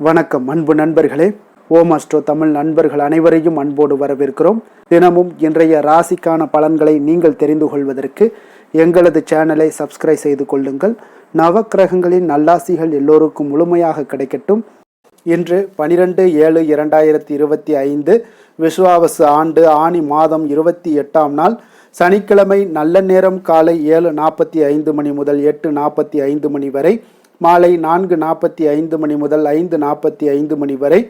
வணக்கம் அன்பு நண்பர்களே. ஓம் அஸ்ட்ரோ தமிழ் நண்பர்கள் அனைவரையும் அன்போடு வரவேற்கிறோம். தினமும் இன்றைய ராசிக்கான பலன்களை நீங்கள் தெரிந்து கொள்வதற்கு எங்களது சேனலை சப்ஸ்கிரைப் செய்து கொள்ளுங்கள். நவக்கிரகங்களின் நல்லாசிகள் எல்லோருக்கும் முழுமையாக கிடைக்கட்டும். இன்று 12/7/2025 விஸ்வாவசு ஆண்டு ஆனி மாதம் 28ஆம் நாள் சனிக்கிழமை. நல்ல நேரம் காலை 7:45 மணி முதல் 8:45 மணி வரை, மாலை 4:45 மணி முதல் 5:45 மணி வரை.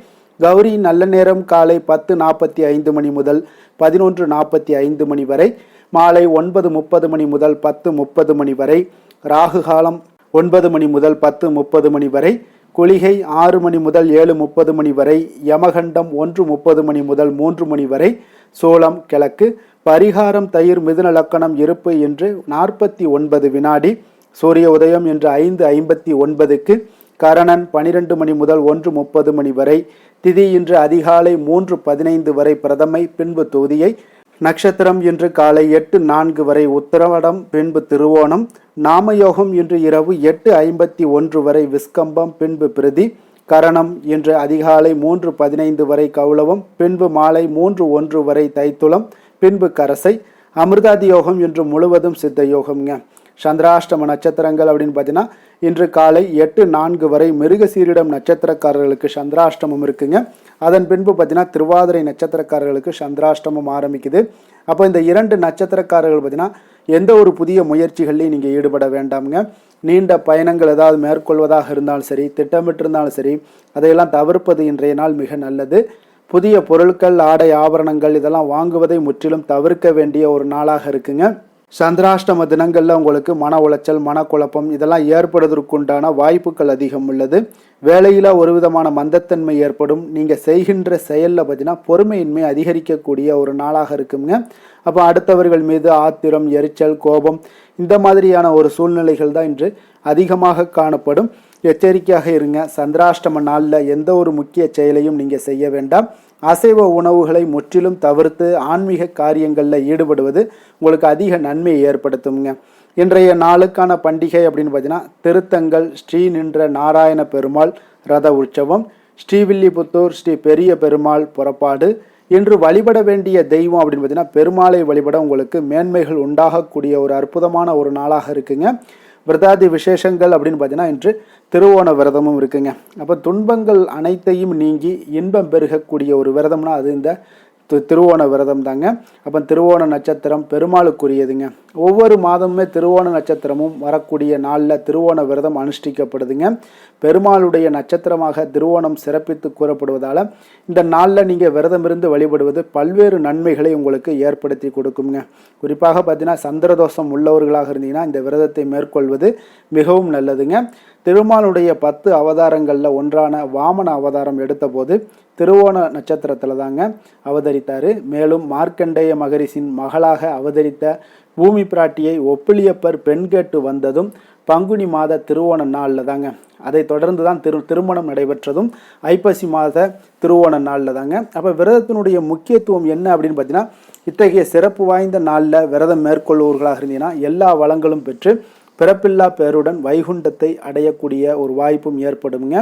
கௌரி நல்ல நேரம் காலை 10:45 மணி முதல் 11:45 மணி வரை, மாலை 9:30 மணி முதல் 10:30 மணி வரை. ராகு காலம் 9 மணி முதல் 10:30 மணி வரை. குளிகை 6 மணி முதல் 7:30 மணி வரை. யமகண்டம் 1:30 மணி முதல் 3 மணி வரை. சோளம் கிழக்கு. பரிகாரம் தயிர். மிதுன லக்கணம் இருப்பு என்று 49 வினாடி. சூரிய உதயம் என்று 5:59க்கு. கரணன் 12 மணி முதல் 1:30 மணி வரை. திதி இன்று அதிகாலை 3:15 வரை பிரதமை, பின்பு தொதியை. நட்சத்திரம் இன்று காலை 8:04 வரை உத்திரவடம், பின்பு திருவோணம். நாமயோகம் இன்று இரவு 8:51 வரை விஸ்கம்பம், பின்பு பிரதி. கரணம் இன்று அதிகாலை 3:15 வரை கௌளவம், பின்பு மாலை 3:01 வரை தைத்துளம், பின்பு கரசை. அமிர்தாதி யோகம் இன்று முழுவதும் சித்த யோகம்ங்க. சந்திராஷ்டம நட்சத்திரங்கள் அப்படின்னு பார்த்தீங்கன்னா இன்று காலை 8:04 வரை மிருகசீரிடம் நட்சத்திரக்காரர்களுக்கு சந்திராஷ்டமம் இருக்குங்க. அதன் பின்பு பார்த்தீங்கன்னா திருவாதிரை நட்சத்திரக்காரர்களுக்கு சந்திராஷ்டமம் ஆரம்பிக்குது. அப்போ இந்த 2 நட்சத்திரக்காரர்கள் பார்த்தீங்கன்னா எந்த ஒரு புதிய முயற்சிகள்லையும் நீங்கள் ஈடுபட வேண்டாமுங்க. நீண்ட பயணங்கள் ஏதாவது மேற்கொள்வதாக இருந்தாலும் சரி, திட்டமிட்டிருந்தாலும் சரி, அதையெல்லாம் தவிர்ப்பது இன்றைய நாள் மிக நல்லது. புதிய பொருட்கள், ஆடை, ஆபரணங்கள் இதெல்லாம் வாங்குவதை முற்றிலும் தவிர்க்க வேண்டிய ஒரு நாளாக இருக்குங்க. சந்திராஷ்டம தினங்களில் உங்களுக்கு மன உளைச்சல், மனக்குழப்பம் இதெல்லாம் ஏற்படுவதற்குண்டான வாய்ப்புகள் அதிகம் உள்ளது. வேலையில் ஒரு விதமான மந்தத்தன்மை ஏற்படும். நீங்கள் செய்கின்ற செயலில் பார்த்தீங்கன்னா பொறுமையின்மை அதிகரிக்கக்கூடிய ஒரு நாளாக இருக்குங்க. அப்போ அடுத்தவர்கள் மீது ஆத்திரம், எரிச்சல், கோபம் இந்த மாதிரியான ஒரு சூழ்நிலைகள் தான் இன்று அதிகமாக காணப்படும். எச்சரிக்கையாக இருங்க. சந்திராஷ்டம நாளில் எந்த ஒரு முக்கிய செயலையும் நீங்கள் செய்ய வேண்டாம். அசைவ உணவுகளை முற்றிலும் தவிர்த்து ஆன்மீக காரியங்களில் ஈடுபடுவது உங்களுக்கு அதிக நன்மையை ஏற்படுத்துங்க. இன்றைய நாளுக்கான பண்டிகை அப்படின்னு பார்த்தீங்கன்னா திருத்தங்கல் ஸ்ரீ நின்ற நாராயண பெருமாள் ரத உற்சவம், ஸ்ரீவில்லிபுத்தூர் ஸ்ரீ பெரிய பெருமாள் புறப்பாடு. இன்று வழிபட வேண்டிய தெய்வம் அப்படின்னு பார்த்தீங்கன்னா பெருமாளை வழிபட உங்களுக்கு மேன்மைகள் உண்டாகக்கூடிய ஒரு அற்புதமான ஒரு நாளாக இருக்குங்க. விரதாதி விசேஷங்கள் அப்படின்னு பார்த்தீங்கன்னா இன்று திருவோண விரதமும் இருக்குங்க. அப்போ துன்பங்கள் அனைத்தையும் நீங்கி இன்பம் பெருகக்கூடிய ஒரு விரதம்னா அது இந்த திருவோண விரதம் தாங்க. அப்போ திருவோண நட்சத்திரம் பெருமாளுக்குரியதுங்க. ஒவ்வொரு மாதமுமே திருவோண நட்சத்திரமும் வரக்கூடிய நாளில் திருவோண விரதம் அனுஷ்டிக்கப்படுதுங்க. பெருமாளுடைய நட்சத்திரமாக திருவோணம் சிறப்பித்து கூறப்படுவதால் இந்த நாளில் நீங்கள் விரதம் இருந்து வழிபடுவது பல்வேறு நன்மைகளை உங்களுக்கு ஏற்படுத்தி கொடுக்குங்க. குறிப்பாக பார்த்தீங்கன்னா சந்திரதோஷம் உள்ளவர்களாக இருந்தீங்கன்னா இந்த விரதத்தை மேற்கொள்வது மிகவும் நல்லதுங்க. திருமாலுடைய 10 அவதாரங்களில் ஒன்றான வாமன அவதாரம் எடுத்த போது திருவோண நட்சத்திரத்தில் தாங்க அவதரித்தார். மேலும் மார்க்கண்டேய மகரிஷின் மகளாக அவதரித்த பூமி பிராட்டியை ஒப்பிலியப்பர் பெண் கேட்டு வந்ததும் பங்குனி மாத திருவோண நாளில் தாங்க. அதை தொடர்ந்து தான் திருமணம் நடைபெற்றதும் ஐப்பசி மாத திருவோண நாளில் தாங்க. அப்போ விரதத்தினுடைய முக்கியத்துவம் என்ன அப்படின்னு பார்த்தீங்கன்னா இத்தகைய சிறப்பு வாய்ந்த நாளில் விரதம் மேற்கொள்வர்களாக இருந்தீங்கன்னா எல்லா வளங்களும் பெற்று பிறப்பில்லா பேருடன் வைகுண்டத்தை அடையக்கூடிய ஒரு வாய்ப்பும் ஏற்படுங்க.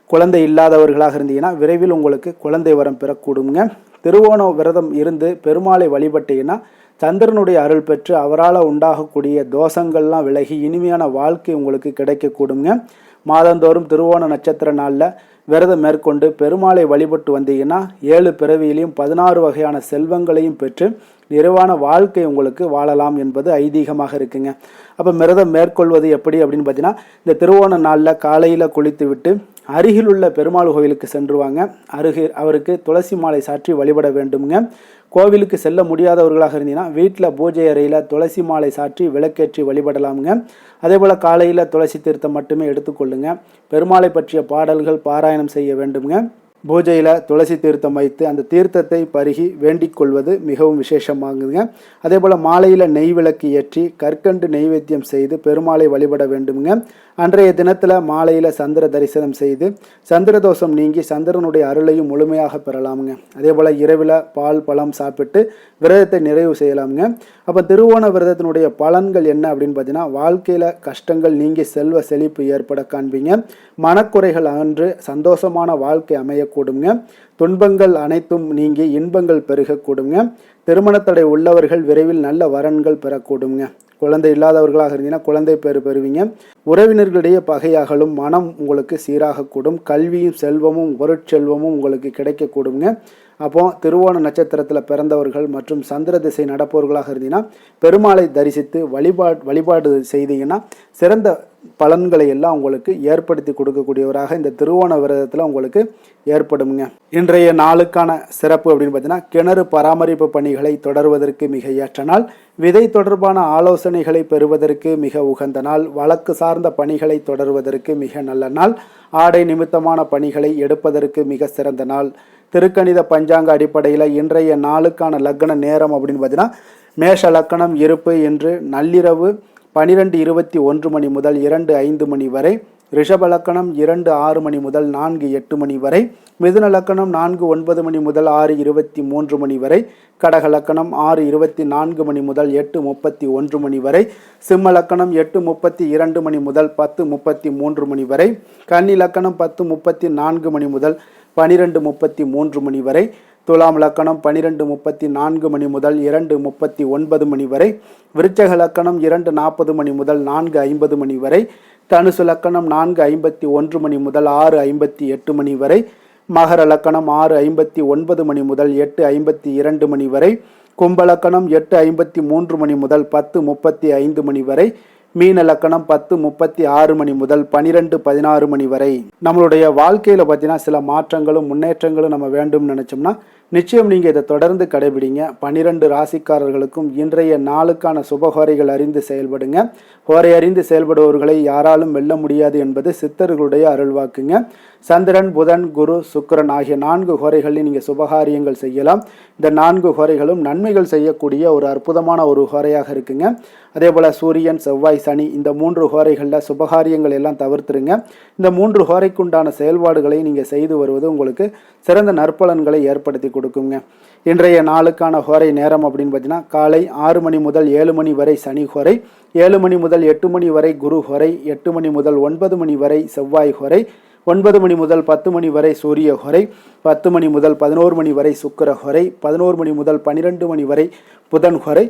குழந்தை இல்லாதவர்களாக இருந்தீங்கன்னா விரைவில் உங்களுக்கு குழந்தை வரம் பெறக்கூடுங்க. திருவோண விரதம் இருந்து பெருமாளை வழிபட்டீங்கன்னா சந்திரனுடைய அருள் பெற்று அவரால் உண்டாகக்கூடிய தோஷங்கள்லாம் விலகி இனிமையான வாழ்க்கை உங்களுக்கு கிடைக்கக்கூடுங்க. மாதந்தோறும் திருவோண நட்சத்திர நாளில் விரதம் மேற்கொண்டு பெருமாளை வழிபட்டு வந்தீங்கன்னா 7 பிறவியிலையும் 16 வகையான செல்வங்களையும் பெற்று நிறைவான வாழ்க்கை உங்களுக்கு வாழலாம் என்பது ஐதீகமாக இருக்குங்க. அப்போ விரதம் மேற்கொள்வது எப்படி அப்படின்னு பார்த்தீங்கன்னா இந்த திருவோண நாளில் காலையில் குளித்து விட்டு அருகில் உள்ள பெருமாள் கோவிலுக்கு சென்றுவாங்க. அவருக்கு துளசி மாலை சாற்றி வழிபட வேண்டுங்க. கோவிலுக்கு செல்ல முடியாதவர்களாக இருந்தீங்கன்னா வீட்டில் பூஜை அறையில் துளசி மாலை சாற்றி விளக்கேற்றி வழிபடலாமுங்க. அதே போல் காலையில் துளசி தீர்த்தம் மட்டுமே எடுத்துக்கொள்ளுங்க. பெருமாளை பற்றிய பாடல்கள் பாராயணம் செய்ய வேண்டுங்க. பூஜையில் துளசி தீர்த்தம் வைத்து அந்த தீர்த்தத்தை பருகி வேண்டிக் கொள்வது மிகவும் விசேஷமாகுங்க. அதே போல் மாலையில் நெய் விளக்கு ஏற்றி கற்கண்டு நெய்வேத்தியம் செய்து பெருமாளை வழிபட வேண்டுங்க. அன்றைய தினத்தில் மாலையில் சந்திர தரிசனம் செய்து சந்திர தோஷம் நீங்கி சந்திரனுடைய அருளையும் முழுமையாக பெறலாமுங்க. அதே போல் இரவில் பால் பழம் சாப்பிட்டு விரதத்தை நிறைவு செய்யலாமுங்க. அப்போ திருவோண விரதத்தினுடைய பலன்கள் என்ன அப்படின்னு பார்த்தீங்கன்னா, வாழ்க்கையில் கஷ்டங்கள் நீங்கி செல்வ செழிப்பு ஏற்பட காண்பீங்க. மனக்குறைகள் அன்று சந்தோஷமான வாழ்க்கை அமையக்கூடுங்க. துன்பங்கள் அனைத்தும் நீங்கி இன்பங்கள் பெருகக்கூடுங்க. திருமணத்தடை உள்ளவர்கள் விரைவில் நல்ல வரன்கள் பெறக்கூடுங்க. குழந்தை இல்லாதவர்களாக இருந்தீங்கன்னா குழந்தை பேர் பெறுவீங்க. உறவினர்களுடைய பகையாகலும் மனம் உங்களுக்கு சீராகக்கூடும். கல்வியும் செல்வமும் பொருட்செல்வமும் உங்களுக்கு கிடைக்கக்கூடுங்க. அப்போ திருவோண நட்சத்திரத்தில் பிறந்தவர்கள் மற்றும் சந்திர திசை நடப்பவர்களாக இருந்தீங்கன்னா பெருமாளை தரிசித்து வழிபாடு செய்தீங்கன்னா சிறந்த பலன்களை எல்லாம் உங்களுக்கு ஏற்படுத்தி கொடுக்கக்கூடியவராக இந்த திருவோண விரதத்தில் உங்களுக்கு ஏற்படுங்க. இன்றைய நாளுக்கான சிறப்பு அப்படின்னு பார்த்தீங்கன்னா, கிணறு பராமரிப்பு பணிகளை தொடர்வதற்கு மிக ஏற்ற நாள். விதை தொடர்பான ஆலோசனைகளை பெறுவதற்கு மிக உகந்த நாள். வழக்கு சார்ந்த பணிகளை தொடர்வதற்கு மிக நல்ல நாள். ஆடை நிமித்தமான பணிகளை எடுப்பதற்கு மிக சிறந்த நாள். திருக்கணித பஞ்சாங்க அடிப்படையில் இன்றைய நாளுக்கான லக்ன நேரம் அப்படின்னு பார்த்தீங்கன்னா, மேஷ லக்கணம் இருப்பு என்று நள்ளிரவு 12:21 மணி முதல் 2:05 மணி வரை. ரிஷப லக்கணம் 2:06 மணி முதல் 4:08 மணி வரை. மிதுன லக்கணம் 4:09 மணி முதல் 6:23 மணி வரை. கடக லக்கணம் 6:24 மணி முதல் 8:31 மணி வரை. சிம்ம லக்கணம் 8:32 மணி முதல் 10:33 மணி வரை. கன்னி லக்கணம் 10:34 மணி முதல் 12:33 மணி வரை. துலாம் லக்கணம் 12:34 மணி முதல் 2:39 மணி வரை. விருச்சக லக்கணம் 2:40 மணி முதல் 4:50 மணி வரை. தனுசு லக்கணம் 4:51 மணி முதல் 6:58 மணி வரை. மகர லக்கணம் 6:59 மணி முதல் 8:52 மணி வரை. கும்பலக்கணம் 8:53 மணி முதல் 10:35 மணி வரை. மீன லக்கணம் 10:36 மணி முதல் 12:16 மணி வரை. நம்மளுடைய வாழ்க்கையில் பார்த்தீங்கன்னா சில மாற்றங்களும் முன்னேற்றங்களும் நம்ம வேண்டும்னு நினச்சோம்னா நிச்சயம் நீங்கள் இதை தொடர்ந்து கடைபிடிங்க. 12 ராசிக்காரர்களுக்கும் இன்றைய நாளுக்கான சுபஹோரைகள் அறிந்து செயல்படுங்க. ஹோரை அறிந்து செயல்படுபவர்களை யாராலும் வெல்ல முடியாது என்பது சித்தர்களுடைய அருள்வாக்குங்க. சந்திரன், புதன், குரு, சுக்கிரன் ஆகிய 4 ஹோரைகளில் நீங்கள் சுபகாரியங்கள் செய்யலாம். இந்த 4 ஹோரைகளும் நன்மைகள் செய்யக்கூடிய ஒரு அற்புதமான ஒரு ஹோரையாக இருக்குங்க. அதே போல் சூரியன், செவ்வாய், சனி இந்த 3 ஹோரைகளில் சுபகாரியங்கள் எல்லாம் தவிர்த்துருங்க. இந்த 3 ஹோரைக்குண்டான செயல்பாடுகளை நீங்கள் செய்து வருவது உங்களுக்கு சிறந்த நற்பலன்களை ஏற்படுத்தி கொடுக்குங்க. இன்றைய நாளுக்கான ஹோரை நேரம் அப்படின்னு பார்த்தீங்கன்னா, காலை 6 மணி முதல் 7 மணி வரை சனி ஹோரை. 7 மணி முதல் 8 மணி வரை குரு ஹோரை. 8 மணி முதல் 9 மணி வரை செவ்வாய் ஹோரை. 9 மணி முதல் 10 மணி வரை சூரிய ஹோரை. 10 மணி முதல் 11 மணி வரை சுக்கிர ஹோரை. 11 மணி முதல் 12 மணி வரை புதன் ஹோரை.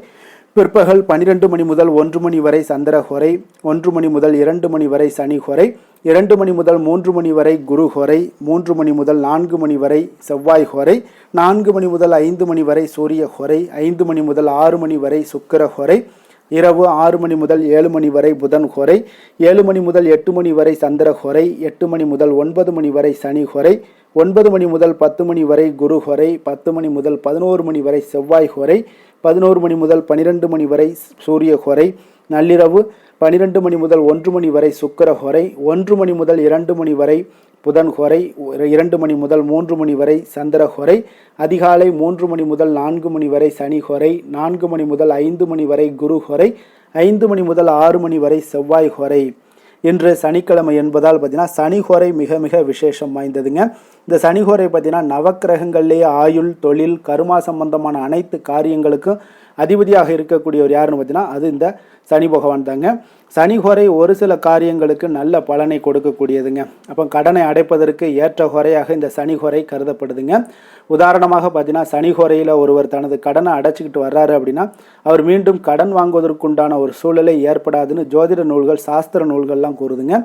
பிற்பகல் 12 மணி முதல் 1 மணி வரை சந்திர ஹோரை. 1 மணி முதல் 2 மணி வரை சனி ஹோரை. 2 மணி முதல் 3 மணி வரை குரு ஹோரை. 3 மணி முதல் 4 மணி வரை செவ்வாய் ஹோரை. 4 மணி முதல் 5 மணி வரை சூரிய ஹோரை. 5 மணி முதல் 6 மணி வரை சுக்கிர ஹோரை. இரவு 6 மணி முதல் 7 மணி வரை புதன் ஹோரை. 7 மணி முதல் 8 மணி வரை சந்திர ஹோரை. 8 மணி முதல் 9 மணி வரை சனி ஹோரை. 9 மணி முதல் 10 மணி வரை குரு ஹோரை. 10 மணி முதல் 11 மணி வரை செவ்வாய் ஹோரை. 11 மணி முதல் 12 மணி வரை சூரிய ஹோரை. நள்ளிரவு 12 மணி முதல் 1 மணி வரை சுக்கிர ஹோரை. 1 மணி முதல் 2 மணி வரை புதன் ஹோரை. 2 மணி முதல் 3 மணி வரை சந்திர ஹோரை. அதிகாலை 3 மணி முதல் 4 மணி வரை சனி ஹோரை. 4 மணி முதல் 5 மணி வரை குரு ஹோரை. 5 மணி முதல் 6 மணி வரை செவ்வாய் ஹோரை. இன்று சனிக்கிழமை என்பதால் பார்த்தீங்கன்னா சனி ஹோரை மிக மிக விசேஷம் வாய்ந்ததுங்க. இந்த சனி ஹோரை பார்த்தீங்கன்னா நவக்கிரகங்கள்லேயே ஆயுள், தொழில், கருமா சம்பந்தமான அனைத்து காரியங்களுக்கும் அதிபதியாக இருக்கக்கூடியவர் யாருன்னு பார்த்தீங்கன்னா அது இந்த சனி பகவான் தாங்க. சனி ஹோரை ஒரு சில காரியங்களுக்கு நல்ல பலனை கொடுக்கக்கூடியதுங்க. அப்போ கடனை அடைப்பதற்கு ஏற்ற ஹோரையாக இந்த சனி ஹோரை கருதப்படுதுங்க. உதாரணமாக பார்த்தீங்கன்னா சனி ஹோரையில் ஒருவர் தனது கடனை அடைச்சிக்கிட்டு வர்றாரு அப்படின்னா அவர் மீண்டும் கடன் வாங்குவதற்குண்டான ஒரு சூழலை ஏற்படாதுன்னு ஜோதிட நூல்கள், சாஸ்திர நூல்கள்லாம் கூறுதுங்க.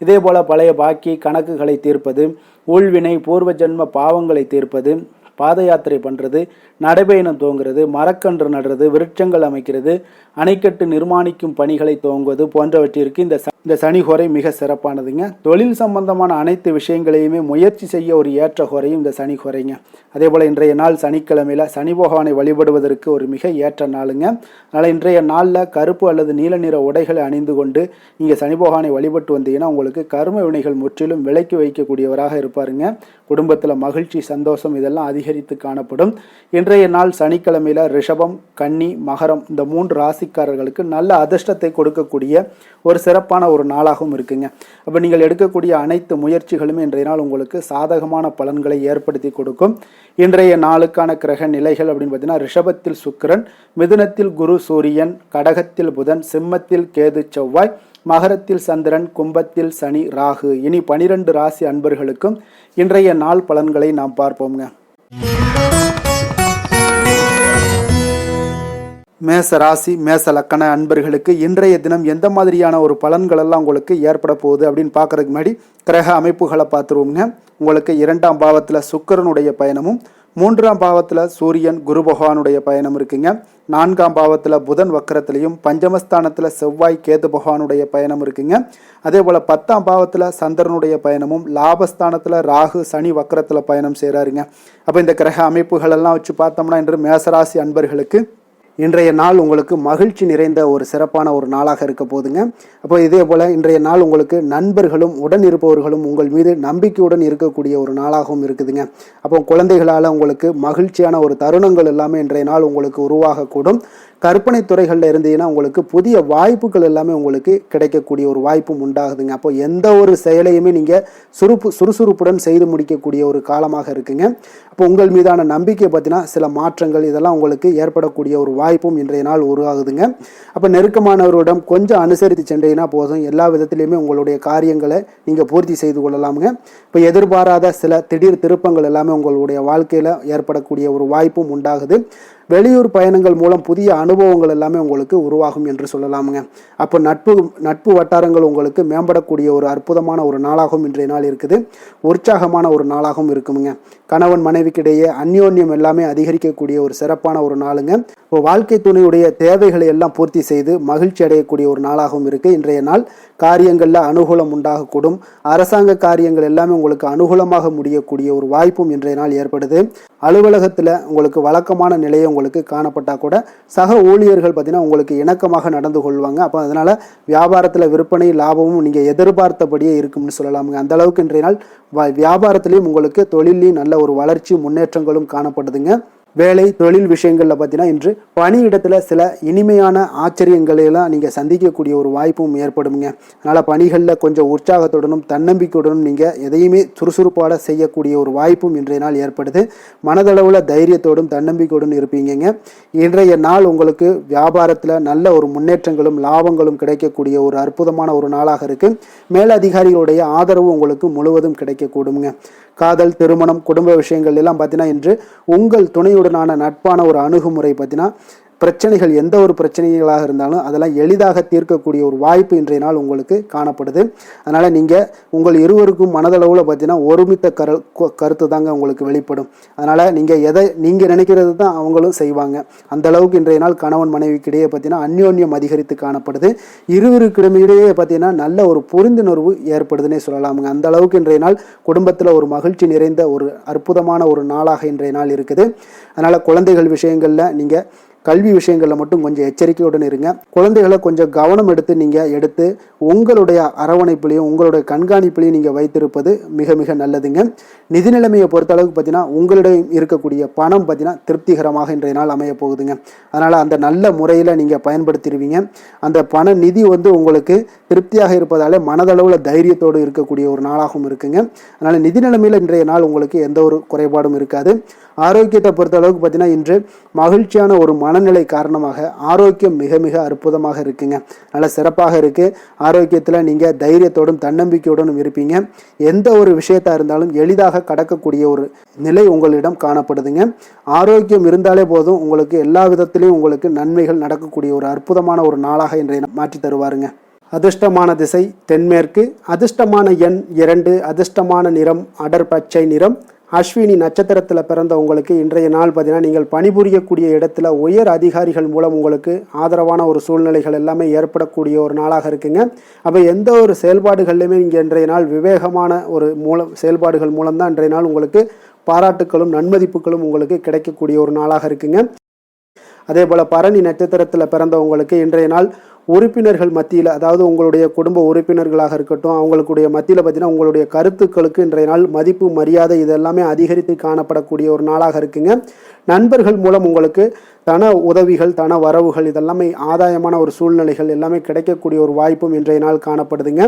இதே போல் பழைய பாக்கி கணக்குகளை தீர்ப்பது, ஊழ்வினை, பூர்வ ஜென்ம பாவங்களை தீர்ப்பது, பாத யாத்திரை பண்ணுறது, நடைபயணம் துவங்குறது, மரக்கன்று நடுறது, விருட்சங்கள் அமைக்கிறது, அணைக்கட்டு நிர்மாணிக்கும் பணிகளை துவங்குவது போன்றவற்றிற்கு இந்த சனி ஹோரை மிக சிறப்பானதுங்க. தொழில் சம்பந்தமான அனைத்து விஷயங்களையுமே முயற்சி செய்ய ஒரு ஏற்ற ஹோரையும் இந்த சனி ஹோரைங்க. அதே போல் இன்றைய நாள் சனிக்கிழமையில் சனி பகவானை வழிபடுவதற்கு ஒரு மிக ஏற்ற நாளுங்க. அதனால் இன்றைய நாளில் கருப்பு அல்லது நீல நிற உடைகளை அணிந்து கொண்டு நீங்கள் சனி பகவானை வழிபட்டு வந்தீங்கன்னா உங்களுக்கு கர்ம வினைகள் முற்றிலும் விலக்கி வைக்கக்கூடியவராக இருப்பாருங்க. குடும்பத்தில் மகிழ்ச்சி, சந்தோஷம் இதெல்லாம் அதிகரித்து காணப்படும். இன்றைய நாள் சனிக்கிழமையில் ரிஷபம், கன்னி, மகரம் இந்த 3 ராசிக்காரர்களுக்கு நல்ல அதிர்ஷ்டத்தை கொடுக்கக்கூடிய ஒரு சிறப்பான ஒரு நாளாகவும் இருக்குங்க. அப்போ நீங்கள் எடுக்கக்கூடிய அனைத்து முயற்சிகளுமே இன்றைய நாள் உங்களுக்கு சாதகமான பலன்களை ஏற்படுத்தி கொடுக்கும். இன்றைய நாளுக்கான கிரக நிலைகள் அப்படின்னு பார்த்தீங்கன்னா, ரிஷபத்தில் சுக்கிரன், மிதுனத்தில் குரு சூரியன், கடகத்தில் புதன், சிம்மத்தில் கேது செவ்வாய், மகரத்தில் சந்திரன், கும்பத்தில் சனி ராகு. இனி 12 ராசி அன்பர்களுக்கும் இன்றைய நாள் பலன்களை நாம் பார்ப்போம்ங்க. மேச ராசி மேச லக்கண அன்பர்களுக்கு இன்றைய தினம் எந்த மாதிரியான ஒரு பலன்கள் எல்லாம் உங்களுக்கு ஏற்பட போகுது அப்படின்னு பார்க்கறதுக்கு முன்னாடி கிரக அமைப்புகளை பார்த்துருவோங்க. உங்களுக்கு 2ஆம் பாவத்தில் சுக்கிரனுடைய பயணமும், 3ஆம் பாவத்தில் சூரியன் குரு பகவானுடைய பயணம் இருக்குங்க. 4ஆம் பாவத்தில் புதன் வக்கரத்திலையும், பஞ்சமஸ்தானத்தில் செவ்வாய் கேது பகவானுடைய பயணம் இருக்குங்க. அதே போல் 10ஆம் பாவத்தில் சந்திரனுடைய பயணமும், லாபஸ்தானத்தில் ராகு சனி வக்கரத்தில் பயணம் செய்கிறாருங்க. அப்போ இந்த கிரக அமைப்புகள் எல்லாம் வச்சு பார்த்தோம்னா இன்று மேசராசி அன்பர்களுக்கு இன்றைய நாள் உங்களுக்கு மகிழ்ச்சி நிறைந்த ஒரு சிறப்பான ஒரு நாளாக இருக்க போதுங்க. அப்போ இதே போல் இன்றைய நாள் உங்களுக்கு நண்பர்களும் உடன் இருப்பவர்களும் உங்கள் மீது நம்பிக்கையுடன் இருக்கக்கூடிய ஒரு நாளாகவும் இருக்குதுங்க. அப்போ குழந்தைகளால் உங்களுக்கு மகிழ்ச்சியான ஒரு தருணங்கள் எல்லாமே இன்றைய நாள் உங்களுக்கு உருவாகக்கூடும். கற்பனை துறைகளில் இருந்தீங்கன்னா உங்களுக்கு புதிய வாய்ப்புகள் எல்லாமே உங்களுக்கு கிடைக்கக்கூடிய ஒரு வாய்ப்பும் உண்டாகுதுங்க. அப்போ எந்த ஒரு செயலையுமே நீங்கள் சுறுசுறுப்புடன் செய்து முடிக்கக்கூடிய ஒரு காலமாக இருக்குங்க. அப்போ உங்கள் மீதான நம்பிக்கை பார்த்தீங்கன்னா சில மாற்றங்கள் இதெல்லாம் உங்களுக்கு ஏற்படக்கூடிய ஒரு வாய்ப்பும் இன்றைய நாள் உருவாகுதுங்க. அப்போ நெருக்கமானவர்களிடம் கொஞ்சம் அனுசரித்து சென்றீங்கன்னா போதும், எல்லா விதத்திலையுமே உங்களுடைய காரியங்களை நீங்கள் பூர்த்தி செய்து கொள்ளலாமுங்க. இப்போ எதிர்பாராத சில திடீர் திருப்பங்கள் எல்லாமே உங்களுடைய வாழ்க்கையில் ஏற்படக்கூடிய ஒரு வாய்ப்பும் உண்டாகுது. வெளியூர் பயணங்கள் மூலம் புதிய அனுபவங்கள் எல்லாமே உங்களுக்கு உருவாகும் என்று சொல்லலாமுங்க. அப்போ நட்பு வட்டாரங்கள் உங்களுக்கு மேம்படக்கூடிய ஒரு அற்புதமான ஒரு நாளாகவும் இன்றைய நாள் இருக்குது. உற்சாகமான ஒரு நாளாகவும் இருக்குமுங்க. கணவன் மனைவிக்கிடையே அந்யோன்யம் எல்லாமே அதிகரிக்கக்கூடிய ஒரு சிறப்பான ஒரு நாளுங்க. இப்போ வாழ்க்கை துணையுடைய தேவைகளை எல்லாம் பூர்த்தி செய்து மகிழ்ச்சி அடையக்கூடிய ஒரு நாளாகவும் இருக்கு இன்றைய நாள். காரியங்களில் அனுகூலம் உண்டாகக்கூடும். அரசாங்க காரியங்கள் எல்லாமே உங்களுக்கு அனுகூலமாக முடியக்கூடிய ஒரு வாய்ப்பும் இன்றைய நாள் ஏற்படுது. அலுவலகத்தில் உங்களுக்கு வழக்கமான நிலையை உங்களுக்கு காணப்பட்டால் கூட சக ஊழியர்கள் பார்த்தீங்கன்னா உங்களுக்கு இணக்கமாக நடந்து கொள்வாங்க. அப்போ அதனால் வியாபாரத்தில் விற்பனை லாபமும் நீங்கள் எதிர்பார்த்தபடியே இருக்கும்னு சொல்லலாமுங்க. அந்த அளவுக்கு இன்றைய நாள் வியாபாரத்திலையும் உங்களுக்கு தொழிலையும் நல்ல ஒரு வளர்ச்சி முன்னேற்றங்களும் காணப்படுதுங்க. வேலை தொழில் விஷயங்களில் பார்த்தீங்கன்னா இன்று பணியிடத்தில் சில இனிமையான ஆச்சரியங்களையெல்லாம் நீங்கள் சந்திக்கக்கூடிய ஒரு வாய்ப்பும் ஏற்படுங்க. அதனால் பணிகளில் கொஞ்சம் உற்சாகத்துடனும் தன்னம்பிக்கையுடனும் நீங்கள் எதையுமே சுறுசுறுப்பாக செய்யக்கூடிய ஒரு வாய்ப்பும் இன்றைய நாள் ஏற்படுது. மனதளவில் தைரியத்தோடும் தன்னம்பிக்கையோடும் இருப்பீங்க. இன்றைய நாள் உங்களுக்கு வியாபாரத்தில் நல்ல ஒரு முன்னேற்றங்களும் லாபங்களும் கிடைக்கக்கூடிய ஒரு அற்புதமான ஒரு நாளாக இருக்குது. மேலதிகாரிகளுடைய ஆதரவு உங்களுக்கு முழுவதும் கிடைக்கக்கூடுங்க. காதல், திருமணம், குடும்ப விஷயங்கள் எல்லாம் பார்த்தீங்கன்னா இன்று உங்கள் துணையுடனான நட்பான ஒரு அணுகுமுறை பார்த்தீங்கன்னா பிரச்சனைகள் எந்த ஒரு பிரச்சனைகளாக இருந்தாலும் அதெல்லாம் எளிதாக தீர்க்கக்கூடிய ஒரு வாய்ப்பு இன்றைய நாள் உங்களுக்கு காணப்படுது. அதனால் நீங்கள் உங்கள் இருவருக்கும் மனதளவில் பார்த்தீங்கன்னா ஒருமித்த கருத்து தாங்க உங்களுக்கு வெளிப்படும். அதனால் நீங்கள் நினைக்கிறது தான் அவங்களும் செய்வாங்க. அந்த அளவுக்கு இன்றைய நாள் கணவன் மனைவிக்கிடையே பார்த்தீங்கன்னா அந்யோன்யம் அதிகரித்து காணப்படுது. இருவருக்கிடையே பார்த்தீங்கன்னா நல்ல ஒரு புரிந்துணர்வு ஏற்படுதுன்னே சொல்லலாமுங்க. அந்த அளவுக்கு இன்றைய நாள் குடும்பத்தில் ஒரு மகிழ்ச்சி நிறைந்த ஒரு அற்புதமான ஒரு நாளாக இன்றைய நாள் இருக்குது. அதனால் குழந்தைகள் விஷயங்களில் நீங்கள் கல்வி விஷயங்களில் மட்டும் கொஞ்சம் எச்சரிக்கையுடன் இருங்க. குழந்தைகளை கொஞ்சம் கவனம் எடுத்து உங்களுடைய அரவணைப்பிலையும் உங்களுடைய கண்காணிப்பிலையும் நீங்கள் வைத்திருப்பது மிக மிக நல்லதுங்க. நிதி நிலைமையை பொறுத்த அளவுக்கு பார்த்தீங்கன்னா உங்களிடம் இருக்கக்கூடிய பணம் பார்த்தீங்கன்னா திருப்திகரமாக இன்றைய நாள் அமைய போகுதுங்க. அதனால் அந்த நல்ல முறையில் நீங்கள் பயன்படுத்திடுவீங்க. அந்த பண நிதி உங்களுக்கு திருப்தியாக இருப்பதாலே மனதளவில் தைரியத்தோடு இருக்கக்கூடிய ஒரு நாளாகவும் இருக்குங்க. அதனால் நிதி நிலைமையில் இன்றைய நாள் உங்களுக்கு எந்த ஒரு குறைபாடும் இருக்காது. ஆரோக்கியத்தை பொறுத்த அளவுக்கு பார்த்தீங்கன்னா இன்று மகிழ்ச்சியான ஒரு மனநிலை காரணமாக ஆரோக்கியம் மிக மிக அற்புதமாக இருக்குங்க. நல்ல சிறப்பாக இருக்கு. ஆரோக்கியத்தில் நீங்கள் தைரியத்தோடும் தன்னம்பிக்கையோடும் இருப்பீங்க. எந்த ஒரு விஷயத்தா இருந்தாலும் எளிதாக கடக்கக்கூடிய ஒரு நிலை உங்களிடம் காணப்படுதுங்க. ஆரோக்கியம் இருந்தாலே போதும், உங்களுக்கு எல்லா விதத்திலையும் உங்களுக்கு நன்மைகள் நடக்கக்கூடிய ஒரு அற்புதமான ஒரு நாளாக இன்றைய மாற்றி தருவாருங்க. அதிர்ஷ்டமான திசை தென்மேற்கு, அதிர்ஷ்டமான எண் 2, அதிர்ஷ்டமான நிறம் அடர் பச்சை நிறம். அஸ்வினி நட்சத்திரத்தில் பிறந்த உங்களுக்கு இன்றைய நாள் பார்த்தீங்கன்னா நீங்கள் பணிபுரியக்கூடிய இடத்துல உயர் அதிகாரிகள் மூலம் உங்களுக்கு ஆதரவான ஒரு சூழ்நிலைகள் எல்லாமே ஏற்படக்கூடிய ஒரு நாளாக இருக்குங்க. அப்போ எந்த ஒரு செயல்பாடுகள்லையுமே இங்கே இன்றைய நாள் விவேகமான ஒரு செயல்பாடுகள் மூலம்தான் இன்றைய நாள் உங்களுக்கு பாராட்டுக்களும் நன்மதிப்புகளும் உங்களுக்கு கிடைக்கக்கூடிய ஒரு நாளாக இருக்குங்க. அதே போல் பரணி நட்சத்திரத்தில் பிறந்தவங்களுக்கு இன்றைய நாள் உறுப்பினர்கள் மத்தியில், அதாவது உங்களுடைய குடும்ப உறுப்பினர்களாக இருக்கட்டும், அவங்களுடைய மத்தியில் பார்த்தீங்கன்னா உங்களுடைய கருத்துக்களுக்கு இன்றைய நாள் மதிப்பு மரியாதை இதெல்லாமே அதிகரித்து காணப்படக்கூடிய ஒரு நாளாக இருக்குங்க. நண்பர்கள் மூலம் உங்களுக்கு தன உதவிகள், தன வரவுகள் இதெல்லாமே ஆதாயமான ஒரு சூழ்நிலைகள் எல்லாமே கிடைக்கக்கூடிய ஒரு வாய்ப்பும் இன்றைய நாள் காணப்படுதுங்க.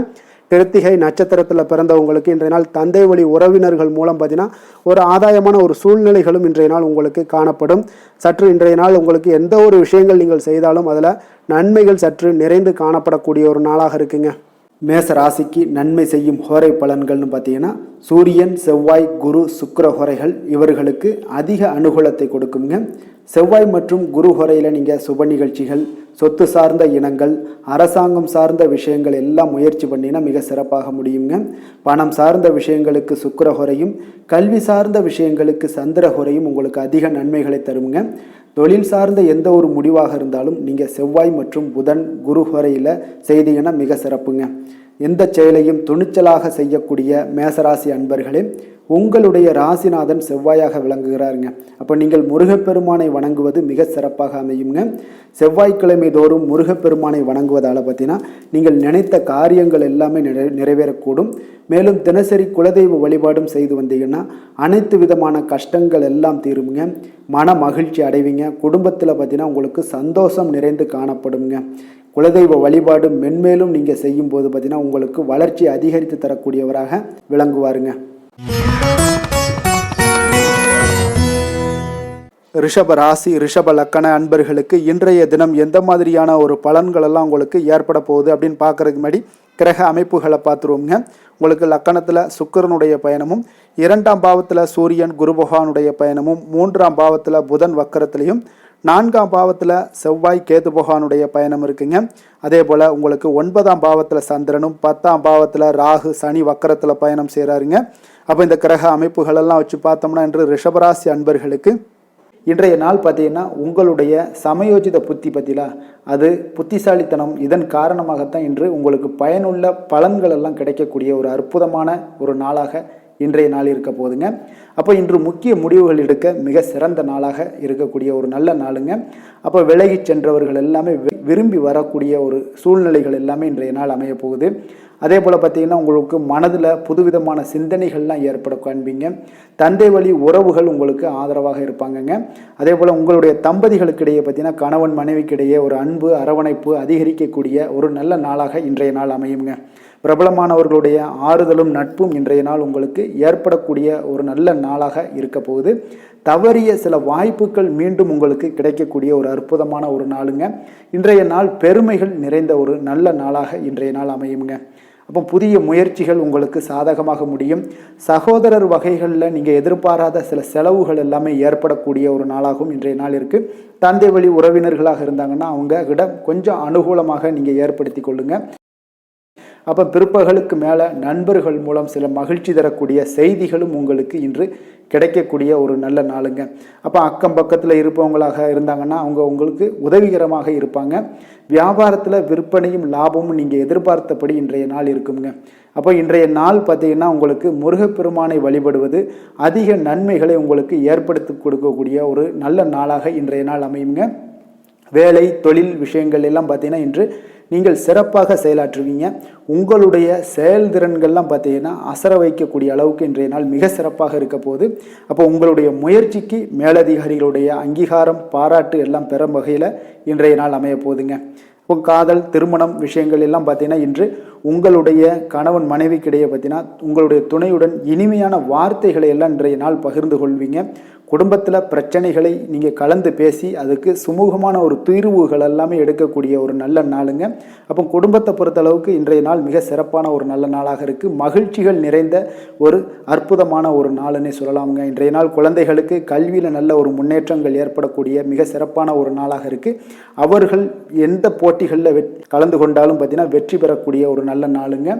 கிருத்திகை நட்சத்திரத்தில் பிறந்தவங்களுக்கு இன்றைய நாள் தந்தை வழி உறவினர்கள் மூலம் பார்த்தீங்கன்னா ஒரு ஆதாயமான ஒரு சூழ்நிலைகளும் இன்றைய நாள் உங்களுக்கு காணப்படும். சற்று இன்றைய நாள் உங்களுக்கு எந்த ஒரு விஷயங்கள் நீங்கள் செய்தாலும் அதில் நன்மைகள் சற்று நிறைந்து காணப்படக்கூடிய ஒரு நாளாக இருக்குங்க. மேச ராசிக்கு நன்மை செய்யும் ஹோரை பலன்கள்னு பார்த்தீங்கன்னா சூரியன், செவ்வாய், குரு, சுக்கிர ஹோரைகள் இவர்களுக்கு அதிக அனுகூலத்தை கொடுக்குங்க. செவ்வாய் மற்றும் குரு ஹோரையில் நீங்கள் சுப நிகழ்ச்சிகள், சொத்து சார்ந்த இனங்கள், அரசாங்கம் சார்ந்த விஷயங்கள் எல்லாம் முயற்சி பண்ணினா மிக சிறப்பாக முடியுங்க. பணம் சார்ந்த விஷயங்களுக்கு சுக்கிர ஹோரையும், கல்வி சார்ந்த விஷயங்களுக்கு சந்திர ஹோரையும் உங்களுக்கு அதிக நன்மைகளை தருங்க. தொழில் சார்ந்த எந்த ஒரு முடிவாக இருந்தாலும் நீங்கள் செவ்வாய் மற்றும் புதன், குரு ஹோரையில் செய்தீங்கன்னா மிக சிறப்புங்க. எந்த செயலையும் துணிச்சலாக செய்யக்கூடிய மேசராசி அன்பர்களே, உங்களுடைய ராசிநாதன் செவ்வாயாக விளங்குகிறாருங்க. அப்போ நீங்கள் முருகப்பெருமானை வணங்குவது மிக சிறப்பாக அமையுங்க. செவ்வாய்க்கிழமை தோறும் முருகப்பெருமானை வணங்குவதால் பார்த்தீங்கன்னா நீங்கள் நினைத்த காரியங்கள் எல்லாமே நிறைவேறக்கூடும். மேலும் தினசரி குலதெய்வ வழிபாடும் செய்து வந்தீங்கன்னா அனைத்து விதமான கஷ்டங்கள் எல்லாம் தீருங்க. மன மகிழ்ச்சி அடைவீங்க. குடும்பத்தில் பார்த்தீங்கன்னா உங்களுக்கு சந்தோஷம் நிறைந்து காணப்படுங்க. குலதெய்வ வழிபாடு மென்மேலும் நீங்கள் செய்யும்போது பார்த்தீங்கன்னா உங்களுக்கு வளர்ச்சி அதிகரித்து தரக்கூடியவராக விளங்குவாருங்க. ரிஷப ராசி, ரிஷப லக்கண அன்பர்களுக்கு இன்றைய தினம் எந்த மாதிரியான ஒரு பலன்கள் எல்லாம் உங்களுக்கு ஏற்பட போகுது அப்படின்னு பார்க்கறதுக்கு முன்னாடி கிரக அமைப்புகளை பார்த்துருவோங்க. உங்களுக்கு லக்கணத்தில் சுக்கிரனுடைய பயணமும், 2ஆம் பாவத்தில் சூரியன் குரு பகவானுடைய பயணமும், 3ஆம் பாவத்தில் புதன் வக்கரத்திலையும், 4ஆம் பாவத்தில் செவ்வாய் கேது பகவானுடைய பயணம் இருக்குங்க. அதே போல் உங்களுக்கு 9ஆம் பாவத்தில் சந்திரனும், 10ஆம் பாவத்தில் ராகு சனி வக்கரத்தில் பயணம் செய்கிறாருங்க. அப்போ இந்த கிரக அமைப்புகளெல்லாம் வச்சு பார்த்தோம்னா இன்று ரிஷபராசி அன்பர்களுக்கு இன்றைய நாள் பார்த்தீங்கன்னா உங்களுடைய சமயோஜித புத்தி பற்றிலா அது புத்திசாலித்தனம், இதன் காரணமாகத்தான் இன்று உங்களுக்கு பயனுள்ள பலன்கள் எல்லாம் கிடைக்கக்கூடிய ஒரு அற்புதமான ஒரு நாளாக இன்றைய நாள் இருக்க போதுங்க. அப்போ இன்று முக்கிய முடிவுகள் எடுக்க மிக சிறந்த நாளாக இருக்கக்கூடிய ஒரு நல்ல நாளுங்க. அப்போ விலகி சென்றவர்கள் எல்லாமே விரும்பி வரக்கூடிய ஒரு சூழ்நிலைகள் எல்லாமே இன்றைய நாள் அமைய போகுது. அதே போல் பார்த்தீங்கன்னா உங்களுக்கு மனதில் புதுவிதமான சிந்தனைகள்லாம் ஏற்பட காண்பீங்க. தந்தை வழி உறவுகள் உங்களுக்கு ஆதரவாக இருப்பாங்கங்க. அதே போல் உங்களுடைய தம்பதிகளுக்கிடையே பார்த்தீங்கன்னா கணவன் மனைவிக்கிடையே ஒரு அன்பு அரவணைப்பு அதிகரிக்கக்கூடிய ஒரு நல்ல நாளாக இன்றைய நாள் அமையுங்க. பிரபலமானவர்களுடைய ஆறுதலும் நட்பும் இன்றைய நாள் உங்களுக்கு ஏற்படக்கூடிய ஒரு நல்ல நாளாக இருக்க போகுது. தவறிய சில வாய்ப்புகள் மீண்டும் உங்களுக்கு கிடைக்கக்கூடிய ஒரு அற்புதமான ஒரு நாளுங்க. இன்றைய நாள் பெருமைகள் நிறைந்த ஒரு நல்ல நாளாக இன்றைய நாள் அமையுங்க. அப்போ புதிய முயற்சிகள் உங்களுக்கு சாதகமாக முடியும். சகோதரர் வகைகளில் நீங்கள் எதிர்பாராத சில செலவுகள் எல்லாமே ஏற்படக்கூடிய ஒரு நாளாகவும் இன்றைய நாள் இருக்குது. தந்தை வழி உறவினர்களாக இருந்தாங்கன்னா அவங்க கிட்ட கொஞ்சம் அனுகூலமாக நீங்கள் ஏற்படுத்தி கொள்ளுங்க. அப்போ பிற்பகலுக்கு மேலே நண்பர்கள் மூலம் சில மகிழ்ச்சி தரக்கூடிய செய்திகளும் உங்களுக்கு இன்று கிடைக்கக்கூடிய ஒரு நல்ல நாளுங்க. அப்போ அக்கம் பக்கத்தில் இருப்பவங்களாக இருந்தாங்கன்னா அவங்க உங்களுக்கு உதவிகரமாக இருப்பாங்க. வியாபாரத்தில் விற்பனையும் லாபமும் நீங்கள் எதிர்பார்த்தபடி இன்றைய நாள் இருக்குங்க. அப்போ இன்றைய நாள் பார்த்தீங்கன்னா உங்களுக்கு முருகப்பெருமானை வழிபடுவது அதிக நன்மைகளை உங்களுக்கு ஏற்படுத்தி கொடுக்கக்கூடிய ஒரு நல்ல நாளாக இன்றைய நாள் அமையுங்க. வேலை தொழில் விஷயங்கள் எல்லாம் பார்த்தீங்கன்னா இன்று நீங்கள் சிறப்பாக செயலாற்றுவீங்க. உங்களுடைய செயல்திறன்கள்லாம் பார்த்தீங்கன்னா அசர வைக்கக்கூடிய அளவுக்கு இன்றைய நாள் மிக சிறப்பாக இருக்க போகுது. அப்போ உங்களுடைய முயற்சிக்கு மேலதிகாரிகளுடைய அங்கீகாரம் பாராட்டு எல்லாம் பெறும் வகையில் இன்றைய நாள் அமைய போகுதுங்க. இப்போ காதல் திருமணம் விஷயங்கள் எல்லாம் பார்த்தீங்கன்னா இன்று உங்களுடைய கணவன் மனைவிக்கிடையே பார்த்தீங்கன்னா உங்களுடைய துணையுடன் இனிமையான வார்த்தைகளை எல்லாம் இன்றைய நாள் பகிர்ந்து கொள்வீங்க. குடும்பத்தில் பிரச்சனைகளை நீங்கள் கலந்து பேசி அதுக்கு சுமூகமான ஒரு தீர்வுகள் எல்லாமே எடுக்கக்கூடிய ஒரு நல்ல நாளுங்க. அப்போ குடும்பத்தை பொறுத்தளவுக்கு இன்றைய நாள் மிக சிறப்பான ஒரு நல்ல நாளாக இருக்குது. மகிழ்ச்சிகள் நிறைந்த ஒரு அற்புதமான ஒரு நாளுன்னே சொல்லலாமுங்க. இன்றைய நாள் குழந்தைகளுக்கு கல்வியில் நல்ல ஒரு முன்னேற்றங்கள் ஏற்படக்கூடிய மிக சிறப்பான ஒரு நாளாக இருக்குது. அவர்கள் எந்த போட்டிகளில் கலந்து கொண்டாலும் பார்த்தீங்கன்னா வெற்றி பெறக்கூடிய ஒரு நல்ல நாளுங்க.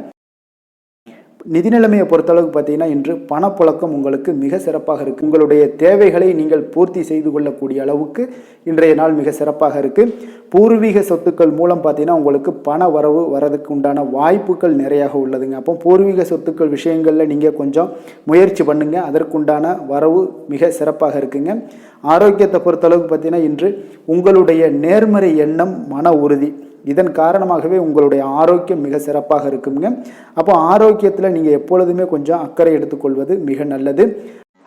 நிதி நிலைமையை பொறுத்தளவுக்கு பார்த்தீங்கன்னா இன்று பணப்புழக்கம் உங்களுக்கு மிக சிறப்பாக இருக்குது. உங்களுடைய தேவைகளை நீங்கள் பூர்த்தி செய்து கொள்ளக்கூடிய அளவுக்கு இன்றைய நாள் மிக சிறப்பாக இருக்குது. பூர்வீக சொத்துக்கள் மூலம் பார்த்தீங்கன்னா உங்களுக்கு பண வரவு வரதுக்கு உண்டான வாய்ப்புகள் நிறையாக உள்ளதுங்க. அப்போ பூர்வீக சொத்துக்கள் விஷயங்களில் நீங்கள் கொஞ்சம் முயற்சி பண்ணுங்க. அதற்குண்டான வரவு மிக சிறப்பாக இருக்குங்க. ஆரோக்கியத்தை பொறுத்தளவுக்கு பார்த்தீங்கன்னா இன்று உங்களுடைய நேர்மறை எண்ணம் மன உறுதி இதன் காரணமாகவே உங்களுடைய ஆரோக்கியம் மிக சிறப்பாக இருக்குங்க. அப்போ ஆரோக்கியத்தில் நீங்கள் எப்பொழுதுமே கொஞ்சம் அக்கறை எடுத்துக்கொள்வது மிக நல்லது.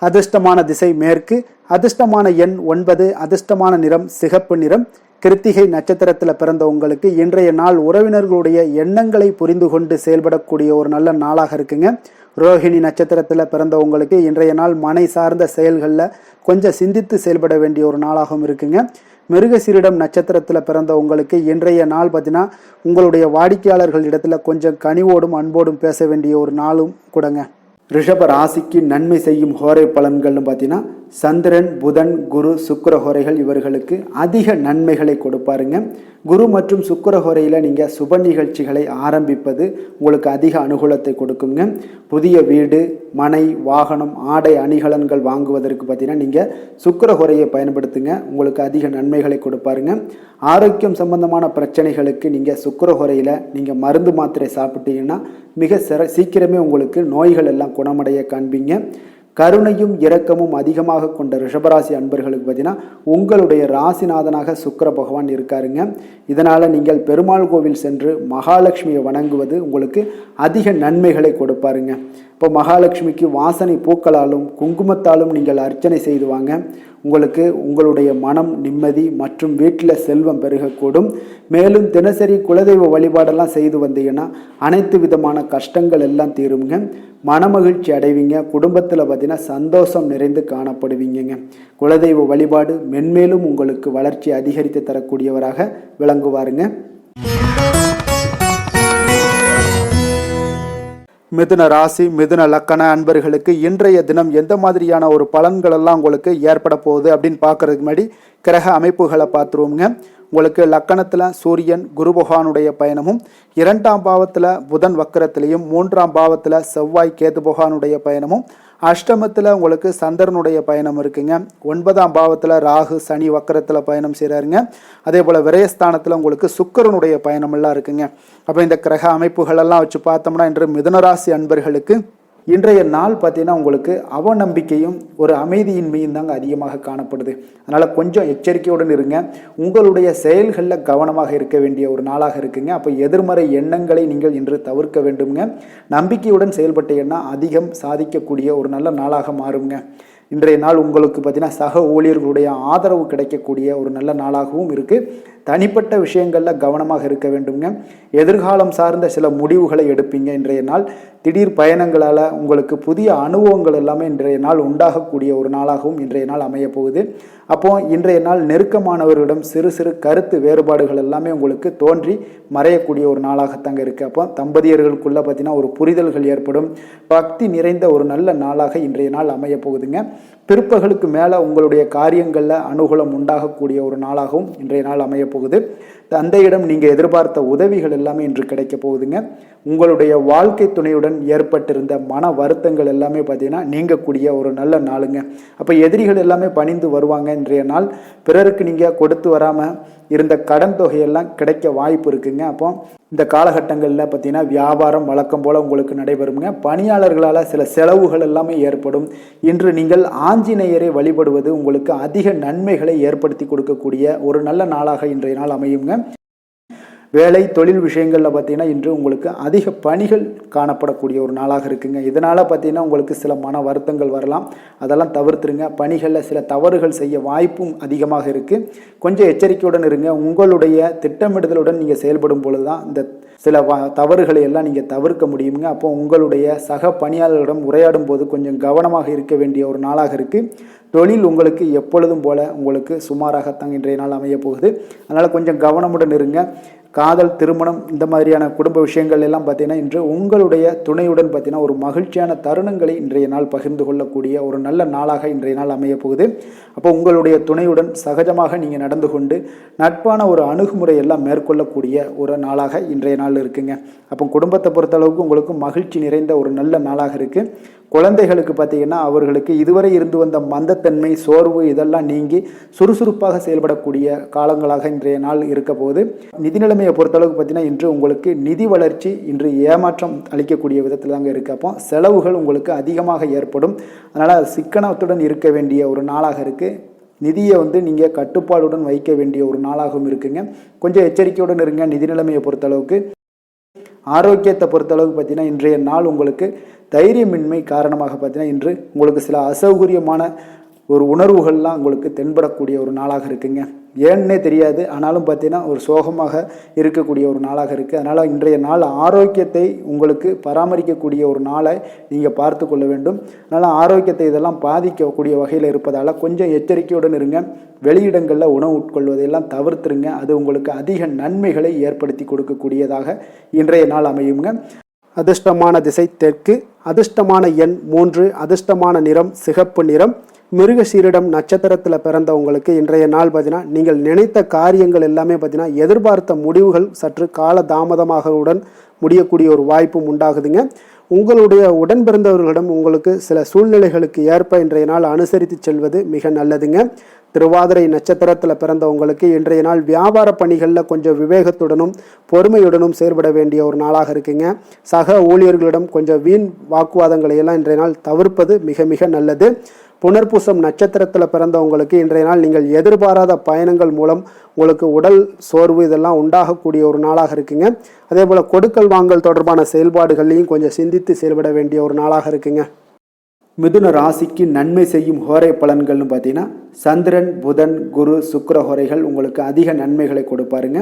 அதிர்ஷ்டமான திசை மேற்கு, அதிர்ஷ்டமான எண் 9, அதிர்ஷ்டமான நிறம் சிகப்பு நிறம். கிருத்திகை நட்சத்திரத்தில் பிறந்த உங்களுக்கு இன்றைய நாள் உறவினர்களுடைய எண்ணங்களை புரிந்து கொண்டு செயல்படக்கூடிய ஒரு நல்ல நாளாக இருக்குங்க. ரோஹிணி நட்சத்திரத்தில் பிறந்த உங்களுக்கு இன்றைய நாள் மனை சார்ந்த செயல்களில் கொஞ்சம் சிந்தித்து செயல்பட வேண்டிய ஒரு நாளாகவும் இருக்குங்க. மிருகசீரிடம் நட்சத்திரத்தில் பிறந்த உங்களுக்கு இன்றைய நாள் பார்த்தீங்கன்னா உங்களுடைய வாடிக்கையாளர்கள் இடத்துல கொஞ்சம் கனிவோடும் அன்போடும் பேச வேண்டிய ஒரு நாளும் கூடங்க. ரிஷப ராசிக்கு நன்மை செய்யும் ஹோரை பலன்கள்னு பார்த்தீங்கன்னா சந்திரன், புதன், குரு, சுக்கிர ஹோரைகள் இவர்களுக்கு அதிக நன்மைகளை கொடுப்பாருங்க. குரு மற்றும் சுக்கிர ஹோரையில் நீங்கள் சுப நிகழ்ச்சிகளை ஆரம்பிப்பது உங்களுக்கு அதிக அனுகூலத்தை கொடுக்குங்க. புதிய வீடு, மனை, வாகனம், ஆடை அணிகலன்கள் வாங்குவதற்கு பார்த்தீங்கன்னா நீங்கள் சுக்கிர ஹோரையை பயன்படுத்துங்க, உங்களுக்கு அதிக நன்மைகளை கொடுப்பாருங்க. ஆரோக்கியம் சம்பந்தமான பிரச்சனைகளுக்கு நீங்கள் சுக்கிர ஹோரையில் நீங்கள் மருந்து மாத்திரை சாப்பிட்டீங்கன்னா மிக சீக்கிரமே உங்களுக்கு நோய்கள் எல்லாம் குணமடைய காண்பீங்க. கருணையும் இரக்கமும் அதிகமாக கொண்ட ரிஷபராசி அன்பர்களுக்கு பார்த்தீங்கன்னா உங்களுடைய ராசிநாதனாக சுக்கிர பகவான் இருக்காருங்க. இதனால் நீங்கள் பெருமாள் கோவில் சென்று மகாலட்சுமியை வணங்குவது உங்களுக்கு அதிக நன்மைகளை கொடுப்பாருங்க. இப்போ மகாலட்சுமிக்கு வாசனை பூக்களாலும் குங்குமத்தாலும் நீங்கள் அர்ச்சனை செய்து வாங்க. உங்களுக்கு உங்களுடைய மனம் நிம்மதி மற்றும் வீட்டில் செல்வம் பெருகக்கூடும். மேலும் தினசரி குலதெய்வ வழிபாடெல்லாம் செய்து வந்தீங்கன்னா அனைத்து விதமான கஷ்டங்கள் எல்லாம் தீருங்க. மனமகிழ்ச்சி அடைவீங்க. குடும்பத்தில் பார்த்தீங்கன்னா சந்தோஷம் நிறைந்து காணப்படுவீங்க. குலதெய்வ வழிபாடு மென்மேலும் உங்களுக்கு வளர்ச்சி அதிகரித்து தரக்கூடியவராக விளங்குவாருங்க. மிதுன ராசி, மிதுன லக்கண அன்பர்களுக்கு இன்றைய தினம் எந்த மாதிரியான ஒரு பலன்கள் எல்லாம் உங்களுக்கு ஏற்பட போகுது அப்படின்னு பார்க்கறதுக்கு முன்னாடி கிரக அமைப்புகளை பார்த்துருவோங்க. உங்களுக்கு லக்கணத்தில் சூரியன் குரு பகவானுடைய பயணமும், 2ஆம் பாவத்தில் புதன் வக்கரத்திலையும், 3ஆம் பாவத்தில் செவ்வாய் கேது பகவானுடைய பயணமும், அஷ்டமத்தில் உங்களுக்கு சந்திரனுடைய பயணம் இருக்குங்க. 9ஆம் பாவத்தில் ராகு சனி வக்கரத்தில் பயணம் செய்கிறாருங்க. அதே போல் விரயஸ்தானத்தில் உங்களுக்கு சுக்கிரனுடைய பயணம் எல்லாம் இருக்குங்க. அப்போ இந்த கிரக அமைப்புகளெல்லாம் வச்சு பார்த்தோம்னா இன்று மிதுனராசி அன்பர்களுக்கு இன்றைய நாள் பார்த்தீங்கன்னா உங்களுக்கு அவநம்பிக்கையும் ஒரு அமைதியின்மையும் தாங்க அதிகமாக காணப்படுது. அதனால் கொஞ்சம் எச்சரிக்கையுடன் இருங்க. உங்களுடைய செயல்களில் கவனமாக இருக்க வேண்டிய ஒரு நாளாக இருக்குங்க. அப்போ எதிர்மறை எண்ணங்களை நீங்கள் இன்று தவிர்க்க வேண்டுங்க. நம்பிக்கையுடன் செயல்பட்டீங்கன்னா அதிகம் சாதிக்கக்கூடிய ஒரு நல்ல நாளாக மாறுங்க. இன்றைய நாள் உங்களுக்கு பார்த்தீங்கன்னா சக ஊழியர்களுடைய ஆதரவு கிடைக்கக்கூடிய ஒரு நல்ல நாளாகவும் இருக்குது. தனிப்பட்ட விஷயங்களில் கவனமாக இருக்க வேண்டுங்க. எதிர்காலம் சார்ந்த சில முடிவுகளை எடுப்பீங்க. இன்றைய நாள் திடீர் பயணங்களால் உங்களுக்கு புதிய அனுபவங்கள் எல்லாமே இன்றைய நாள் உண்டாகக்கூடிய ஒரு நாளாகவும் இன்றைய நாள் அமைய போகுது. அப்போது இன்றைய நாள் நெருக்கமானவர்களிடம் சிறு சிறு கருத்து வேறுபாடுகள் எல்லாமே உங்களுக்கு தோன்றி மறையக்கூடிய ஒரு நாளாகத்தாங்க இருக்குது. அப்போ தம்பதியர்களுக்குள்ளே பார்த்தீங்கன்னா ஒரு புரிதல்கள் ஏற்படும். பக்தி நிறைந்த ஒரு நல்ல நாளாக இன்றைய நாள் அமைய போகுதுங்க. பிற்பகலுக்கு மேலே உங்களுடைய காரியங்களில் அனுகூலம் உண்டாகக்கூடிய ஒரு நாளாகவும் இன்றைய நாள் அமைய போகுது. தந்தையிடம் நீங்கள் எதிர்பார்த்த உதவிகள் எல்லாமே இன்று கிடைக்க போகுதுங்க. உங்களுடைய வாழ்க்கை துணையுடன் ஏற்பட்டிருந்த மன வருத்தங்கள் எல்லாமே பார்த்தீங்கன்னா நீங்கக்கூடிய ஒரு நல்ல நாளுங்க. அப்போ எதிரிகள் எல்லாமே பணிந்து வருவாங்க. இன்றைய நாள் பிறருக்கு நீங்கள் கொடுத்து வராமல் இருந்த கடன் தொகையெல்லாம் கிடைக்க வாய்ப்பு இருக்குங்க. அப்போ இந்த காலகட்டங்களில் பார்த்தீங்கன்னா வியாபாரம் வழக்கம் போல் உங்களுக்கு நடைபெறுங்க. பணியாளர்களால் சில செலவுகள் எல்லாமே ஏற்படும். இன்று நீங்கள் ஆஞ்சநேயரை வழிபடுவது உங்களுக்கு அதிக நன்மைகளை ஏற்படுத்தி கொடுக்கக்கூடிய ஒரு நல்ல நாளாக இன்றைய நாள் அமையுங்க. வேலை தொழில் விஷயங்களில் பார்த்தீங்கன்னா இன்று உங்களுக்கு அதிக பணிகள் காணப்படக்கூடிய ஒரு நாளாக இருக்குங்க. இதனால் பார்த்தீங்கன்னா உங்களுக்கு சில மன வருத்தங்கள் வரலாம். அதெல்லாம் தவிர்த்துருங்க. பணிகளில் சில தவறுகள் செய்ய வாய்ப்பும் அதிகமாக இருக்குது. கொஞ்சம் எச்சரிக்கையுடன் இருங்க. உங்களுடைய திட்டமிடுதலுடன் நீங்கள் செயல்படும் பொழுது தான் இந்த சில தவறுகளை எல்லாம் நீங்கள் தவிர்க்க முடியுங்க. அப்போ உங்களுடைய சக பணியாளர்களிடம் உரையாடும் போது கொஞ்சம் கவனமாக இருக்க வேண்டிய ஒரு நாளாக இருக்குது. தொழில் உங்களுக்கு எப்பொழுதும் போல உங்களுக்கு சுமாராகத்தான் இன்றைய நாள் அமைய போகுது. அதனால் கொஞ்சம் கவனமுடன் இருங்க. காதல், திருமணம் இந்த மாதிரியான குடும்ப விஷயங்கள் எல்லாம் பார்த்தீங்கன்னா இன்று உங்களுடைய துணையுடன் பார்த்தீங்கன்னா ஒரு மகிழ்ச்சியான தருணங்களை இன்றைய நாள் பகிர்ந்து கொள்ளக்கூடிய ஒரு நல்ல நாளாக இன்றைய நாள் அமைய போகுது. அப்போ உங்களுடைய துணையுடன் சகஜமாக நீங்கள் நடந்து கொண்டு நட்பான ஒரு அணுகுமுறை எல்லாம் மேற்கொள்ளக்கூடிய ஒரு நாளாக இன்றைய நாள் இருக்குங்க. அப்போ குடும்பத்தை பொறுத்தளவுக்கு உங்களுக்கு மகிழ்ச்சி நிறைந்த ஒரு நல்ல நாளாக இருக்குது. குழந்தைகளுக்கு பார்த்தீங்கன்னா அவர்களுக்கு இதுவரை இருந்து வந்த மந்தத்தன்மை, சோர்வு இதெல்லாம் நீங்கி சுறுசுறுப்பாக செயல்படக்கூடிய காலங்களாக இன்றைய நாள் இருக்க போகுது. நிதி நிலைமையை பொறுத்தளவுக்கு பார்த்தீங்கன்னா இன்று உங்களுக்கு நிதி வளர்ச்சி இன்று ஏமாற்றம் அளிக்கக்கூடிய விதத்தில் தாங்க இருக்குது. அப்போ செலவுகள் உங்களுக்கு அதிகமாக ஏற்படும். அதனால் சிக்கனத்துடன் இருக்க வேண்டிய ஒரு நாளாக இருக்குது. நிதியை நீங்கள் கட்டுப்பாடுடன் வைக்க வேண்டிய ஒரு நாளாகவும் இருக்குங்க. கொஞ்சம் எச்சரிக்கையுடன் இருங்க நிதி நிலைமையை பொறுத்தளவுக்கு. ஆரோக்கியத்தை பொறுத்தளவுக்கு பார்த்தீங்கன்னா இன்றைய நாள் உங்களுக்கு தைரியமின்மை காரணமாக பார்த்தீங்கன்னா இன்று உங்களுக்கு சில அசௌகரியமான ஒரு உணர்வுகள்லாம் உங்களுக்கு தென்படக்கூடிய ஒரு நாளாக இருக்குங்க. ஏன்னே தெரியாது, ஆனாலும் பார்த்தீங்கன்னா ஒரு சோகமாக இருக்கக்கூடிய ஒரு நாளாக இருக்குது. அதனால் இன்றைய நாள் ஆரோக்கியத்தை உங்களுக்கு பராமரிக்கக்கூடிய ஒரு நாளை நீங்கள் பார்த்து கொள்ள வேண்டும். அதனால் ஆரோக்கியத்தை இதெல்லாம் பாதிக்கக்கூடிய வகையில் இருப்பதால் கொஞ்சம் எச்சரிக்கையுடன் இருங்க. வெளியிடங்களில் உணவு உட்கொள்வதையெல்லாம் தவிர்த்துருங்க. அது உங்களுக்கு அதிக நன்மைகளை ஏற்படுத்தி கொடுக்கக்கூடியதாக இன்றைய நாள் அமையுங்க. அதிர்ஷ்டமான திசை தெற்கு, அதிர்ஷ்டமான எண் 3, அதிர்ஷ்டமான நிறம் சிகப்பு நிறம். மிருகசீரிடம் நட்சத்திரத்தில் பிறந்தவங்களுக்கு இன்றைய நாள் பார்த்தீங்கன்னா நீங்கள் நினைத்த காரியங்கள் எல்லாமே பார்த்தீங்கன்னா எதிர்பார்த்த முடிவுகள் சற்று கால தாமதமாகவுடன் முடியக்கூடிய ஒரு வாய்ப்பும் உண்டாகுதுங்க. உங்களுடைய உடன் பிறந்தவர்களிடம் உங்களுக்கு சில சூழ்நிலைகளுக்கு ஏற்ப இன்றைய நாள் அனுசரித்து செல்வது மிக நல்லதுங்க. திருவாதிரை நட்சத்திரத்தில் பிறந்தவங்களுக்கு இன்றைய நாள் வியாபார பணிகளில் கொஞ்சம் விவேகத்துடனும் பொறுமையுடனும் செயல்பட வேண்டிய ஒரு நாளாக இருக்குங்க. சக ஊழியர்களிடம் கொஞ்சம் வீண் வாக்குவாதங்களை எல்லாம் இன்றைய நாள் தவிர்ப்பது மிக மிக நல்லது. புனர்பூசம் நட்சத்திரத்தில் பிறந்தவங்களுக்கு இன்றைய நாள் நீங்கள் எதிர்பாராத பயணங்கள் மூலம் உங்களுக்கு உடல் சோர்வு இதெல்லாம் உண்டாகக்கூடிய ஒரு நாளாக இருக்குங்க. அதே போல் கொடுக்கல் வாங்கல் தொடர்பான செயல்பாடுகள்லையும் கொஞ்சம் சிந்தித்து செயல்பட வேண்டிய ஒரு நாளாக இருக்குங்க. மிதுன ராசிக்கு நன்மை செய்யும் ஹோரை பலன்கள்னு பார்த்தீங்கன்னா சந்திரன், புதன், குரு, சுக்கிர ஹோரைகள் உங்களுக்கு அதிக நன்மைகளை கொடுப்பாருங்க.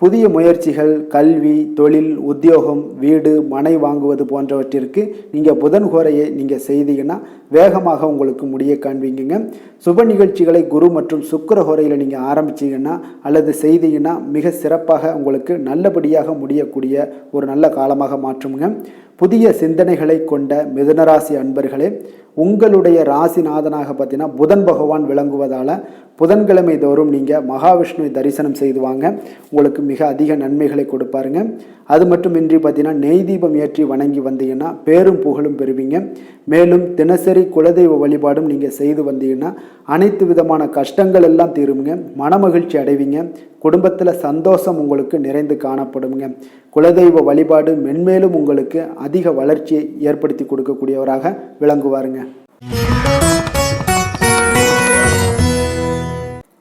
புதிய முயற்சிகள், கல்வி, தொழில், உத்தியோகம், வீடு, மனை வாங்குவது போன்றவற்றிற்கு நீங்கள் புதன் ஹோரையை நீங்கள் செய்தீங்கன்னா வேகமாக உங்களுக்கு முடிய காண்பீங்க. சுப நிகழ்ச்சிகளை குரு மற்றும் சுக்கிர ஹோரையில் நீங்கள் ஆரம்பிச்சிங்கன்னா அல்லது செய்தீங்கன்னா மிக சிறப்பாக உங்களுக்கு நல்லபடியாக முடியக்கூடிய ஒரு நல்ல காலமாக மாற்றுங்க. புதிய சிந்தனைகளை கொண்ட மிதுனராசி அன்பர்களே, உங்களுடைய ராசிநாதனாக பார்த்தீங்கன்னா புதன் பகவான் விளங்குவதால் புதன்கிழமை தோறும் நீங்கள் மகாவிஷ்ணுவை தரிசனம் செய்து வாங்க. உங்களுக்கு மிக அதிக நன்மைகளை கொடுப்பாருங்க. அது மட்டுமின்றி பார்த்தீங்கன்னா நெய் தீபம் ஏற்றி வணங்கி வந்தீங்கன்னா பேரும் புகழும் பெறுவீங்க. மேலும் தினசரி குலதெய்வ வழிபாடும் நீங்கள் செய்து வந்தீங்கன்னா அனைத்து விதமான கஷ்டங்கள் எல்லாம் தீருங்க. மனமகிழ்ச்சி அடைவீங்க. குடும்பத்தில் சந்தோஷம் உங்களுக்கு நிறைந்து காணப்படுங்க. குலதெய்வ வழிபாடு மென்மேலும் உங்களுக்கு அதிக வளர்ச்சியை ஏற்படுத்தி கொடுக்கக்கூடியவராக விளங்குவாருங்க.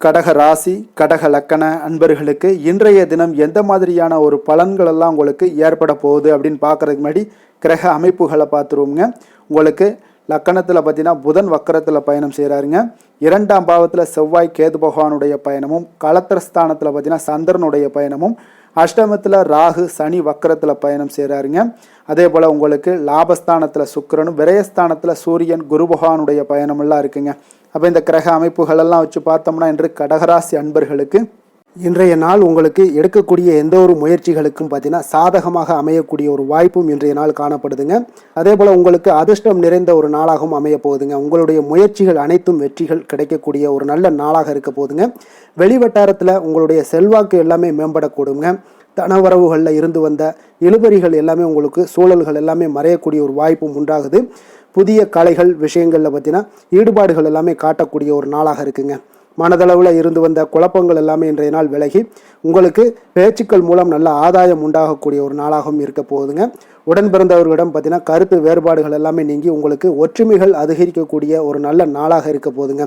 கடக ராசி, கடக லக்கண அன்பர்களுக்கு இன்றைய தினம் எந்த மாதிரியான ஒரு பலன்கள் எல்லாம் உங்களுக்கு ஏற்பட போகுது அப்படின்னு பார்க்கறதுக்கு முன்னாடி கிரக அமைப்புகளை பார்த்துருவோங்க. உங்களுக்கு லக்கணத்தில் பார்த்தீங்கன்னா புதன் வக்கரத்தில் பயணம் செய்கிறாருங்க. 2ஆம் பாவத்தில் செவ்வாய் கேது பகவானுடைய பயணமும், களத்திரஸ்தானத்தில் பார்த்தீங்கன்னா சந்திரனுடைய பயணமும், அஷ்டமத்தில் ராகு சனி வக்கரத்தில் பயணம் செய்கிறாருங்க. அதே போல் உங்களுக்கு லாபஸ்தானத்தில் சுக்கிரனும், விரயஸ்தானத்தில் சூரியன் குரு பகவானுடைய பயணமெல்லாம் இருக்குங்க. அப்போ இந்த கிரக அமைப்புகளெல்லாம் வச்சு பார்த்தோம்னா இன்று கடகராசி அன்பர்களுக்கு இன்றைய நாள் உங்களுக்கு எடுக்கக்கூடிய எந்த ஒரு முயற்சிகளுக்கும் பார்த்தீங்கன்னா சாதகமாக அமையக்கூடிய ஒரு வாய்ப்பும் இன்றைய நாள் காணப்படுதுங்க. அதே போல் உங்களுக்கு அதிர்ஷ்டம் நிறைந்த ஒரு நாளாகவும் அமைய போகுதுங்க. உங்களுடைய முயற்சிகள் அனைத்தும் வெற்றிகள் கிடைக்கக்கூடிய ஒரு நல்ல நாளாக இருக்க போகுதுங்க. வெளிவட்டாரத்தில் உங்களுடைய செல்வாக்கு எல்லாமே மேம்படக்கூடுங்க. தனவரவுகளில் இருந்து வந்த இழுபறிகள் எல்லாமே உங்களுக்கு சூழல்கள் எல்லாமே மறையக்கூடிய ஒரு வாய்ப்பும் உண்டாகுது. புதிய கலைகள் விஷயங்களில் பார்த்தீங்கன்னா ஈடுபாடுகள் எல்லாமே காட்டக்கூடிய ஒரு நாளாக இருக்குங்க. மனதளவில் இருந்து வந்த குழப்பங்கள் எல்லாமே இன்றைய நாள் விலகி உங்களுக்கு பேச்சுக்கள் மூலம் நல்ல ஆதாயம் உண்டாகக்கூடிய ஒரு நாளாகவும் இருக்க போகுதுங்க. உடன் பிறந்தவர்களிடம் பார்த்தீங்கன்னா கருத்து வேறுபாடுகள் எல்லாமே நீங்கி உங்களுக்கு ஒற்றுமைகள் அதிகரிக்கக்கூடிய ஒரு நல்ல நாளாக இருக்க போகுதுங்க.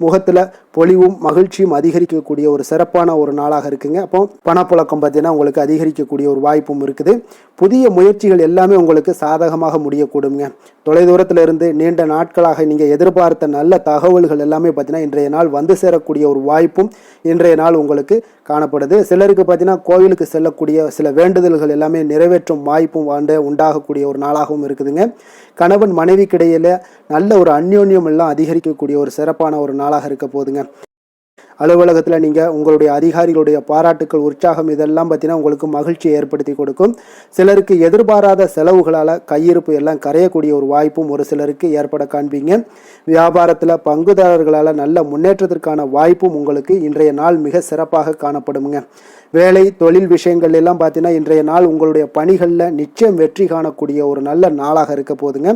முகத்தில் பொலிவும் மகிழ்ச்சியும் அதிகரிக்கக்கூடிய ஒரு சிறப்பான ஒரு நாளாக இருக்குங்க. அப்போ பணப்புழக்கம் பார்த்தீங்கன்னா உங்களுக்கு அதிகரிக்கக்கூடிய ஒரு வாய்ப்பும் இருக்குது. புதிய முயற்சிகள் எல்லாமே உங்களுக்கு சாதகமாக முடியக்கூடுங்க. தொலைதூரத்தில் இருந்து நீண்ட நாட்களாக நீங்கள் எதிர்பார்த்த நல்ல தகவல்கள் எல்லாமே பார்த்தீங்கன்னா இன்றைய நாள் வந்து சேரக்கூடிய ஒரு வாய்ப்பும் இன்றைய நாள் உங்களுக்கு காணப்படுது. சிலருக்கு பார்த்தீங்கன்னா கோவிலுக்கு செல்லக்கூடிய சில வேண்டுதல்கள் எல்லாமே நிறைவேற்றும் வாய்ப்பும் உண்டாகக்கூடிய ஒரு நாளாகவும் இருக்குதுங்க. கணவன் மனைவிக்கிடையில நல்ல ஒரு அந்யோன்யம் எல்லாம் அதிகரிக்கக்கூடிய ஒரு சிறப்பான ஒரு நாளாக இருக்க போகுதுங்க. அலுவலகத்தில் நீங்கள் உங்களுடைய அதிகாரிகளுடைய பாராட்டுக்கள், உற்சாகம் இதெல்லாம் பார்த்தீங்கன்னா உங்களுக்கு மகிழ்ச்சியை ஏற்படுத்தி கொடுக்கும். சிலருக்கு எதிர்பாராத செலவுகளால் கையிருப்பு எல்லாம் கரையக்கூடிய ஒரு வாய்ப்பும் ஒரு சிலருக்கு ஏற்பட காண்பீங்க. வியாபாரத்தில் பங்குதாரர்களால் நல்ல முன்னேற்றத்திற்கான வாய்ப்பும் உங்களுக்கு இன்றைய நாள் மிக சிறப்பாக காணப்படுங்க. வேலை தொழில் விஷயங்கள் எல்லாம் பார்த்தீங்கன்னா இன்றைய நாள் உங்களுடைய பணிகளில் நிச்சயம் வெற்றி காணக்கூடிய ஒரு நல்ல நாளாக இருக்க போதுங்க.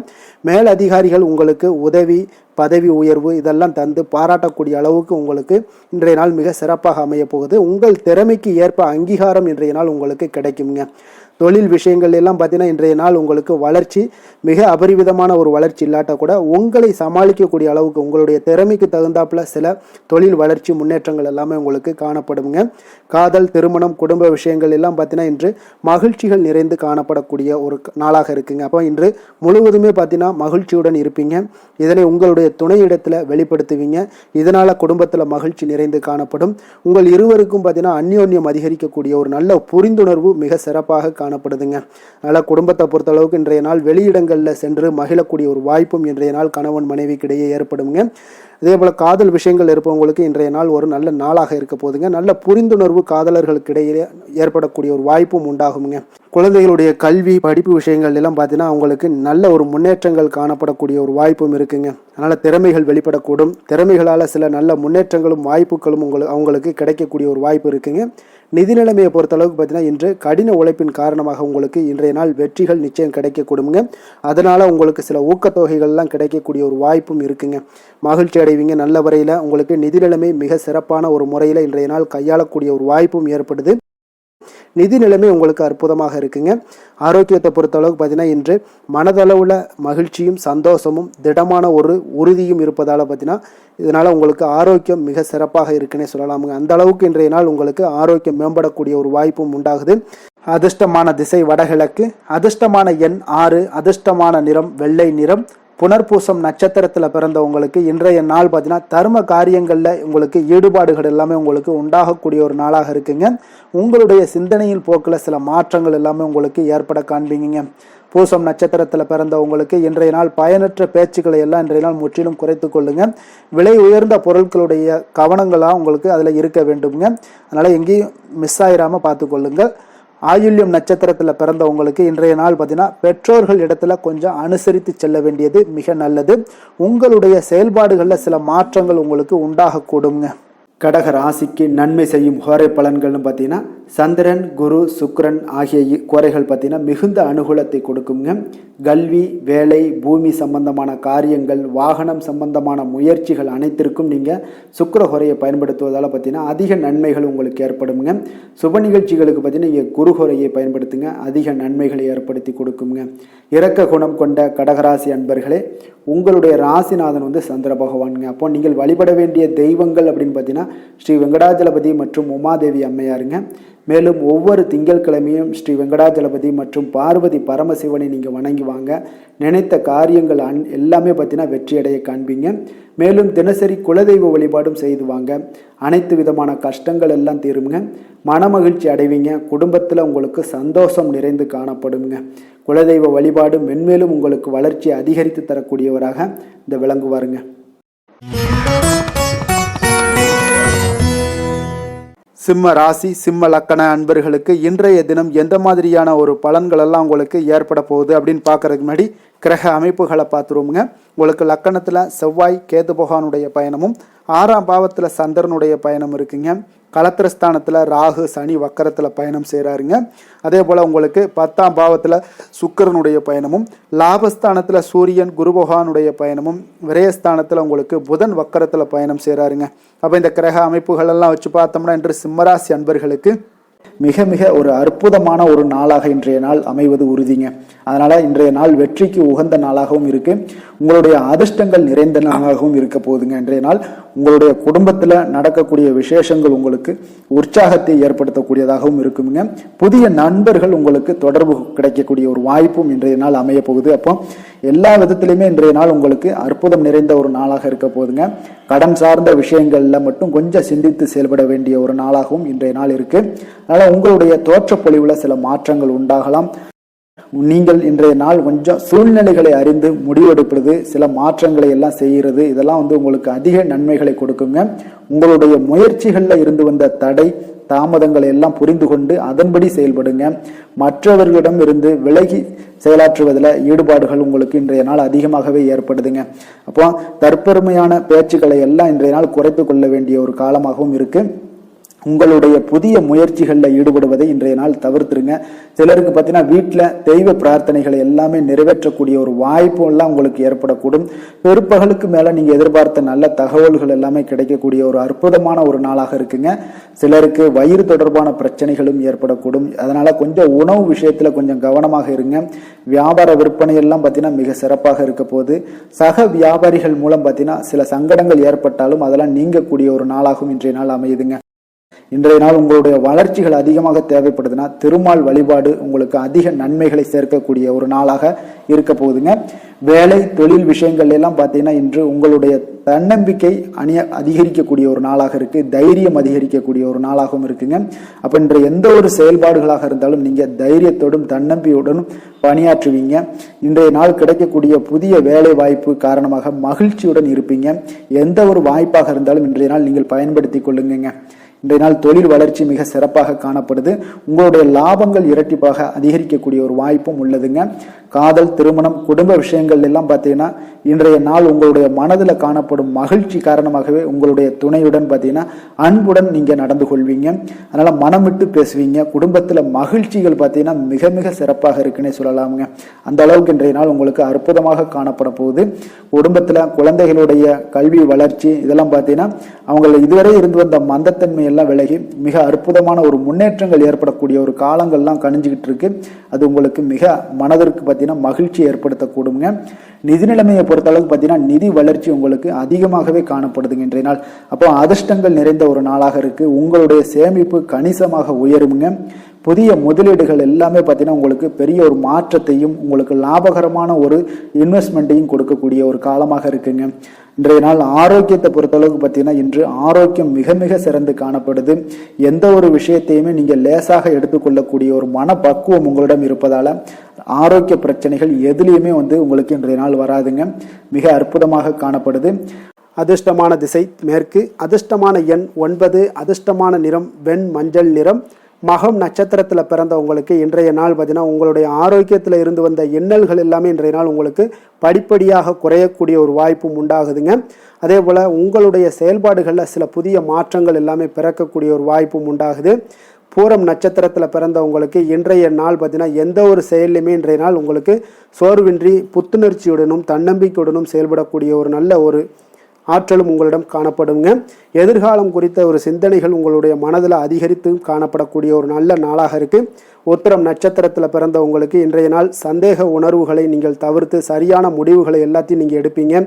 மேலதிகாரிகள் உங்களுக்கு உதவி, பதவி உயர்வு இதெல்லாம் தந்து பாராட்டக்கூடிய அளவுக்கு உங்களுக்கு இன்றைய நாள் மிக சிறப்பாக அமைய போகுது. உங்கள் திறமைக்கு ஏற்ப அங்கீகாரம் இன்றைய நாள் உங்களுக்கு கிடைக்குங்க. தொழில் விஷயங்கள் எல்லாம் பார்த்தீங்கன்னா இன்றைய நாள் உங்களுக்கு வளர்ச்சி மிக அபரிவிதமான ஒரு வளர்ச்சி இல்லாட்டா கூட உங்களை சமாளிக்கக்கூடிய அளவுக்கு உங்களுடைய திறமைக்கு தகுந்தாப்புல சில தொழில் வளர்ச்சி முன்னேற்றங்கள் எல்லாமே உங்களுக்கு காணப்படுங்க. காதல், திருமணம், குடும்ப விஷயங்கள் எல்லாம் பார்த்தீங்கன்னா இன்று மகிழ்ச்சிகள் நிறைந்து காணப்படக்கூடிய ஒரு நாளாக இருக்குங்க. அப்போ இன்று முழுவதுமே பார்த்தீங்கன்னா மகிழ்ச்சியுடன் இருப்பீங்க. இதனை உங்களுடைய துணையிடத்தில் வெளிப்படுத்துவீங்க. இதனால் குடும்பத்தில் மகிழ்ச்சி நிறைந்து காணப்படும். உங்கள் இருவருக்கும் பார்த்தீங்கன்னா அந்யோன்யம் அதிகரிக்கக்கூடிய ஒரு நல்ல புரிந்துணர்வு மிக சிறப்பாக காணப்படுதுங்க. அதனால் குடும்பத்தை பொறுத்தளவுக்கு இன்றைய நாள் வெளியிடங்களில் சென்று மகிழக்கூடிய ஒரு வாய்ப்பும் இன்றைய நாள் கணவன் மனைவிக்கிடையே ஏற்படுங்க. அதே போல் காதல் விஷயங்கள் இருப்பவங்களுக்கு இன்றைய நாள் ஒரு நல்ல நாளாக இருக்க போதுங்க. நல்ல புரிந்துணர்வு காதலர்களுக்கு இடையே ஏற்படக்கூடிய ஒரு வாய்ப்பும் உண்டாகுங்க. குழந்தைகளுடைய கல்வி படிப்பு விஷயங்கள் எல்லாம் பார்த்தீங்கன்னா அவங்களுக்கு நல்ல ஒரு முன்னேற்றங்கள் காணப்படக்கூடிய ஒரு வாய்ப்பும் இருக்குங்க. அதனால் திறமைகள் வெளிப்படக்கூடும். திறமைகளால் சில நல்ல முன்னேற்றங்களும் வாய்ப்புகளும் அவங்களுக்கு கிடைக்கக்கூடிய ஒரு வாய்ப்பு இருக்குங்க. நிதி நிலைமையை பொறுத்தளவுக்கு பார்த்தீங்கன்னா இன்று கடின உழைப்பின் காரணமாக உங்களுக்கு இன்றைய நாள் வெற்றிகள் நிச்சயம் கிடைக்கக்கூடுங்க. அதனால் உங்களுக்கு சில ஊக்கத்தொகைகள்லாம் கிடைக்கக்கூடிய ஒரு வாய்ப்பும் இருக்குங்க. மகிழ்ச்சி அடைவீங்க. நல்ல வரையில் உங்களுக்கு நிதி நிலைமை மிக சிறப்பான ஒரு முறையில் இன்றைய நாள் கையாளக்கூடிய ஒரு வாய்ப்பும் ஏற்படுது. நிதி நிலைமை உங்களுக்கு அற்புதமாக இருக்குங்க. ஆரோக்கியத்தை பொறுத்தளவுக்கு பார்த்தீங்கன்னா இன்று மனதளவில் மகிழ்ச்சியும் சந்தோஷமும் திடமான ஒரு உறுதியும் இருப்பதால் பார்த்தீங்கன்னா இதனால் உங்களுக்கு ஆரோக்கியம் மிக சிறப்பாக இருக்குன்னே சொல்லலாமுங்க. அந்த அளவுக்கு இன்றைய நாள் உங்களுக்கு ஆரோக்கியம் மேம்படக்கூடிய ஒரு வாய்ப்பும் உண்டாகுது. அதிர்ஷ்டமான திசை வடகிழக்கு, அதிர்ஷ்டமான எண் 6, அதிர்ஷ்டமான நிறம் வெள்ளை நிறம். புனர்பூசம் நட்சத்திரத்தில் பிறந்தவங்களுக்கு இன்றைய நாள் பார்த்தீங்கன்னா தர்ம காரியங்களில் உங்களுக்கு ஈடுபாடுகள் எல்லாமே உங்களுக்கு உண்டாகக்கூடிய ஒரு நாளாக இருக்குங்க. உங்களுடைய சிந்தனையில் போக்கில் சில மாற்றங்கள் எல்லாமே உங்களுக்கு ஏற்பட காண்பீங்க. பூசம் நட்சத்திரத்தில் பிறந்தவங்களுக்கு இன்றைய நாள் பயனற்ற பேச்சுக்களை எல்லாம் இன்றைய நாள் முற்றிலும் குறைத்து கொள்ளுங்க. விலை உயர்ந்த பொருட்களுடைய கவனங்களாக உங்களுக்கு அதில் இருக்க வேண்டுங்க. அதனால் எங்கேயும் மிஸ் ஆயிராமல் பார்த்து கொள்ளுங்கள். ஆயுள்யம் நட்சத்திரத்தில் பிறந்தவங்களுக்கு இன்றைய நாள் பார்த்தீங்கன்னா பெற்றோர்கள் இடத்துல கொஞ்சம் அனுசரித்து செல்ல வேண்டியது மிக நல்லது. உங்களுடைய செயல்பாடுகளில் சில மாற்றங்கள் உங்களுக்கு உண்டாகக்கூடுங்க. கடக ராசிக்கு நன்மை செய்யும் கோரை பலன்கள்னு பார்த்தீங்கன்னா சந்திரன், குரு, சுக்கிரன் ஆகிய கோரைகள் பார்த்தீங்கன்னா மிகுந்த அனுகூலத்தை கொடுக்குங்க. கல்வி, வேலை, பூமி சம்பந்தமான காரியங்கள், வாகனம் சம்பந்தமான முயற்சிகள் அனைத்திற்கும் நீங்கள் சுக்கிர கோரையை பயன்படுத்துவதால் பார்த்தீங்கன்னா அதிக நன்மைகள் உங்களுக்கு ஏற்படுங்க. சுப நிகழ்ச்சிகளுக்கு பார்த்தீங்கன்னா நீங்கள் குரு கோரையை பயன்படுத்துங்க, அதிக நன்மைகளை ஏற்படுத்தி கொடுக்குங்க. இரக்க குணம் கொண்ட கடகராசி அன்பர்களே, உங்களுடைய ராசிநாதன் வந்து சந்திர பகவானுங்க. அப்போ நீங்கள் வழிபட வேண்டிய தெய்வங்கள் அப்படின்னு பார்த்தீங்கன்னா ஸ்ரீ வெங்கடாஜலபதி மற்றும் உமாதேவி அம்மையாருங்க. மேலும் ஒவ்வொரு திங்கட்கிழமையும் ஸ்ரீ வெங்கடாஜலபதி மற்றும் பார்வதி பரமசிவனை நீங்கள் வணங்கி வாங்க. நினைத்த காரியங்கள் எல்லாமே பார்த்தீங்கன்னா வெற்றியடைய காண்பீங்க. மேலும் தினசரி குலதெய்வ வழிபாடும் செய்து வாங்க. அனைத்து விதமான கஷ்டங்கள் எல்லாம் தீருங்க. மனமகிழ்ச்சி அடைவீங்க. குடும்பத்தில் உங்களுக்கு சந்தோஷம் நிறைந்து காணப்படுங்க. குலதெய்வ வழிபாடு மென்மேலும் உங்களுக்கு வளர்ச்சியை அதிகரித்து தரக்கூடியவராக இந்த விளங்குவாருங்க. சிம்ம ராசி, சிம்ம லக்கண அன்பர்களுக்கு இன்றைய தினம் எந்த மாதிரியான ஒரு பலன்கள் எல்லாம் உங்களுக்கு ஏற்பட போகுது அப்படின்னு பார்க்கறதுக்கு முன்னாடி கிரக அமைப்புகளை பார்த்துருவோங்க. உங்களுக்கு லக்கணத்தில் செவ்வாய், கேது பகவானுடைய பயணமும், 6ஆம் பாவத்தில் சந்திரனுடைய பயணம் இருக்குங்க. களத்திரஸ்தானத்தில் ராகு, சனி வக்கரத்தில் பயணம் செய்கிறாருங்க. அதே போல் உங்களுக்கு 10ஆம் பாவத்தில் சுக்கிரனுடைய பயணமும், லாபஸ்தானத்தில் சூரியன், குரு பகவானுடைய பயணமும், விரயஸ்தானத்தில் உங்களுக்கு புதன் வக்கரத்தில் பயணம் செய்கிறாருங்க. அப்போ இந்த கிரக அமைப்புகளெல்லாம் வச்சு பார்த்தோம்னா இன்று சிம்மராசி அன்பர்களுக்கு மிக மிக ஒரு அற்புதமான ஒரு நாளாக இன்றைய நாள் அமைவது உறுதிங்க. அதனால இன்றைய நாள் வெற்றிக்கு உகந்த நாளாகவும் இருக்கு. உங்களுடைய அதிர்ஷ்டங்கள் நிறைந்த நாளாகவும் இருக்க போகுதுங்க. இன்றைய நாள் உங்களுடைய குடும்பத்தில் நடக்கக்கூடிய விசேஷங்கள் உங்களுக்கு உற்சாகத்தை ஏற்படுத்தக்கூடியதாகவும் இருக்குங்க. புதிய நண்பர்கள் உங்களுக்கு தொடர்பு கிடைக்கக்கூடிய ஒரு வாய்ப்பும் இன்றைய நாள் அமைய போகுது. அப்போ எல்லா விதத்திலையுமே இன்றைய நாள் உங்களுக்கு அற்புதம் நிறைந்த ஒரு நாளாக இருக்க போகுதுங்க. கடன் சார்ந்த விஷயங்கள்ல மட்டும் கொஞ்சம் சிந்தித்து செயல்பட வேண்டிய ஒரு நாளாகவும் இன்றைய நாள் இருக்கு. அதனால உங்களுடைய தோற்றப்பொழிவுல சில மாற்றங்கள் உண்டாகலாம். நீங்கள் இன்றைய நாள் கொஞ்சம் சூழ்நிலைகளை அறிந்து முடிவெடுப்பது, சில மாற்றங்களை எல்லாம் செய்கிறது, இதெல்லாம் வந்து உங்களுக்கு அதிக நன்மைகளை கொடுக்குங்க. உங்களுடைய முயற்சிகள்ல இருந்து வந்த தடை தாமதங்களை எல்லாம் புரிந்து கொண்டு அதன்படி செயல்படுங்க. மற்றவர்களிடம் இருந்து விலகி செயலாற்றுவதில் ஈடுபாடுகள் உங்களுக்கு இன்றைய நாள் அதிகமாகவே ஏற்படுதுங்க. அப்போ தற்பெருமையான பேச்சுக்களை எல்லாம் இன்றைய நாள் குறைத்து கொள்ள வேண்டிய ஒரு காலமாகவும் இருக்கு. உங்களுடைய புதிய முயற்சிகளில் ஈடுபடுவதை இன்றைய நாள் தவிர்த்துருங்க. சிலருக்கு பார்த்தீங்கன்னா வீட்டில் தெய்வ பிரார்த்தனைகளை எல்லாமே நிறைவேற்றக்கூடிய ஒரு வாய்ப்பு எல்லாம் உங்களுக்கு ஏற்படக்கூடும். பிற்பகலுக்கு மேலே நீங்கள் எதிர்பார்த்த நல்ல தகவல்கள் எல்லாமே கிடைக்கக்கூடிய ஒரு அற்புதமான ஒரு நாளாக இருக்குங்க. சிலருக்கு வயிறு தொடர்பான பிரச்சனைகளும் ஏற்படக்கூடும். அதனால கொஞ்சம் உணவு விஷயத்தில் கொஞ்சம் கவனமாக இருங்க. வியாபார விற்பனை எல்லாம் பார்த்தீங்கன்னா மிக சிறப்பாக இருக்க போது. சக வியாபாரிகள் மூலம் பார்த்தீங்கன்னா சில சங்கடங்கள் ஏற்பட்டாலும் அதெல்லாம் நீங்கக்கூடிய ஒரு நாளாகவும் இன்றைய நாள் அமையுதுங்க. இன்றைய நாள் உங்களுடைய வளர்ச்சிகள் அதிகமாக தேவைப்படுதுன்னா திருமால் வழிபாடு உங்களுக்கு அதிக நன்மைகளை சேர்க்கக்கூடிய ஒரு நாளாக இருக்க போகுதுங்க. வேலை தொழில் விஷயங்கள் எல்லாம் பார்த்தீங்கன்னா இன்று உங்களுடைய தன்னம்பிக்கை அதிகரிக்கக்கூடிய ஒரு நாளாக இருக்கு. தைரியம் அதிகரிக்கக்கூடிய ஒரு நாளாகவும் இருக்குங்க. அப்ப இன்று எந்த ஒரு செயல்பாடுகளாக இருந்தாலும் நீங்க தைரியத்தோடும் தன்னம்பிக்கையோடும் பணியாற்றுவீங்க. இன்றைய நாள் கிடைக்கக்கூடிய புதிய வேலை வாய்ப்பு காரணமாக மகிழ்ச்சியுடன் இருப்பீங்க. எந்த ஒரு வாய்ப்பாக இருந்தாலும் இன்றைய நாள் நீங்கள் பயன்படுத்தி கொள்ளுங்க. இன்றைய நாள் தொழில் வளர்ச்சி மிக சிறப்பாக காணப்படுது. உங்களுடைய லாபங்கள் இரட்டிப்பாக அதிகரிக்கக்கூடிய ஒரு வாய்ப்பும் உள்ளதுங்க. காதல், திருமணம், குடும்ப விஷயங்கள் எல்லாம் பார்த்தீங்கன்னா இன்றைய நாள் உங்களுடைய மனதில் காணப்படும் மகிழ்ச்சி காரணமாகவே உங்களுடைய துணையுடன் பார்த்தீங்கன்னா அன்புடன் நீங்கள் நடந்து கொள்வீங்க. அதனால மனம் விட்டு பேசுவீங்க. குடும்பத்தில் மகிழ்ச்சிகள் பார்த்தீங்கன்னா மிக மிக சிறப்பாக இருக்குன்னே சொல்லலாமுங்க. அந்த அளவுக்கு இன்றைய நாள் உங்களுக்கு அற்புதமாக காணப்பட போகுது. குடும்பத்தில் குழந்தைகளுடைய கல்வி வளர்ச்சி இதெல்லாம் பார்த்தீங்கன்னா அவங்க இதுவரை இருந்து வந்த மந்தத்தன்மை எல்லாம் விலகி மிக அற்புதமான ஒரு முன்னேற்றங்கள் ஏற்படக்கூடிய ஒரு காலங்கள்லாம் கணிஞ்சுக்கிட்டு இருக்கு. அது உங்களுக்கு மிக மனதிற்கு பார்த்தீங்கன்னா மகிழ்ச்சி ஏற்படுத்தக்கூடுங்க. நிதி நிலைமையை பொறுத்த அளவுக்கு பார்த்தீங்கன்னா நிதி வளர்ச்சி உங்களுக்கு அதிகமாகவே காணப்படுதுங்க இன்றைய நாள். அப்போ அதிர்ஷ்டங்கள் நிறைந்த ஒரு நாளாக இருக்கு. உங்களுடைய சேமிப்பு கணிசமாக உயருங்க. புதிய முதலீடுகள் எல்லாமே பார்த்தீங்கன்னா உங்களுக்கு பெரிய ஒரு மாற்றத்தையும் உங்களுக்கு லாபகரமான ஒரு இன்வெஸ்ட்மெண்ட்டையும் கொடுக்கக்கூடிய ஒரு காலமாக இருக்குங்க. இன்றைய நாள் ஆரோக்கியத்தை பொறுத்தளவுக்கு பார்த்தீங்கன்னா இன்று ஆரோக்கியம் மிக மிக சிறந்து காணப்படுது. எந்த ஒரு விஷயத்தையுமே நீங்கள் லேசாக எடுத்துக்கொள்ளக்கூடிய ஒரு மனப்பக்குவம் உங்களிடம் இருப்பதால ஆரோக்கிய பிரச்சனைகள் எதுலேயுமே உங்களுக்கு இன்றைய நாள் வராதுங்க. மிக அற்புதமாக காணப்படுது. அதிர்ஷ்டமான திசை மேற்கு, அதிர்ஷ்டமான எண் 9, அதிர்ஷ்டமான நிறம் வெண் மஞ்சள் நிறம். மகம் நட்சத்திரத்தில் பிறந்தவங்களுக்கு இன்றைய நாள் பார்த்தீங்கன்னா உங்களுடைய ஆரோக்கியத்தில் இருந்து வந்த இன்னல்கள் எல்லாமே இன்றைய நாள் உங்களுக்கு படிப்படியாக குறையக்கூடிய ஒரு வாய்ப்பும் உண்டாகுதுங்க. அதே போல் உங்களுடைய செயல்பாடுகளில் சில புதிய மாற்றங்கள் எல்லாமே பிறக்கக்கூடிய ஒரு வாய்ப்பும் உண்டாகுது. பூரம் நட்சத்திரத்தில் பிறந்தவங்களுக்கு இன்றைய நாள் பார்த்தீங்கன்னா எந்த ஒரு செயல்லையுமே இன்றைய நாள் உங்களுக்கு சோர்வின்றி புத்துணர்ச்சியுடனும் தன்னம்பிக்கையுடனும் செயல்படக்கூடிய ஒரு நல்ல ஒரு ஆற்றலும் உங்களிடம் காணப்படுங்க. எதிர்காலம் குறித்த ஒரு சிந்தனைகள் உங்களுடைய மனதில் அதிகரித்து காணப்படக்கூடிய ஒரு நல்ல நாளாக இருக்கு. உத்திரம் நட்சத்திரத்தில் பிறந்த உங்களுக்கு இன்றைய நாள் சந்தேக உணர்வுகளை நீங்கள் தவிர்த்து சரியான முடிவுகளை எல்லாத்தையும் நீங்கள் எடுப்பீங்க.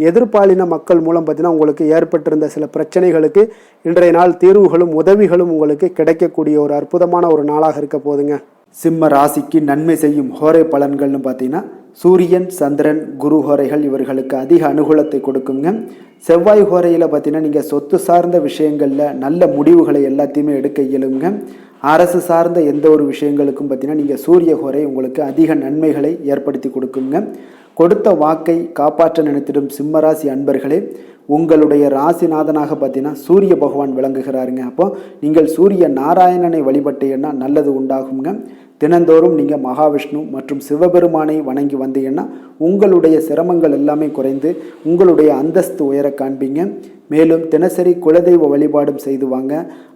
எதிர்பாலின மக்கள் மூலம் பார்த்தீங்கன்னா உங்களுக்கு ஏற்பட்டிருந்த சில பிரச்சனைகளுக்கு இன்றைய நாள் தீர்வுகளும் உதவிகளும் உங்களுக்கு கிடைக்கக்கூடிய ஒரு அற்புதமான ஒரு நாளாக இருக்க போதுங்க. சிம்ம ராசிக்கு நன்மை செய்யும் ஹோரை பலன்கள்னு பார்த்தீங்கன்னா சூரியன், சந்திரன், குரு ஹோரைகள் இவர்களுக்கு அதிக அனுகூலத்தை கொடுக்குங்க. செவ்வாய் ஹோரையில் பார்த்தீங்கன்னா நீங்கள் சொத்து சார்ந்த விஷயங்களில் நல்ல முடிவுகளை எல்லாத்தையுமே எடுக்க இயலுங்க. அரசு சார்ந்த எந்த ஒரு விஷயங்களுக்கும் பார்த்தீங்கன்னா நீங்கள் சூரிய ஹோரை உங்களுக்கு அதிக நன்மைகளை ஏற்படுத்தி கொடுக்குங்க. கொடுத்த வாக்கை காப்பாற்ற நினைத்திடும் சிம்மராசி அன்பர்களே, உங்களுடைய ராசிநாதனாக பார்த்தீங்கன்னா சூரிய பகவான் விளங்குகிறாருங்க. அப்போ நீங்கள் சூரிய நாராயணனை வழிபட்டீங்கன்னா நல்லது உண்டாகுங்க. தினந்தோறும் நீங்கள் மகாவிஷ்ணு மற்றும் சிவபெருமானை வணங்கி வந்தீங்கன்னா உங்களுடைய சிரமங்கள் எல்லாமே குறைந்து உங்களுடைய அந்தஸ்து உயர காண்பீங்க. மேலும் தினசரி குலதெய்வ வழிபாடும் செய்து வாங்க.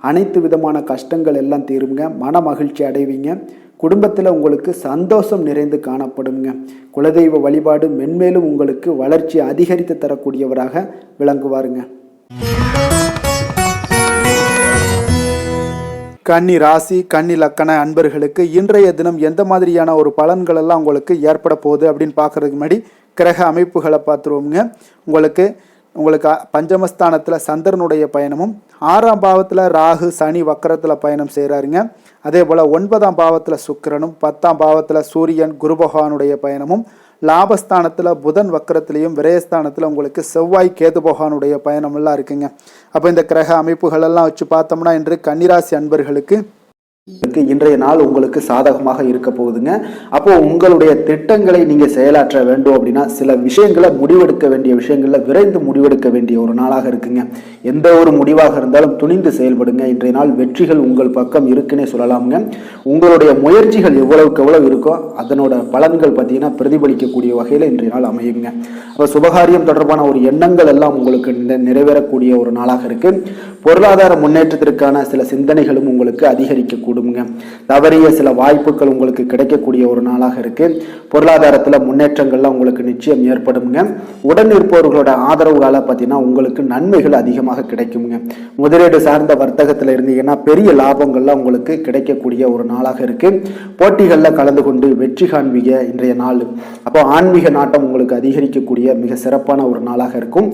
அனைத்து விதமான கஷ்டங்கள் எல்லாம் தீருங்க. மன மகிழ்ச்சி அடைவீங்க. குடும்பத்தில் உங்களுக்கு சந்தோஷம் நிறைந்து காணப்படுங்க. குலதெய்வ வழிபாடு மென்மேலும் உங்களுக்கு வளர்ச்சி அதிகரித்து தரக்கூடியவராக விளங்குவாருங்க. கன்னி ராசி, கன்னி லக்கண அன்பர்களுக்கு இன்றைய தினம் எந்த மாதிரியான ஒரு பலன்கள் எல்லாம் உங்களுக்கு ஏற்பட போகுது அப்படின்னு பார்க்கறதுக்கு முன்னாடி கிரக அமைப்புகளை பார்த்துருவோங்க. உங்களுக்கு பஞ்சமஸ்தானத்தில் சந்திரனுடைய பயணமும், 6ஆம் பாவத்தில் ராகு சனி வக்கரத்தில் பயணம் செய்கிறாருங்க. அதே போல் 9ஆம் பாவத்தில் சுக்கிரனும், 10ஆம் பாவத்தில் சூரியன் குரு பகவானுடைய பயணமும், லாபஸ்தானத்தில் புதன் வக்கரத்திலையும், விரயஸ்தானத்தில் உங்களுக்கு செவ்வாய் கேது பகவானுடைய பயணமெல்லாம் இருக்குங்க. அப்போ இந்த கிரக அமைப்புகளெல்லாம் வச்சு பார்த்தோம்னா இன்று கன்னிராசி அன்பர்களுக்கு இன்றைய நாள் உங்களுக்கு சாதகமாக இருக்க போகுதுங்க. அப்போ உங்களுடைய திட்டங்களை நீங்க செயலாற்ற வேண்டும் அப்படின்னா சில விஷயங்களை முடிவெடுக்க வேண்டிய விஷயங்கள்ல விரைந்து முடிவெடுக்க வேண்டிய ஒரு நாளாக இருக்குங்க. எந்த ஒரு முடிவாக இருந்தாலும் துணிந்து செயல்படுங்க. இன்றைய நாள் வெற்றிகள் உங்கள் பக்கம் இருக்குன்னே சொல்லலாமுங்க. உங்களுடைய முயற்சிகள் எவ்வளவுக்கு எவ்வளவு இருக்கோ அதனோட பலன்கள் பார்த்தீங்கன்னா பிரதிபலிக்கக்கூடிய வகையில் இன்றைய நாள் அமையுங்க. அப்போ சுபகாரியம் தொடர்பான ஒரு எண்ணங்கள் எல்லாம் உங்களுக்கு நிறைவேறக்கூடிய ஒரு நாளாக இருக்கு. பொருளாதார முன்னேற்றத்திற்கான சில சிந்தனைகளும் உங்களுக்கு அதிகரிக்கக்கூடுங்க. தவறிய சில வாய்ப்புகள் உங்களுக்கு கிடைக்கக்கூடிய ஒரு நாளாக இருக்கு. பொருளாதாரத்துல முன்னேற்றங்கள்லாம் உங்களுக்கு நிச்சயம் ஏற்படுங்க. உடன் இருப்பவர்களோட ஆதரவுகளால பார்த்தீங்கன்னா உங்களுக்கு நன்மைகள் அதிகமாக கிடைக்குங்க. முதலீடு சார்ந்த வர்த்தகத்துல இருந்தீங்கன்னா பெரிய லாபங்கள்லாம் உங்களுக்கு கிடைக்கக்கூடிய ஒரு நாளாக இருக்கு. போட்டிகள்ல கலந்து கொண்டு வெற்றி காண்பீங்க இன்றைய நாள். அப்போ ஆன்மீக நாட்டம் உங்களுக்கு அதிகரிக்கக்கூடிய மிக சிறப்பான ஒரு நாளாக இருக்கும்.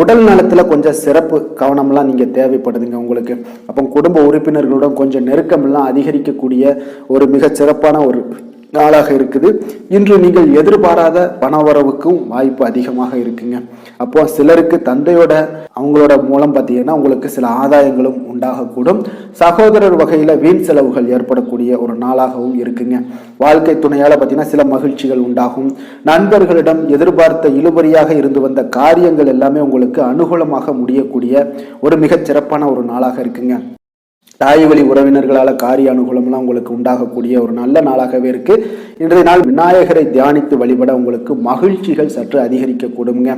உடல் நலத்துல கொஞ்சம் சிறப்பு கவனம்லாம் நீங்க தேவைப்படுதுங்க உங்களுக்கு. அப்போ குடும்ப உறுப்பினர்களுடன் கொஞ்சம் நெருக்கம் எல்லாம் அதிகரிக்கக்கூடிய ஒரு மிக சிறப்பான ஒரு நாளாக இருக்குது. இன்று நீங்கள் எதிர்பாராத பணவரவுக்கும் வாய்ப்பு அதிகமாக இருக்குங்க. அப்போ சிலருக்கு தந்தையோட அவங்களோட மூலம் பார்த்தீங்கன்னா உங்களுக்கு சில ஆதாயங்களும் உண்டாகக்கூடும். சகோதரர் வகையில வீண் செலவுகள் ஏற்படக்கூடிய ஒரு நாளாகவும் இருக்குங்க. வாழ்க்கை துணையால பார்த்தீங்கன்னா சில மகிழ்ச்சிகள் உண்டாகும். நண்பர்களிடம் எதிர்பார்த்த இழுபறியாக இருந்து வந்த காரியங்கள் எல்லாமே உங்களுக்கு அனுகூலமாக முடியக்கூடிய ஒரு மிகச் சிறப்பான ஒரு நாளாக இருக்குங்க. தாய் வழி உறவினர்களால காரிய அனுகூலம்லாம் உங்களுக்கு உண்டாகக்கூடிய ஒரு நல்ல நாளாகவே இருக்கு. இன்றைய நாள் விநாயகரை தியானித்து வழிபட உங்களுக்கு மகிழ்ச்சிகள் சற்று அதிகரிக்க கூடுங்க.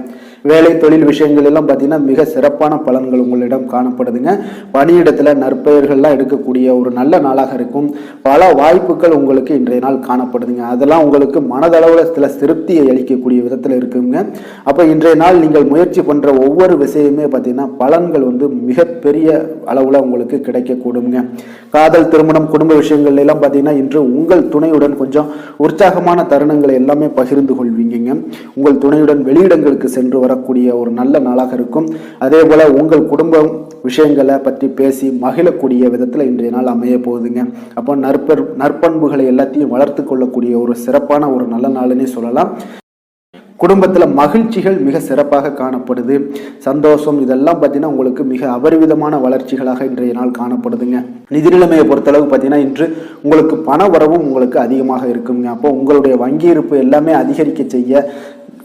வேலை தொழில் விஷயங்கள் எல்லாம் பார்த்தீங்கன்னா மிக சிறப்பான பலன்கள் உங்களிடம் காணப்படுதுங்க. பணியிடத்துல நற்பெயர்கள்லாம் எடுக்கக்கூடிய ஒரு நல்ல நாளாக இருக்கும். பல வாய்ப்புகள் உங்களுக்கு இன்றைய நாள் காணப்படுதுங்க. அதெல்லாம் உங்களுக்கு மனதளவுல சில திருப்தியை அளிக்கக்கூடிய விதத்துல இருக்குங்க. அப்ப இன்றைய நாள் நீங்கள் முயற்சி பண்ற ஒவ்வொரு விஷயமே பார்த்தீங்கன்னா பலன்கள் மிகப்பெரிய அளவுல உங்களுக்கு கிடைக்கக்கூடும். காதல், திருமணம், குடும்ப விஷயங்கள் எல்லாம் பார்த்தீங்கன்னா இன்று உங்கள் துணையுடன் கொஞ்சம் உற்சாகமான தருணங்களை எல்லாமே பகிர்ந்து கொள்வீங்க. உங்கள் துணையுடன் வெளியிடங்களுக்கு சென்று வரக்கூடிய ஒரு நல்ல நாளாக இருக்கும். அதே போல உங்கள் குடும்பம் விஷயங்களை பற்றி பேசி மகிழக்கூடிய விதத்துல இன்றைய நாள் அமைய போகுதுங்க. அப்போ நற்பண்புகளை எல்லாத்தையும் வளர்த்து கொள்ளக்கூடிய ஒரு சிறப்பான ஒரு நல்ல நாள்னே சொல்லலாம். குடும்பத்துல மகிழ்ச்சிகள் மிக சிறப்பாக காணப்படுது. சந்தோஷம் இதெல்லாம் பார்த்தீங்கன்னா உங்களுக்கு மிக அபரிவிதமான வளர்ச்சிகளாக இன்றைய நாள் காணப்படுதுங்க. நிதி நிலைமையை பொறுத்தளவு பார்த்தீங்கன்னா இன்று உங்களுக்கு பண வரவும் உங்களுக்கு அதிகமாக இருக்குங்க. அப்போ உங்களுடைய வங்கி இருப்பு எல்லாமே அதிகரிக்க செய்ய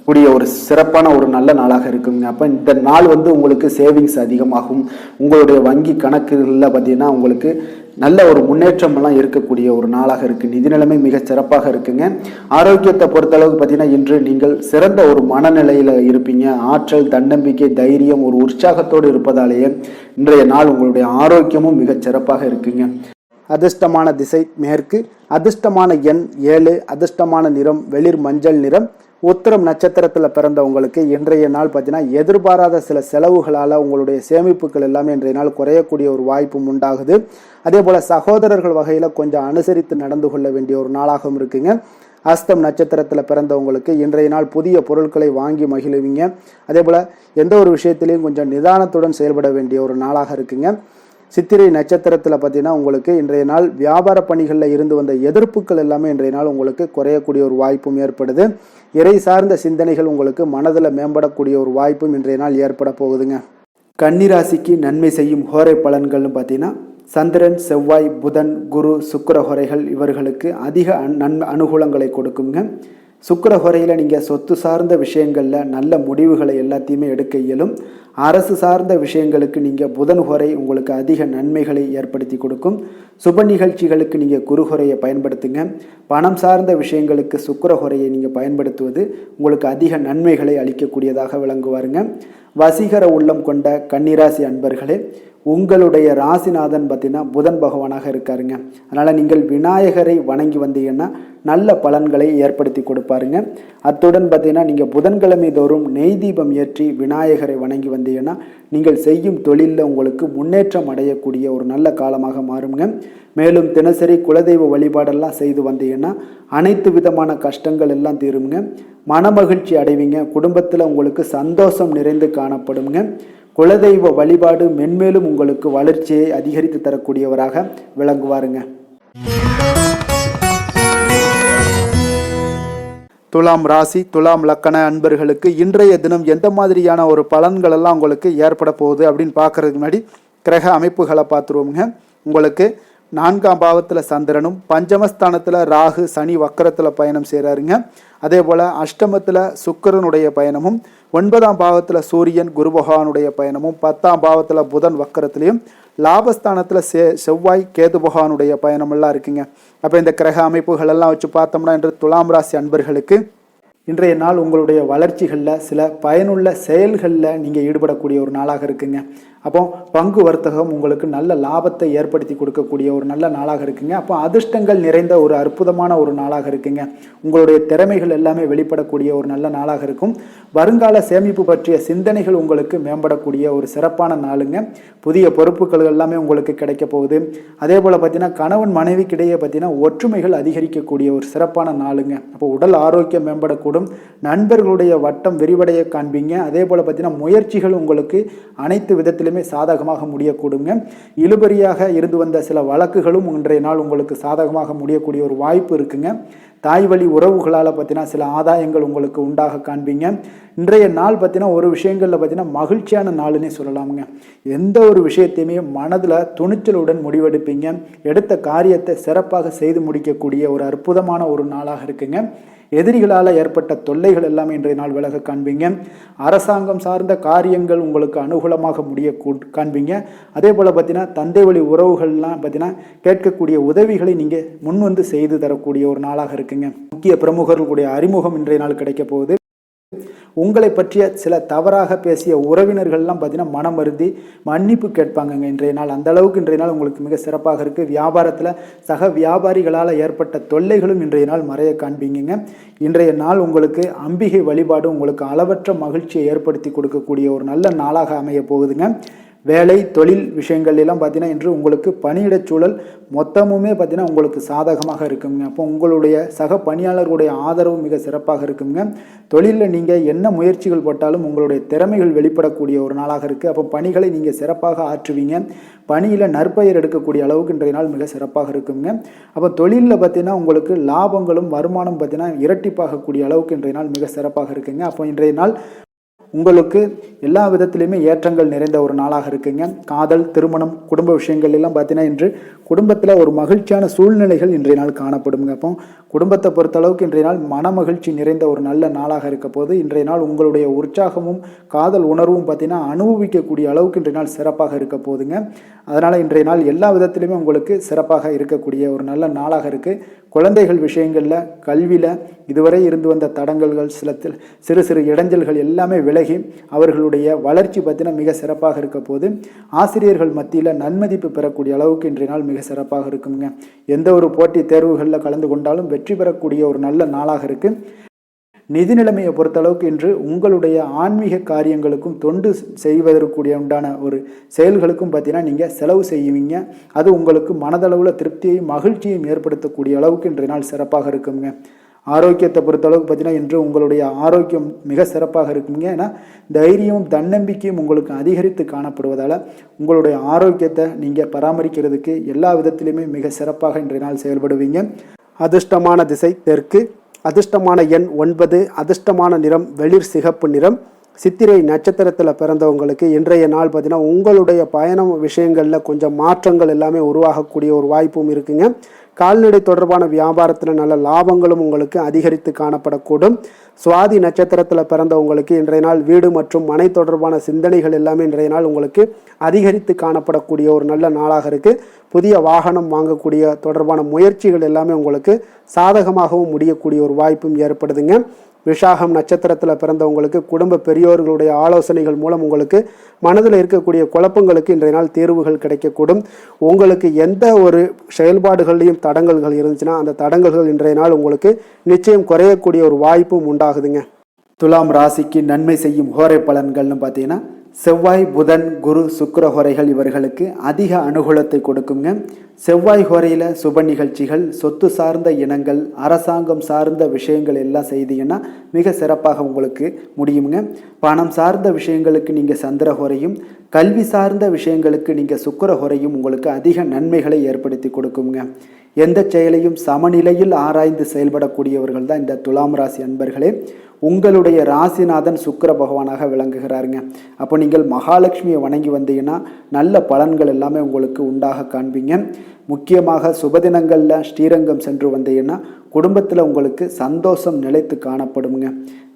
கூடிய ஒரு சிறப்பான ஒரு நல்ல நாளாக இருக்குங்க. அப்போ இந்த நாள் உங்களுக்கு சேவிங்ஸ் அதிகமாகும். உங்களுடைய வங்கி கணக்குகளில் பார்த்தீங்கன்னா உங்களுக்கு நல்ல ஒரு முன்னேற்றம் எல்லாம் இருக்கக்கூடிய ஒரு நாளாக இருக்கு. நிதி நிலைமை மிக சிறப்பாக இருக்குங்க. ஆரோக்கியத்தை பொறுத்தளவுக்கு பார்த்தீங்கன்னா இன்று நீங்கள் சிறந்த ஒரு மனநிலையில இருப்பீங்க. ஆற்றல், தன்னம்பிக்கை, தைரியம், ஒரு உற்சாகத்தோடு இருப்பதாலேயே இன்றைய நாள் உங்களுடைய ஆரோக்கியமும் மிக சிறப்பாக இருக்குங்க. அதிர்ஷ்டமான திசை மேற்கு, அதிர்ஷ்டமான எண் 7, அதிர்ஷ்டமான நிறம் வெளிர் மஞ்சள் நிறம். உத்திரம் நட்சத்திரத்தில் பிறந்தவங்களுக்கு இன்றைய நாள் பார்த்தீங்கன்னா எதிர்பாராத சில செலவுகளால் உங்களுடைய சேமிப்புகள் எல்லாமே இன்றைய நாள் குறையக்கூடிய ஒரு வாய்ப்பும் உண்டாகுது. அதே போல் சகோதரர்கள் வகையில் கொஞ்சம் அனுசரித்து நடந்து கொள்ள வேண்டிய ஒரு நாளாகவும் இருக்குங்க. அஸ்தம் நட்சத்திரத்தில் பிறந்தவங்களுக்கு இன்றைய நாள் புதிய பொருட்களை வாங்கி மகிழுவீங்க. அதே போல் எந்த ஒரு விஷயத்திலையும் கொஞ்சம் நிதானத்துடன் செயல்பட வேண்டிய ஒரு நாளாக இருக்குங்க. சித்திரை நட்சத்திரத்தில் பார்த்தீங்கன்னா உங்களுக்கு இன்றைய நாள் வியாபார பணிகளில் இருந்து வந்த எதிர்ப்புகள் எல்லாமே இன்றைய நாள் உங்களுக்கு குறையக்கூடிய ஒரு வாய்ப்பும் ஏற்படுது. இறை சார்ந்த சிந்தனைகள் உங்களுக்கு மனதில் மேம்படக்கூடிய ஒரு வாய்ப்பும் இன்றைய நாள் ஏற்பட போகுதுங்க. கன்னிராசிக்கு நன்மை செய்யும் ஹோரை பலன்கள்னு பார்த்தீங்கன்னா சந்திரன், செவ்வாய், புதன், குரு, சுக்கிர ஹோரைகள் இவர்களுக்கு அதிக அனுகூலங்களை கொடுக்குங்க. சுக்கிர ஹோரையில் நீங்கள் சொத்து சார்ந்த விஷயங்களில் நல்ல முடிவுகளை எல்லாத்தையுமே எடுக்க இயலும். அரசு சார்ந்த விஷயங்களுக்கு நீங்கள் புதன் ஹோரை உங்களுக்கு அதிக நன்மைகளை ஏற்படுத்தி கொடுக்கும். சுப நிகழ்ச்சிகளுக்கு நீங்கள் குரு ஹோரையை பயன்படுத்துங்க. பணம் சார்ந்த விஷயங்களுக்கு சுக்கிர ஹோரையை நீங்கள் பயன்படுத்துவது உங்களுக்கு அதிக நன்மைகளை அளிக்கக்கூடியதாக விளங்குவாருங்க. வசீகர உள்ளம் கொண்ட கன்னிராசி அன்பர்களே, உங்களுடைய ராசிநாதன் பார்த்தீங்கன்னா புதன் பகவானாக இருக்காருங்க. அதனால் நீங்கள் விநாயகரை வணங்கி வந்தீங்கன்னா நல்ல பலன்களை ஏற்படுத்தி கொடுப்பாருங்க. அத்துடன் பார்த்தீங்கன்னா நீங்கள் புதன்கிழமை தோறும் நெய் தீபம் ஏற்றி விநாயகரை வணங்கி வந்தீங்கன்னா நீங்கள் செய்யும் தொழிலில் உங்களுக்கு முன்னேற்றம் அடையக்கூடிய ஒரு நல்ல காலமாக மாறுங்க. மேலும் தினசரி குலதெய்வ வழிபாடெல்லாம் செய்து வந்தீங்கன்னா அனைத்து விதமான கஷ்டங்கள் எல்லாம் தீருங்க. மனமகிழ்ச்சி அடைவீங்க. குடும்பத்தில் உங்களுக்கு சந்தோஷம் நிறைந்து காணப்படுங்க. குலதெய்வ வழிபாடு மென்மேலும் உங்களுக்கு வளர்ச்சியை அதிகரித்து தரக்கூடியவராக விளங்குவாருங்க. துலாம் ராசி, துலாம் லக்கண அன்பர்களுக்கு இன்றைய தினம் எந்த மாதிரியான ஒரு பலன்கள் எல்லாம் உங்களுக்கு ஏற்பட போகுது அப்படின்னு பார்க்கறதுக்கு முன்னாடி கிரக அமைப்புகளை பார்த்துருவோங்க. உங்களுக்கு 4ஆம் பாவத்தில் சந்திரனும், பஞ்சமஸ்தானத்தில் ராகு சனி வக்கரத்தில் பயணம் செய்கிறாருங்க. அதே போல் அஷ்டமத்தில் சுக்கிரனுடைய பயணமும், 9ஆம் பாவத்தில் சூரியன் குரு பகவானுடைய பயணமும், 10ஆம் பாவத்தில் புதன் வக்கரத்திலையும், லாபஸ்தானத்தில் செவ்வாய் கேது பகவானுடைய பயணமெல்லாம் இருக்குங்க. அப்போ இந்த கிரக அமைப்புகள் எல்லாம் வச்சு பார்த்தோம்னா இன்று துலாம் ராசி அன்பர்களுக்கு இன்றைய நாள் உங்களுடைய வளர்ச்சிகளில் சில பயனுள்ள செயல்களில் நீங்கள் ஈடுபடக்கூடிய ஒரு நாளாக இருக்குங்க. அப்போ பங்கு வர்த்தகம் உங்களுக்கு நல்ல லாபத்தை ஏற்படுத்தி கொடுக்கக்கூடிய ஒரு நல்ல நாளாக இருக்குங்க. அப்போ அதிர்ஷ்டங்கள் நிறைந்த ஒரு அற்புதமான ஒரு நாளாக இருக்குங்க. உங்களுடைய திறமைகள் எல்லாமே வெளிப்படக்கூடிய ஒரு நல்ல நாளாக இருக்கும். வருங்கால சேமிப்பு பற்றிய சிந்தனைகள் உங்களுக்கு மேம்படக்கூடிய ஒரு சிறப்பான நாளுங்க. புதிய பொறுப்புகள் எல்லாமே உங்களுக்கு கிடைக்க போகுது. அதே போல் பார்த்தீங்கன்னா கணவன் மனைவிக்கிடையே பார்த்தீங்கன்னா ஒற்றுமைகள் அதிகரிக்கக்கூடிய ஒரு சிறப்பான நாளுங்க. அப்போ உடல் ஆரோக்கியம் மேம்படக்கூடும். நண்பர்களுடைய வட்டம் விரிவடைய காண்பீங்க. அதே போல் பார்த்தீங்கன்னா முயற்சிகள் உங்களுக்கு அனைத்து விதத்திலும் சாதகமாக முடியக்கூடுங்க. இழுபறியாக இருந்து வந்த சில வழக்குகளும் இன்றைய நாள் உங்களுக்கு சாதகமாக முடியக்கூடிய ஒரு வாய்ப்பு இருக்குங்க. தாய் வழி உறவுகளால் பார்த்தீங்கன்னா சில ஆதாயங்கள் உங்களுக்கு உண்டாக காண்பீங்க. இன்றைய நாள் பார்த்தீங்கன்னா ஒரு விஷயங்களில் பார்த்தீங்கன்னா மகிழ்ச்சியான நாளுன்னே சொல்லலாமுங்க. எந்த ஒரு விஷயத்தையுமே மனதில் துணிச்சலுடன் முடிவெடுப்பீங்க. எடுத்த காரியத்தை சிறப்பாக செய்து முடிக்கக்கூடிய ஒரு அற்புதமான ஒரு நாளாக இருக்குங்க. எதிரிகளால் ஏற்பட்ட தொல்லைகள் எல்லாமே இன்றைய நாள் விலக காண்பீங்க. அரசாங்கம் சார்ந்த காரியங்கள் உங்களுக்கு அனுகூலமாக முடிய காண்பீங்க. அதே போல் பார்த்தீங்கன்னா தந்தை வழி உறவுகள்லாம் பார்த்தீங்கன்னா கேட்கக்கூடிய உதவிகளை நீங்கள் முன் வந்து செய்து தரக்கூடிய ஒரு நாளாக இருக்குங்க. முக்கிய பிரமுகர்களுடைய அறிமுகம் இன்றைய நாள் கிடைக்க போகுது. உங்களை பற்றிய சில தவறாக பேசிய உறவினர்கள்லாம் பார்த்தீங்கன்னா மனம் வருந்தி மன்னிப்பு கேட்பாங்கங்க இன்றைய நாள். அந்த அளவுக்கு இன்றைய நாள் உங்களுக்கு மிக சிறப்பாக இருக்குது. வியாபாரத்தில் சக வியாபாரிகளால் ஏற்பட்ட தொல்லைகளும் இன்றைய நாள் மறைய காண்பீங்க. இன்றைய நாள் உங்களுக்கு அம்பிகை வழிபாடு உங்களுக்கு அளவற்ற மகிழ்ச்சியை ஏற்படுத்தி கொடுக்கக்கூடிய ஒரு நல்ல நாளாக அமைய போகுதுங்க. வேலை தொழில் விஷயங்கள் எல்லாம் பார்த்தீங்கன்னா இன்று உங்களுக்கு பணியிடச் சூழல் மொத்தமுமே பார்த்தீங்கன்னா உங்களுக்கு சாதகமாக இருக்குங்க. அப்போ உங்களுடைய சக பணியாளர்களுடைய ஆதரவு மிக சிறப்பாக இருக்குங்க. தொழிலில் நீங்கள் என்ன முயற்சிகள் போட்டாலும் உங்களுடைய திறமைகள் வெளிப்படக்கூடிய ஒரு நாளாக இருக்குது. அப்போ பணிகளை நீங்கள் சிறப்பாக ஆற்றுவீங்க. பணியில் நற்பெயர் எடுக்கக்கூடிய அளவுக்கு இன்றைய நாள் மிக சிறப்பாக இருக்குங்க. அப்போ தொழிலில் பார்த்தீங்கன்னா உங்களுக்கு லாபங்களும் வருமானம் பார்த்தீங்கன்னா இரட்டிப்பாகக்கூடிய அளவுக்கு இன்றைய நாள் மிக சிறப்பாக இருக்குங்க. அப்போ இன்றைய நாள் உங்களுக்கு எல்லா விதத்திலையுமே ஏற்றங்கள் நிறைந்த ஒரு நாளாக இருக்குங்க. காதல், திருமணம், குடும்ப விஷயங்கள் எல்லாம் பார்த்தீங்கன்னா இன்று குடும்பத்தில் ஒரு மகிழ்ச்சியான சூழ்நிலைகள் இன்றைய நாள் காணப்படுங்க. அப்போ குடும்பத்தை பொறுத்தளவுக்கு இன்றைய நாள் மன மகிழ்ச்சி நிறைந்த ஒரு நல்ல நாளாக இருக்க போது இன்றைய நாள் உங்களுடைய உற்சாகமும் காதல் உணர்வும் பார்த்தீங்கன்னா அனுபவிக்கக்கூடிய அளவுக்கு இன்றைய நாள் சிறப்பாக இருக்க போதுங்க. அதனால் இன்றைய நாள் எல்லா விதத்திலுமே உங்களுக்கு சிறப்பாக இருக்கக்கூடிய ஒரு நல்ல நாளாக இருக்குது. குழந்தைகள் விஷயங்களில், கல்வியில் இதுவரை இருந்து வந்த தடங்கல்கள், சிறு சிறு இடைஞ்சல்கள் எல்லாமே விலகி அவர்களுடைய வளர்ச்சி பார்த்தீங்கன்னா மிக சிறப்பாக இருக்க போது ஆசிரியர்கள் மத்தியில் நன்மதிப்பு பெறக்கூடிய அளவுக்கு இன்றைய நாள் மிக சிறப்பாக இருக்குங்க. எந்த ஒரு போட்டி தேர்வுகளில் கலந்து கொண்டாலும் வெற்றி பெறக்கூடிய ஒரு நல்ல நாளாக இருக்குது. நிதி நிலைமையை பொறுத்தளவுக்கு இன்று உங்களுடைய ஆன்மீக காரியங்களுக்கும் தொண்டு செய்வதற்குரிய உண்டான ஒரு செயல்களுக்கும் பார்த்தீங்கன்னா நீங்கள் செலவு செய்வீங்க. அது உங்களுக்கு மனதளவில் திருப்தியையும் மகிழ்ச்சியையும் ஏற்படுத்தக்கூடிய அளவுக்கு இன்றைய நாள் சிறப்பாக இருக்குங்க. ஆரோக்கியத்தை பொறுத்தளவுக்கு பார்த்தீங்கன்னா இன்று உங்களுடைய ஆரோக்கியம் மிக சிறப்பாக இருக்குங்க. ஏன்னா தைரியமும் தன்னம்பிக்கையும் உங்களுக்கு அதிகரித்து காணப்படுவதால் உங்களுடைய ஆரோக்கியத்தை நீங்கள் பராமரிக்கிறதுக்கு எல்லா விதத்திலையுமே மிக சிறப்பாக இன்றைய நாள் செயல்படுவீங்க. அதிர்ஷ்டமான திசை தெற்கு, அதிர்ஷ்டமான எண் 9, அதிர்ஷ்டமான நிறம் வெளிர் சிகப்பு நிறம். சித்திரை நட்சத்திரத்தில் பிறந்தவங்களுக்கு இன்றைய நாள் பார்த்தீங்கன்னா உங்களுடைய பயணம் விஷயங்களில் கொஞ்சம் மாற்றங்கள் எல்லாமே உருவாகக்கூடிய ஒரு வாய்ப்பும் இருக்குங்க. கால்நடை தொடர்பான வியாபாரத்தில் நல்ல லாபங்களும் உங்களுக்கு அதிகரித்து காணப்படக்கூடும். சுவாதி நட்சத்திரத்தில் பிறந்தவங்களுக்கு இன்றைய நாள் வீடு மற்றும் மனை தொடர்பான சிந்தனைகள் எல்லாமே இன்றைய நாள் உங்களுக்கு அதிகரித்து காணப்படக்கூடிய ஒரு நல்ல நாளாக இருக்குது. புதிய வாகனம் வாங்கக்கூடிய தொடர்பான முயற்சிகள் எல்லாமே உங்களுக்கு சாதகமாகவும் முடியக்கூடிய ஒரு வாய்ப்பும் ஏற்படுதுங்க. விஷாகம் நட்சத்திரத்தில் பிறந்தவங்களுக்கு குடும்ப பெரியோர்களுடைய ஆலோசனைகள் மூலம் உங்களுக்கு மனதில் இருக்கக்கூடிய குழப்பங்களுக்கு இன்றைய நாள் தீர்வுகள் கிடைக்கக்கூடும். உங்களுக்கு எந்த ஒரு செயல்பாடுகள்லையும் தடங்கல்கள் இருந்துச்சுன்னா அந்த தடங்கல்கள் இன்றைய நாள் உங்களுக்கு நிச்சயம் குறையக்கூடிய ஒரு வாய்ப்பும் உண்டாகுதுங்க. துலாம் ராசிக்கு நன்மை செய்யும் ஹோரை பலன்கள்னு பார்த்தீங்கன்னா செவ்வாய், புதன், குரு, சுக்கிர ஹோரைகள் இவர்களுக்கு அதிக அனுகூலத்தை கொடுக்குங்க. செவ்வாய் ஹோரையில் சுப நிகழ்ச்சிகள், சொத்து சார்ந்த இனங்கள், அரசாங்கம் சார்ந்த விஷயங்கள் எல்லாம் செய்தீங்கன்னா மிக சிறப்பாக உங்களுக்கு முடியுங்க. பணம் சார்ந்த விஷயங்களுக்கு நீங்கள் சந்திர ஹோரையும், கல்வி சார்ந்த விஷயங்களுக்கு நீங்கள் சுக்கிர ஹோரையும் உங்களுக்கு அதிக நன்மைகளை ஏற்படுத்தி கொடுக்குங்க. எந்த செயலையும் சமநிலையில் ஆராய்ந்து செயல்படக்கூடியவர்கள் தான் இந்த துலாம் ராசி அன்பர்களே. உங்களுடைய ராசிநாதன் சுக்கிர பகவானாக விளங்குகிறாருங்க. அப்போ நீங்கள் மகாலட்சுமியை வணங்கி வந்தீங்கன்னா நல்ல பலன்கள் எல்லாமே உங்களுக்கு உண்டாக காண்பீங்க. முக்கியமாக சுபதினங்களில் ஸ்ரீரங்கம் சென்று வந்தீங்கன்னா குடும்பத்தில் உங்களுக்கு சந்தோஷம் நிலைத்து காணப்படுங்க.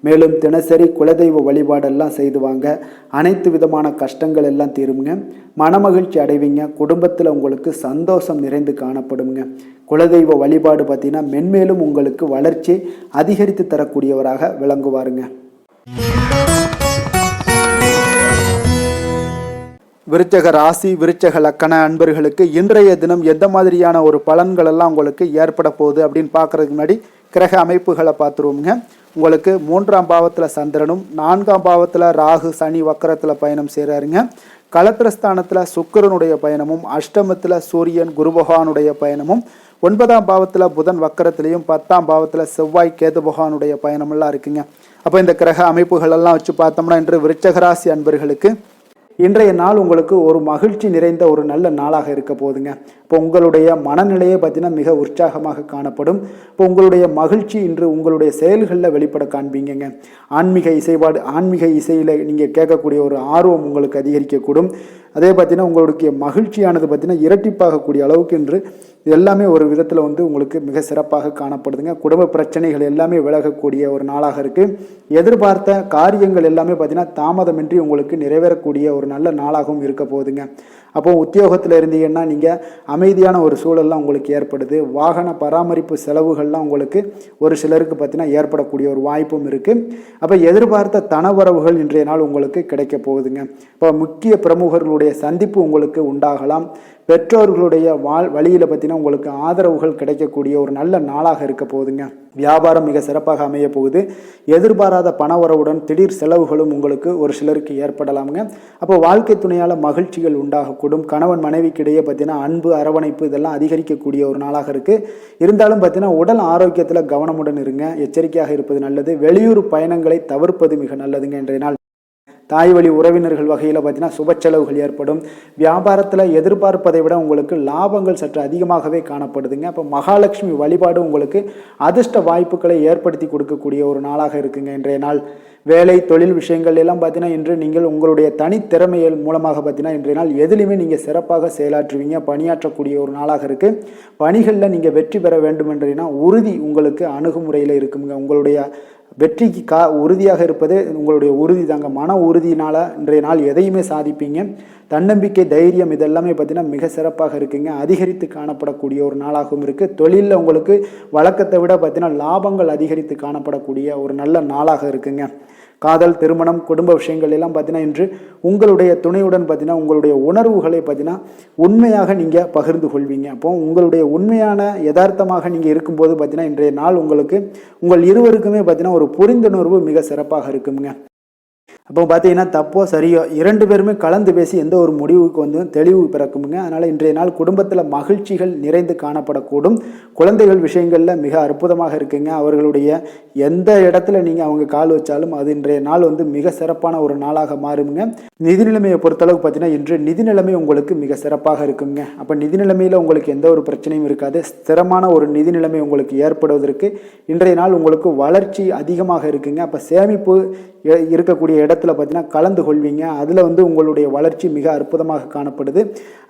மேலும் தினசரி குலதெய்வ வழிபாடெல்லாம் செய்து வாங்க, அனைத்து விதமான கஷ்டங்கள் எல்லாம் தீருங்க, மனமகிழ்ச்சி அடைவீங்க, குடும்பத்தில் உங்களுக்கு சந்தோஷம் நிறைந்து காணப்படுங்க. குலதெய்வ வழிபாடு பார்த்தீங்கன்னா மென்மேலும் உங்களுக்கு வளர்ச்சி அதிகரித்து தரக்கூடியவராக விளங்குவாருங்க. விருச்சக ராசி விருச்சக லக்கண அன்பர்களுக்கு இன்றைய தினம் எந்த மாதிரியான ஒரு பலன்கள் எல்லாம் உங்களுக்கு ஏற்பட போகுது அப்படின்னு பார்க்கறதுக்கு முன்னாடி கிரக அமைப்புகளை பார்த்துருவோங்க. உங்களுக்கு 3ஆம் பாவத்தில் சந்திரனும் 4ஆம் பாவத்தில் ராகு சனி வக்கரத்தில் பயணம் செய்கிறாருங்க. களத்திரஸ்தானத்தில் சுக்கிரனுடைய பயணமும், அஷ்டமத்தில் சூரியன் குரு பகவானுடைய பயணமும், 9ஆம் பாவத்தில் புதன் வக்கரத்திலையும், 10ஆம் பாவத்தில் செவ்வாய் கேது பகவானுடைய பயணமெல்லாம் இருக்குங்க. அப்போ இந்த கிரக அமைப்புகள் எல்லாம் வச்சு பார்த்தோம்னா இன்று விருச்சக ராசி அன்பர்களுக்கு இன்றைய நாள் உங்களுக்கு ஒரு மகிழ்ச்சி நிறைந்த ஒரு நல்ல நாளாக இருக்க போகுதுங்க. இப்போ உங்களுடைய மனநிலையை பார்த்தீங்கன்னா மிக உற்சாகமாக காணப்படும். இப்போ உங்களுடைய மகிழ்ச்சி இன்று உங்களுடைய செயல்களில் வெளிப்பட காண்பீங்க. ஆன்மீக இசையில் நீங்கள் கேட்கக்கூடிய ஒரு ஆர்வம் உங்களுக்கு அதிகரிக்கக்கூடும். அதே பார்த்தீங்கன்னா உங்களுடைய மகிழ்ச்சியானது பார்த்தீங்கன்னா இரட்டிப்பாகக்கூடிய அளவுக்கு இன்று எல்லாமே ஒரு விதத்தில் உங்களுக்கு மிக சிறப்பாக காணப்படுதுங்க. குடும்ப பிரச்சனைகள் எல்லாமே விலகக்கூடிய ஒரு நாளாக இருக்குது. எதிர்பார்த்த காரியங்கள் எல்லாமே பார்த்தீங்கன்னா தாமதமின்றி உங்களுக்கு நிறைவேறக்கூடிய ஒரு நல்ல நாளாகவும் இருக்க போகுதுங்க. அப்போ உத்தியோகத்தில் இருந்தீங்கன்னா நீங்கள் அமைதியான ஒரு சூழல்லாம் உங்களுக்கு ஏற்படுது. வாகன பராமரிப்பு செலவுகள்லாம் உங்களுக்கு ஒரு சிலருக்கு பார்த்தீங்கன்னா ஏற்படக்கூடிய ஒரு வாய்ப்பும் இருக்குது. அப்போ எதிர்பார்த்த தனவரவுகள் இன்றைய நாள் உங்களுக்கு கிடைக்க போகுதுங்க. இப்போ முக்கிய பிரமுகர்களுடைய சந்திப்பு உங்களுக்கு உண்டாகலாம். பெற்றோர்களுடைய வழியில் பார்த்தீங்கன்னா உங்களுக்கு ஆதரவுகள் கிடைக்கக்கூடிய ஒரு நல்ல நாளாக இருக்க போகுதுங்க. வியாபாரம் மிக சிறப்பாக அமைய போகுது. எதிர்பாராத பணவரவுடன் திடீர் செலவுகளும் உங்களுக்கு ஒரு சிலருக்கு ஏற்படலாமுங்க. அப்போ வாழ்க்கை துணையால் மகிழ்ச்சிகள் உண்டாகக்கூடும். கணவன் மனைவிக்கிடையே பார்த்தீங்கன்னா அன்பு அரவணைப்பு இதெல்லாம் அதிகரிக்கக்கூடிய ஒரு நாளாக இருக்குது. இருந்தாலும் பார்த்தீங்கன்னா உடல் ஆரோக்கியத்தில் கவனமுடன் இருங்க, எச்சரிக்கையாக இருப்பது நல்லது. வெளியூர் பயணங்களை தவிர்ப்பது மிக நல்லதுங்க. இன்றைய நாள் தாய் வழி உறவினர்கள் வகையில் பார்த்தீங்கன்னா சுப செலவுகள் ஏற்படும். வியாபாரத்தில் எதிர்பார்ப்பதை விட உங்களுக்கு லாபங்கள் சற்று அதிகமாகவே காணப்படுதுங்க. அப்போ மகாலட்சுமி வழிபாடு உங்களுக்கு அதிர்ஷ்ட வாய்ப்புகளை ஏற்படுத்தி கொடுக்கக்கூடிய ஒரு நாளாக இருக்குங்க இன்றைய நாள். வேலை தொழில் விஷயங்கள் எல்லாம் பார்த்தீங்கன்னா இன்று நீங்கள் உங்களுடைய தனித்திறமைகள் மூலமாக பார்த்தீங்கன்னா இன்றைய நாள் எதிலுமே நீங்கள் சிறப்பாக செயலாற்றுவீங்க, பணியாற்றக்கூடிய ஒரு நாளாக இருக்குது. பணிகளில் நீங்கள் வெற்றி பெற வேண்டும் என்றீங்கன்னா உறுதி உங்களுக்கு அணுகுமுறையில் இருக்குங்க. உங்களுடைய வெற்றிக்கு உறுதியாக இருப்பது உங்களுடைய உறுதி தாங்க. மன உறுதியினால் இன்றைய நாள் எதையுமே சாதிப்பீங்க. தன்னம்பிக்கை, தைரியம் இதெல்லாமே பார்த்தீங்கன்னா மிக சிறப்பாக இருக்குங்க. அதிகரித்து காணப்படக்கூடிய ஒரு நாளாகவும் இருக்குது. தொழிலில் உங்களுக்கு வழக்கத்தை விட பார்த்தீங்கன்னா லாபங்கள் அதிகரித்து காணப்படக்கூடிய ஒரு நல்ல நாளாக இருக்குங்க. காதல், திருமணம், குடும்ப விஷயங்கள் எல்லாம் பார்த்தீங்கன்னா இன்று உங்களுடைய துணையுடன் பார்த்தீங்கன்னா உங்களுடைய உணர்வுகளை பார்த்தீங்கன்னா உண்மையாக நீங்கள் பகிர்ந்து கொள்வீங்க. அப்போ உங்களுடைய உண்மையான யதார்த்தமாக நீங்கள் இருக்கும்போது பார்த்தீங்கன்னா இன்றைய நாள் உங்களுக்கு உங்கள் இருவருக்குமே பார்த்தீங்கன்னா ஒரு புரிந்துணர்வு மிக சிறப்பாக இருக்குங்க. அப்போ பார்த்தீங்கன்னா தப்போ சரியோ 2 பேருமே கலந்து பேசி எந்த ஒரு முடிவுக்கு தெளிவு பிறக்குமுங்க. அதனால் இன்றைய நாள் குடும்பத்தில் மகிழ்ச்சிகள் நிறைந்து காணப்படக்கூடும். குழந்தைகள் விஷயங்களில் மிக அற்புதமாக இருக்குங்க. அவர்களுடைய எந்த இடத்துல நீங்கள் அவங்க கால் வச்சாலும் அது இன்றைய நாள் மிக சிறப்பான ஒரு நாளாக மாறுங்க. நிதி நிலைமையை பொறுத்தளவுக்கு பார்த்தீங்கன்னா இன்று நிதி நிலைமை உங்களுக்கு மிக சிறப்பாக இருக்குங்க. அப்போ நிதி நிலைமையில் உங்களுக்கு எந்த ஒரு பிரச்சனையும் இருக்காது. ஸ்திரமான ஒரு நிதி நிலைமை உங்களுக்கு ஏற்படுவதற்கு இன்றைய நாள் உங்களுக்கு வளர்ச்சி அதிகமாக இருக்குங்க. அப்போ சேமிப்பு இருக்கக்கூடிய இடத்துல பார்த்தீங்கன்னா கலந்து கொள்வீங்க. அதில் உங்களுடைய வளர்ச்சி மிக அற்புதமாக காணப்படுது.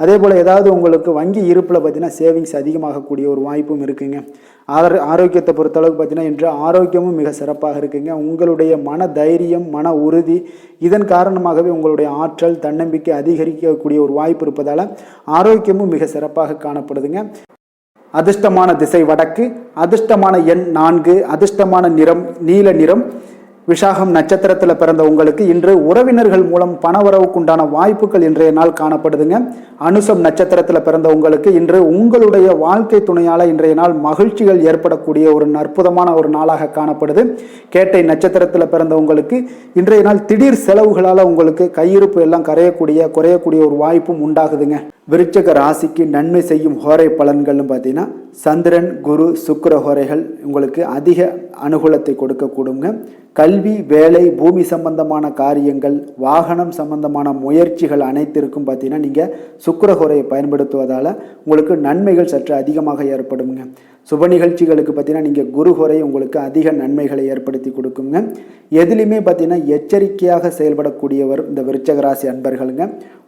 அதே போல் ஏதாவது உங்களுக்கு வங்கி இருப்பில் பார்த்தீங்கன்னா சேவிங்ஸ் அதிகமாகக்கூடிய ஒரு வாய்ப்பும் இருக்குங்க. ஆரோக்கியத்தை பொறுத்தளவுக்கு பார்த்தீங்கன்னா இன்று ஆரோக்கியமும் மிக சிறப்பாக இருக்குங்க. உங்களுடைய மன தைரியம், மன உறுதி இதன் காரணமாகவே உங்களுடைய ஆற்றல், தன்னம்பிக்கை அதிகரிக்கக்கூடிய ஒரு வாய்ப்பு இருப்பதால் ஆரோக்கியமும் மிக சிறப்பாக காணப்படுதுங்க. அதிர்ஷ்டமான திசை வடக்கு, அதிர்ஷ்டமான எண் 4, அதிர்ஷ்டமான நிறம் நீல நிறம். விஷாகம் நட்சத்திரத்தில் பிறந்த உங்களுக்கு இன்று உறவினர்கள் மூலம் பணவரவுக்குண்டான வாய்ப்புகள் இன்றைய நாள் காணப்படுதுங்க. அனுசம் நட்சத்திரத்தில் பிறந்த உங்களுக்கு இன்று உங்களுடைய வாழ்க்கை துணையால் இன்றைய நாள் மகிழ்ச்சிகள் ஏற்படக்கூடிய ஒரு அற்புதமான ஒரு நாளாக காணப்படுது. கேட்டை நட்சத்திரத்தில் பிறந்த உங்களுக்கு இன்றைய நாள் திடீர் செலவுகளால் உங்களுக்கு கையிருப்பு எல்லாம் குறையக்கூடிய ஒரு வாய்ப்பும் உண்டாகுதுங்க. விருச்சக ராசிக்கு நன்மை செய்யும் ஹோரை பலன்கள்னு பார்த்தீங்கன்னா சந்திரன், குரு, சுக்கிர ஹோரைகள் உங்களுக்கு அதிக அனுகூலத்தை கொடுக்கக்கூடுங்க. கல்வி, வேலை, பூமி சம்பந்தமான காரியங்கள், வாகனம் சம்பந்தமான முயற்சிகள் அனைத்திற்கும் பார்த்தீங்கன்னா நீங்கள் சுக்கிரஹோரையை பயன்படுத்துவதால் உங்களுக்கு நன்மைகள் சற்று அதிகமாக ஏற்படுங்க. சுப நிகழ்ச்சிகளுக்கு பார்த்தீங்கன்னா நீங்கள் குருஹோரை உங்களுக்கு அதிக நன்மைகளை ஏற்படுத்தி கொடுக்குங்க. எதுலையுமே பார்த்தீங்கன்னா எச்சரிக்கையாக செயல்படக்கூடியவர் இந்த விருச்சக ராசி அன்பர்களுங்க.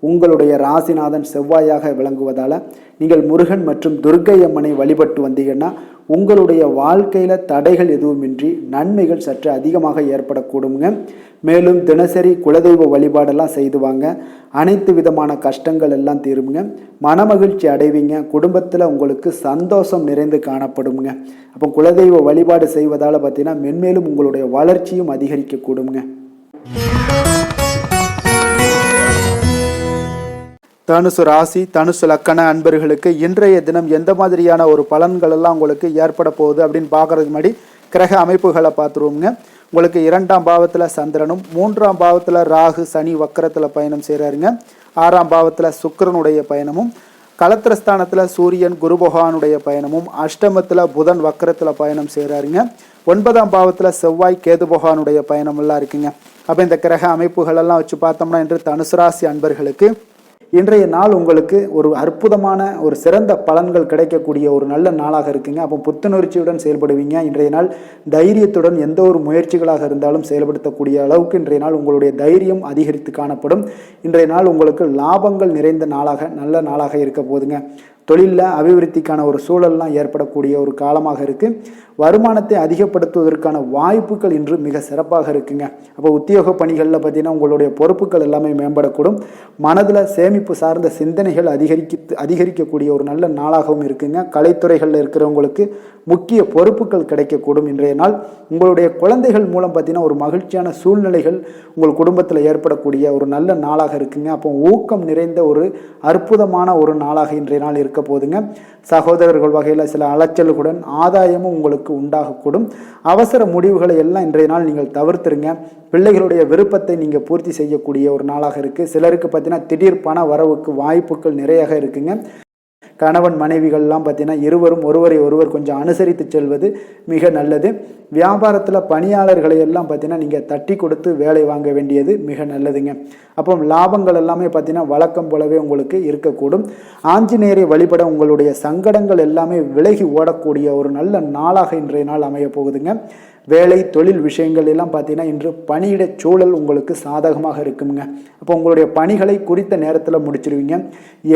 உங்களுடைய ராசிநாதன் செவ்வாயாக விளங்குவதால் நீங்கள் முருகன் மற்றும் துர்க்கை அம்மனை வழிபட்டு வந்தீங்கன்னா உங்களுடைய வாழ்க்கையில் தடைகள் எதுவுமின்றி நன்மைகள் சற்று அதிகமாக ஏற்படக்கூடுங்க. மேலும் தினசரி குலதெய்வ வழிபாடெல்லாம் செய்து வாங்க. அனைத்து விதமான கஷ்டங்கள் எல்லாம் தீருங்க. மனமகிழ்ச்சி அடைவீங்க. குடும்பத்தில் உங்களுக்கு சந்தோஷம் நிறைந்து காணப்படுங்க. அப்போ குலதெய்வ வழிபாடு செய்வதால் பார்த்தீங்கன்னா மென்மேலும் உங்களுடைய வளர்ச்சியும் அதிகரிக்கக்கூடுங்க. தனுசு ராசி, தனுசு லக்கண அன்பர்களுக்கு இன்றைய தினம் எந்த மாதிரியான ஒரு பலன்கள் எல்லாம் உங்களுக்கு ஏற்பட போகுது அப்படின்னு பார்க்கறதுக்கு முன்னாடி கிரக அமைப்புகளை பார்த்துருவோங்க. உங்களுக்கு 2ஆம் பாவத்தில் சந்திரனும், 3ஆம் பாவத்தில் ராகு சனி வக்கரத்தில் பயணம் செய்கிறாருங்க. 6ஆம் பாவத்தில் சுக்கிரனுடைய பயணமும், களத்திரஸ்தானத்தில் சூரியன் குரு பகவானுடைய பயணமும், அஷ்டமத்தில் புதன் வக்கரத்தில் பயணம் செய்கிறாருங்க. 9ஆம் பாவத்தில் செவ்வாய் கேது பகவானுடைய பயணம் எல்லாம் இருக்குங்க. அப்போ இந்த கிரக அமைப்புகளெல்லாம் வச்சு பார்த்தோம்னா இன்று தனுசு ராசி அன்பர்களுக்கு இன்றைய நாள் உங்களுக்கு ஒரு அற்புதமான ஒரு சிறந்த பலன்கள் கிடைக்கக்கூடிய ஒரு நல்ல நாளாக இருக்குங்க. அப்போ புத்துணர்ச்சியுடன் செயல்படுவீங்க. இன்றைய நாள் தைரியத்துடன் எந்த ஒரு முயற்சிகளாக இருந்தாலும் செயல்படுத்தக்கூடிய அளவுக்கு இன்றைய நாள் உங்களுடைய தைரியம் அதிகரித்து காணப்படும். இன்றைய நாள் உங்களுக்கு லாபங்கள் நிறைந்த நாளாக நல்ல நாளாக இருக்க போதுங்க. தொழிலில் அபிவிருத்திக்கான ஒரு சூழல்லாம் ஏற்படக்கூடிய ஒரு காலமாக இருக்குது. வருமானத்தை அதிகப்படுத்துவதற்கான வாய்ப்புகள் இன்று மிக சிறப்பாக இருக்குங்க. அப்போ உத்தியோக பணிகளில் பார்த்தீங்கன்னா உங்களுடைய பொறுப்புகள் எல்லாமே மேம்படக்கூடும். மனதில் சேமிப்பு சார்ந்த சிந்தனைகள் அதிகரிக்கக்கூடிய ஒரு நல்ல நாளாகவும் இருக்குங்க. கலைத்துறைகளில் இருக்கிறவங்களுக்கு முக்கிய பொறுப்புகள் கிடைக்கக்கூடும். இன்றைய நாள் உங்களுடைய குழந்தைகள் மூலம் பார்த்தீங்கன்னா ஒரு மகிழ்ச்சியான சூழ்நிலைகள் உங்கள் குடும்பத்தில் ஏற்படக்கூடிய ஒரு நல்ல நாளாக இருக்குங்க. அப்போ ஊக்கம் நிறைந்த ஒரு அற்புதமான ஒரு நாளாக இன்றைய நாள் இருக்க போதுங்க. சகோதரர்கள் வகையில் சில அலைச்சல்களுடன் ஆதாயமும் உங்களுக்கு உண்டாகக்கூடும். அவசர முடிவுகளை எல்லாம் இன்றைய நாள் நீங்கள் தவிர்த்துருங்க. பிள்ளைகளுடைய விருப்பத்தை நீங்கள் பூர்த்தி செய்யக்கூடிய ஒரு நாளாக இருக்குது. சிலருக்கு பார்த்தீங்கன்னா திடீர் பண வரவுக்கு வாய்ப்புகள் நிறையாக இருக்குங்க. கணவன் மனைவிகள்லாம் பார்த்தீங்கன்னா இருவரும் ஒருவரை ஒருவர் கொஞ்சம் அனுசரித்து செல்வது மிக நல்லது. வியாபாரத்தில் பணியாளர்களை எல்லாம் பார்த்தீங்கன்னா நீங்கள் தட்டி கொடுத்து வேலை வாங்க வேண்டியது மிக நல்லதுங்க. அப்போ லாபங்கள் எல்லாமே பார்த்தீங்கன்னா வழக்கம் போலவே உங்களுக்கு இருக்கக்கூடும். ஆஞ்சநேயரை வழிபட உங்களுடைய சங்கடங்கள் எல்லாமே விலகி ஓடக்கூடிய ஒரு நல்ல நாளாக இன்றைய நாள் அமைய போகுதுங்க. வேலை தொழில் விஷயங்கள் எல்லாம் பார்த்தீங்கன்னா இன்று பணியிட சூழல் உங்களுக்கு சாதகமாக இருக்குங்க. அப்போ உங்களுடைய பணிகளை குறித்த நேரத்தில் முடிச்சிருவீங்க.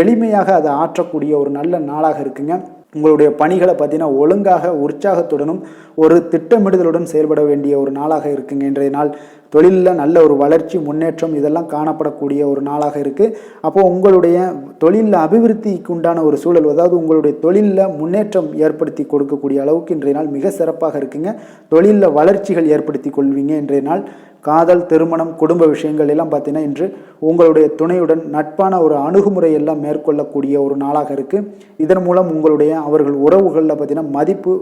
எளிமையாக அதை ஆற்றக்கூடிய ஒரு நல்ல நாளாக இருக்குங்க. உங்களுடைய பணிகளை பார்த்தீங்கன்னா ஒழுங்காக உற்சாகத்துடனும் ஒரு திட்டமிடுதலுடன் செயல்பட வேண்டிய ஒரு நாளாக இருக்குங்க. இன்றைய நாள் தொழிலில் நல்ல ஒரு வளர்ச்சி முன்னேற்றம் இதெல்லாம் காணப்படக்கூடிய ஒரு நாளாக இருக்குது. அப்போது உங்களுடைய தொழிலில் அபிவிருத்திக்கு உண்டான ஒரு சூழல், அதாவது உங்களுடைய தொழிலில் முன்னேற்றம் ஏற்படுத்தி கொடுக்கக்கூடிய அளவுக்கு இன்றைய நாள் மிக சிறப்பாக இருக்குங்க. தொழிலில் வளர்ச்சிகள் ஏற்படுத்தி கொள்வீங்க. இன்றைய நாள் காதல், திருமணம், குடும்ப விஷயங்கள் எல்லாம் பார்த்தீங்கன்னா இன்று உங்களுடைய துணையுடன் நட்பான ஒரு அணுகுமுறை எல்லாம் மேற்கொள்ளக்கூடிய ஒரு நாளாக இருக்குது. இதன் மூலம் உங்களுடைய அவர்கள் உறவுகளில் பார்த்தீங்கன்னா மதிப்பு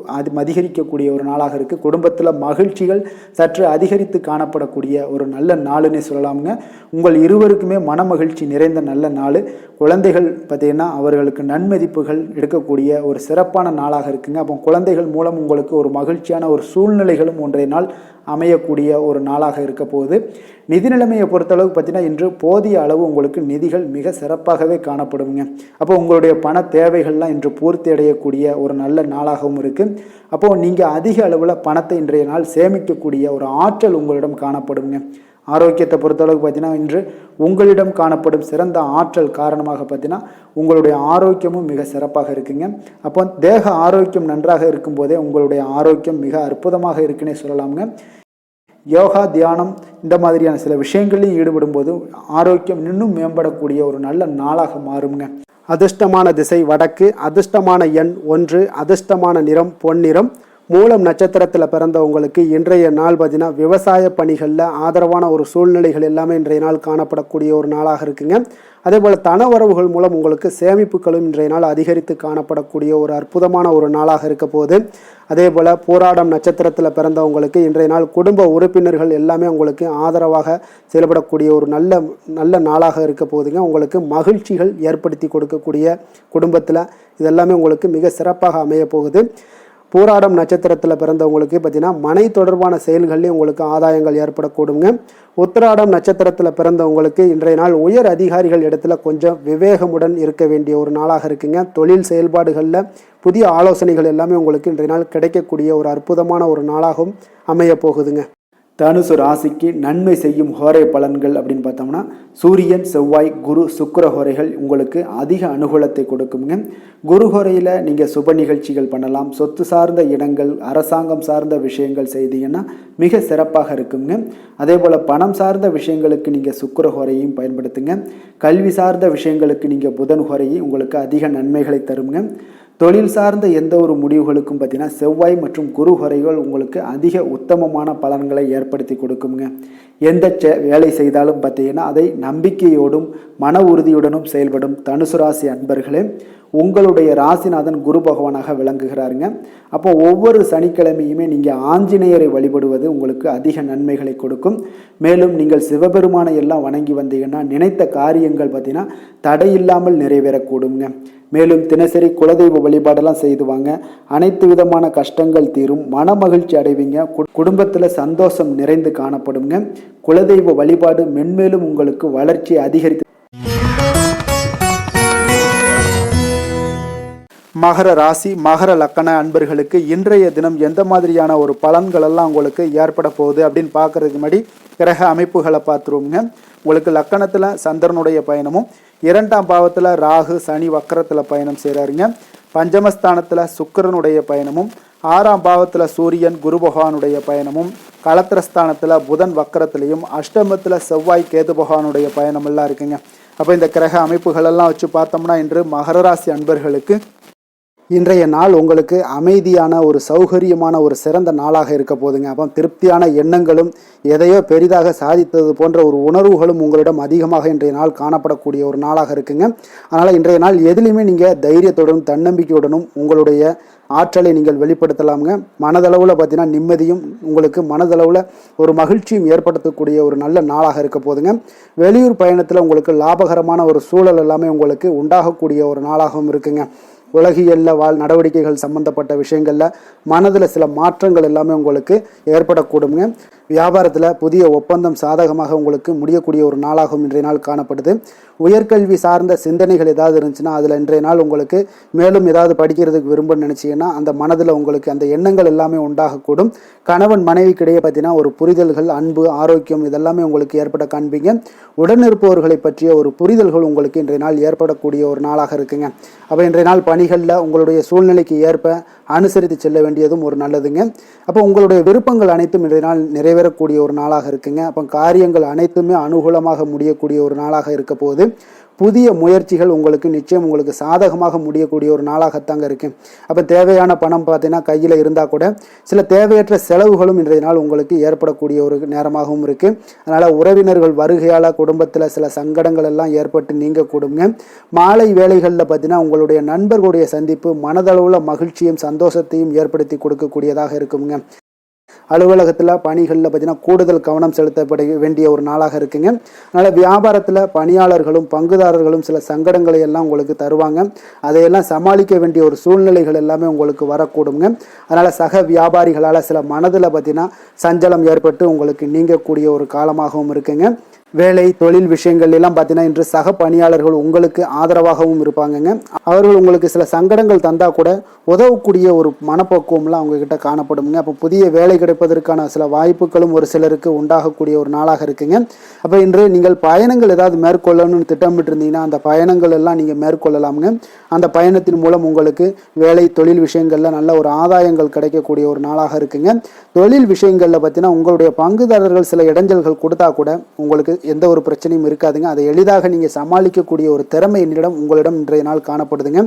அதிகரிக்கக்கூடிய ஒரு நாளாக இருக்குது. குடும்பத்தில் மகிழ்ச்சிகள் சற்று அதிகரித்து காணப்படக்கூடிய ஒரு நல்ல நாளுன்னே சொல்லலாமுங்க. உங்கள் இருவருக்குமே மன மகிழ்ச்சி நிறைந்த நல்ல நாள். குழந்தைகள் பார்த்தீங்கன்னா அவர்களுக்கு நன்மதிப்புகள் எடுக்கக்கூடிய ஒரு சிறப்பான நாளாக இருக்குங்க. அப்போ குழந்தைகள் மூலம் உங்களுக்கு ஒரு மகிழ்ச்சியான ஒரு சூழ்நிலைகளும் ஒன்றைய நாள் அமையக்கூடிய ஒரு நாளாக இருக்க போகுது. நிதி நிலைமையை பொறுத்தளவுக்கு பார்த்தீங்கன்னா இன்று போதிய அளவு உங்களுக்கு நிதிகள் மிக சிறப்பாகவே காணப்படுங்க. அப்போ உங்களுடைய பண தேவைகள்லாம் இன்று பூர்த்தி அடையக்கூடிய ஒரு நல்ல நாளாகவும் இருக்குது. அப்போது நீங்கள் அதிக அளவில் பணத்தை இன்றைய நாள் சேமிக்கக்கூடிய ஒரு ஆற்றல் உங்களிடம் காணப்படுங்க. ஆரோக்கியத்தை பொறுத்தளவுக்கு பார்த்தீங்கன்னா இன்று உங்களிடம் காணப்படும் சிறந்த ஆற்றல் காரணமாக பார்த்தீங்கன்னா உங்களுடைய ஆரோக்கியமும் மிக சிறப்பாக இருக்குங்க. அப்போ தேக ஆரோக்கியம் நன்றாக இருக்கும்போதே உங்களுடைய ஆரோக்கியம் மிக அற்புதமாக இருக்குன்னே சொல்லலாமுங்க. யோகா, தியானம் இந்த மாதிரியான சில விஷயங்களையும் ஈடுபடும் போது ஆரோக்கியம் இன்னும் மேம்படக்கூடிய ஒரு நல்ல நாளாக மாறுங்க. அதிர்ஷ்டமான திசை வடக்கு, அதிர்ஷ்டமான எண் 1, அதிர்ஷ்டமான நிறம் பொன்னிறம். மூலம் நட்சத்திரத்தில் பிறந்தவங்களுக்கு இன்றைய நாள் பார்த்தீங்கன்னா விவசாய பணிகளில் ஆதரவான ஒரு சூழ்நிலைகள் எல்லாமே இன்றைய நாள் காணப்படக்கூடிய ஒரு நாளாக இருக்குங்க. அதே போல் தனவரவுகள் மூலம் உங்களுக்கு சேமிப்புகளும் இன்றைய நாள் அதிகரித்து காணப்படக்கூடிய ஒரு அற்புதமான ஒரு நாளாக இருக்க போகுது. அதே போல் போராடம் நட்சத்திரத்தில் பிறந்தவங்களுக்கு இன்றைய நாள் குடும்ப உறுப்பினர்கள் எல்லாமே உங்களுக்கு ஆதரவாக செயல்படக்கூடிய ஒரு நல்ல நாளாக இருக்க போகுதுங்க. உங்களுக்கு மகிழ்ச்சிகள் ஏற்படுத்தி கொடுக்கக்கூடிய குடும்பத்தில் இதெல்லாமே உங்களுக்கு மிக சிறப்பாக அமைய போகுது. பூராடம் நட்சத்திரத்தில் பிறந்தவங்களுக்கு பார்த்தீங்கன்னா மனை தொடர்பான செயல்கள்லேயும் உங்களுக்கு ஆதாயங்கள் ஏற்படக்கூடுங்க. உத்திராடம் நட்சத்திரத்தில் பிறந்தவங்களுக்கு இன்றைய நாள் உயர் அதிகாரிகள் இடத்துல கொஞ்சம் விவேகமுடன் இருக்க வேண்டிய ஒரு நாளாக இருக்குங்க. தொழில் செயல்பாடுகளில் புதிய ஆலோசனைகள் எல்லாமே உங்களுக்கு இன்றைய நாள் கிடைக்கக்கூடிய ஒரு அற்புதமான ஒரு நாளாகவும் அமைய போகுதுங்க. தனுசு ராசிக்கு நன்மை செய்யும் ஹோரை பலன்கள் அப்படின்னு பார்த்தோம்னா சூரியன், செவ்வாய், குரு, சுக்கிர ஹோரைகள் உங்களுக்கு அதிக அனுகூலத்தை கொடுக்குங்க. குரு ஹோரையில் நீங்கள் சுப நிகழ்ச்சிகள் பண்ணலாம். சொத்து சார்ந்த இடங்கள், அரசாங்கம் சார்ந்த விஷயங்கள் செய்தீங்கன்னா மிக சிறப்பாக இருக்குங்க. அதே போல் பணம் சார்ந்த விஷயங்களுக்கு நீங்கள் சுக்கிர ஹோரையும் பயன்படுத்துங்க. கல்வி சார்ந்த விஷயங்களுக்கு நீங்கள் புதன் ஹோரையும் உங்களுக்கு அதிக நன்மைகளை தருங்க. தொழில் சார்ந்த எந்த ஒரு முடிவுகளுக்கும் பார்த்தீங்கன்னா செவ்வாய் மற்றும் குரு ஹோரைகள் உங்களுக்கு அதிக உத்தமமான பலன்களை ஏற்படுத்தி கொடுக்குங்க. எந்த வேலை செய்தாலும் பார்த்தீங்கன்னா அதை நம்பிக்கையோடும் மன உறுதியுடனும் செயல்படும் தனுசு ராசி அன்பர்களே, உங்களுடைய ராசிநாதன் குரு பகவானாக விளங்குகிறாருங்க. அப்போ ஒவ்வொரு சனிக்கிழமையுமே நீங்கள் ஆஞ்சநேயரை வழிபடுவது உங்களுக்கு அதிக நன்மைகளை கொடுக்கும். மேலும் நீங்கள் சிவபெருமானை எல்லாம் வணங்கி வந்தீங்கன்னா நினைத்த காரியங்கள் பார்த்தீங்கன்னா தடையில்லாமல் நிறைவேறக்கூடுங்க. மேலும் தினசரி குலதெய்வ வழிபாடெல்லாம் செய்துவாங்க. அனைத்து விதமான கஷ்டங்கள் தீரும், மன மகிழ்ச்சி அடைவீங்க, குடும்பத்தில் சந்தோஷம் நிறைந்து காணப்படுங்க. குலதெய்வ வழிபாடு மென்மேலும் உங்களுக்கு வளர்ச்சி அதிகரித்து. மகர ராசி மகர லக்கண அன்பர்களுக்கு இன்றைய தினம் எந்த மாதிரியான ஒரு பலன்கள் எல்லாம் உங்களுக்கு ஏற்பட போகுது அப்படின்னு பார்க்கறதுக்கு முன்னாடி கிரக அமைப்புகளை பார்த்துருவோங்க. உங்களுக்கு லக்கணத்தில் சந்திரனுடைய பயணமும், 2ஆம் பாவத்தில் ராகு சனி வக்கரத்தில் பயணம் செய்கிறாருங்க. பஞ்சமஸ்தானத்தில் சுக்கிரனுடைய பயணமும், 6ஆம் பாவத்தில் சூரியன் குரு பகவானுடைய பயணமும், களத்திரஸ்தானத்தில் புதன் வக்கரத்திலையும், அஷ்டமத்தில் செவ்வாய் கேது பகவானுடைய பயணமெல்லாம் இருக்குங்க. அப்போ இந்த கிரக அமைப்புகளெல்லாம் வச்சு பார்த்தோம்னா இன்று மகர ராசி அன்பர்களுக்கு இன்றைய நாள் உங்களுக்கு அமைதியான ஒரு சௌகரியமான ஒரு சிறந்த நாளாக இருக்க போதுங்க. அப்போ திருப்தியான எண்ணங்களும் எதையோ பெரிதாக சாதித்தது போன்ற ஒரு உணர்வுகளும் உங்களிடம் அதிகமாக இன்றைய நாள் காணப்படக்கூடிய ஒரு நாளாக இருக்குங்க. அதனால் இன்றைய நாள் எதுலையுமே நீங்கள் தைரியத்துடனும் தன்னம்பிக்கையுடனும் உங்களுடைய ஆற்றலை நீங்கள் வெளிப்படுத்தலாமுங்க. மனதளவில் பார்த்தீங்கன்னா நிம்மதியும் உங்களுக்கு மனதளவில் ஒரு மகிழ்ச்சியும் ஏற்படுத்தக்கூடிய ஒரு நல்ல நாளாக இருக்க போதுங்க. வெளியூர் பயணத்தில் உங்களுக்கு லாபகரமான ஒரு சூழல் எல்லாமே உங்களுக்கு உண்டாகக்கூடிய ஒரு நாளாகவும் இருக்குங்க. உலகியல்ல நடவடிக்கைகள் சம்பந்தப்பட்ட விஷயங்களில் மனதில் சில மாற்றங்கள் எல்லாமே உங்களுக்கு ஏற்படக்கூடுங்க. வியாபாரத்தில் புதிய ஒப்பந்தம் சாதகமாக உங்களுக்கு முடியக்கூடிய ஒரு நாளாகவும் இன்றைய நாள் காணப்படுது. உயர்கல்வி சார்ந்த சிந்தனைகள் ஏதாவது இருந்துச்சுன்னா அதில் இன்றைய நாள் உங்களுக்கு மேலும் ஏதாவது படிக்கிறதுக்கு விரும்புன்னு நினச்சிங்கன்னா அந்த மனதில் உங்களுக்கு அந்த எண்ணங்கள் எல்லாமே உண்டாகக்கூடும். கணவன் மனைவிக்கிடையே பார்த்தீங்கன்னா ஒரு புரிதல்கள், அன்பு, ஆரோக்கியம் இதெல்லாமே உங்களுக்கு ஏற்பட காண்பீங்க. உடனிருப்பவர்களை பற்றிய ஒரு புரிதல்கள் உங்களுக்கு இன்றைய நாள் ஏற்படக்கூடிய ஒரு நாளாக இருக்குங்க. அப்போ இன்றைய நாள் பணிகளில் உங்களுடைய சூழ்நிலைக்கு ஏற்ப அனுசரித்து செல்ல வேண்டியதும் ஒரு நல்லதுங்க. அப்போ உங்களுடைய விருப்பங்கள் அனைத்தும் இன்றைய நாள் நிறைவேறக்கூடிய ஒரு நாளாக இருக்குங்க. அப்போ காரியங்கள் அனைத்துமே அனுகூலமாக முடியக்கூடிய ஒரு நாளாக இருக்க போகுது. புதிய முயற்சிகள் உங்களுக்கு நிச்சயம் உங்களுக்கு சாதகமாக முடியக்கூடிய ஒரு நாளாகத்தாங்க இருக்கு. அப்போ தேவையான பணம் பார்த்தீங்கன்னா கையில் இருந்தால் கூட சில தேவையற்ற செலவுகளும் இன்றைய நாள் உங்களுக்கு ஏற்படக்கூடிய ஒரு நேரமாகவும் இருக்கு. அதனால உறவினர்கள் வருகையால் குடும்பத்தில் சில சங்கடங்கள் எல்லாம் ஏற்பட்டு நீங்கக்கூடுங்க. மாலை வேளைகளில் பார்த்தீங்கன்னா உங்களுடைய நண்பர்களுடைய சந்திப்பு மனதளவில் மகிழ்ச்சியும் சந்தோஷத்தையும் ஏற்படுத்தி கொடுக்கக்கூடியதாக இருக்குங்க. அலுவலகத்தில் பணிகளில் பார்த்தீங்கன்னா கூடுதல் கவனம் செலுத்தப்பட வேண்டிய ஒரு நாளாக இருக்குங்க. அதனால் வியாபாரத்தில் பணியாளர்களும் பங்குதாரர்களும் சில சங்கடங்களை எல்லாம் உங்களுக்கு தருவாங்க. அதையெல்லாம் சமாளிக்க வேண்டிய ஒரு சூழ்நிலைகள் எல்லாமே உங்களுக்கு வரக்கூடுங்க. அதனால் சக வியாபாரிகளால் சில மனதில் பார்த்தீங்கன்னா சஞ்சலம் ஏற்பட்டு உங்களுக்கு நீங்கக்கூடிய ஒரு காலமாகவும் இருக்குங்க. வேலை தொழில் விஷயங்கள் எல்லாம் பார்த்தீங்கன்னா இன்று சக பணியாளர்கள் உங்களுக்கு ஆதரவாகவும் இருப்பாங்கங்க. அவர்கள் உங்களுக்கு சில சங்கடங்கள் தந்தால் கூட உதவக்கூடிய ஒரு மனப்பக்குவம்லாம் அவங்கக்கிட்ட காணப்படுங்க. அப்போ புதிய வேலை கிடைப்பதற்கான சில வாய்ப்புகளும் ஒரு சிலருக்கு உண்டாகக்கூடிய ஒரு நாளாக இருக்குங்க. அப்போ இன்று நீங்கள் பயணங்கள் ஏதாவது மேற்கொள்ளணும்னு திட்டமிட்டு இருந்தீங்கன்னா அந்த பயணங்கள் எல்லாம் நீங்கள் மேற்கொள்ளலாமுங்க. அந்த பயணத்தின் மூலம் உங்களுக்கு வேலை தொழில் விஷயங்களில் நல்ல ஒரு ஆதாயங்கள் கிடைக்கக்கூடிய ஒரு நாளாக இருக்குங்க. தொழில் விஷயங்களில் பார்த்தீங்கன்னா உங்களுடைய பங்குதாரர்கள் சில இடைஞ்சல்கள் கொடுத்தா கூட உங்களுக்கு எந்த ஒரு பிரச்சனையும் இருக்காதுங்க. அதை எளிதாக நீங்கள் சமாளிக்கக்கூடிய ஒரு திறமை உங்களிடம் இன்றைய நாள் காணப்படுதுங்க.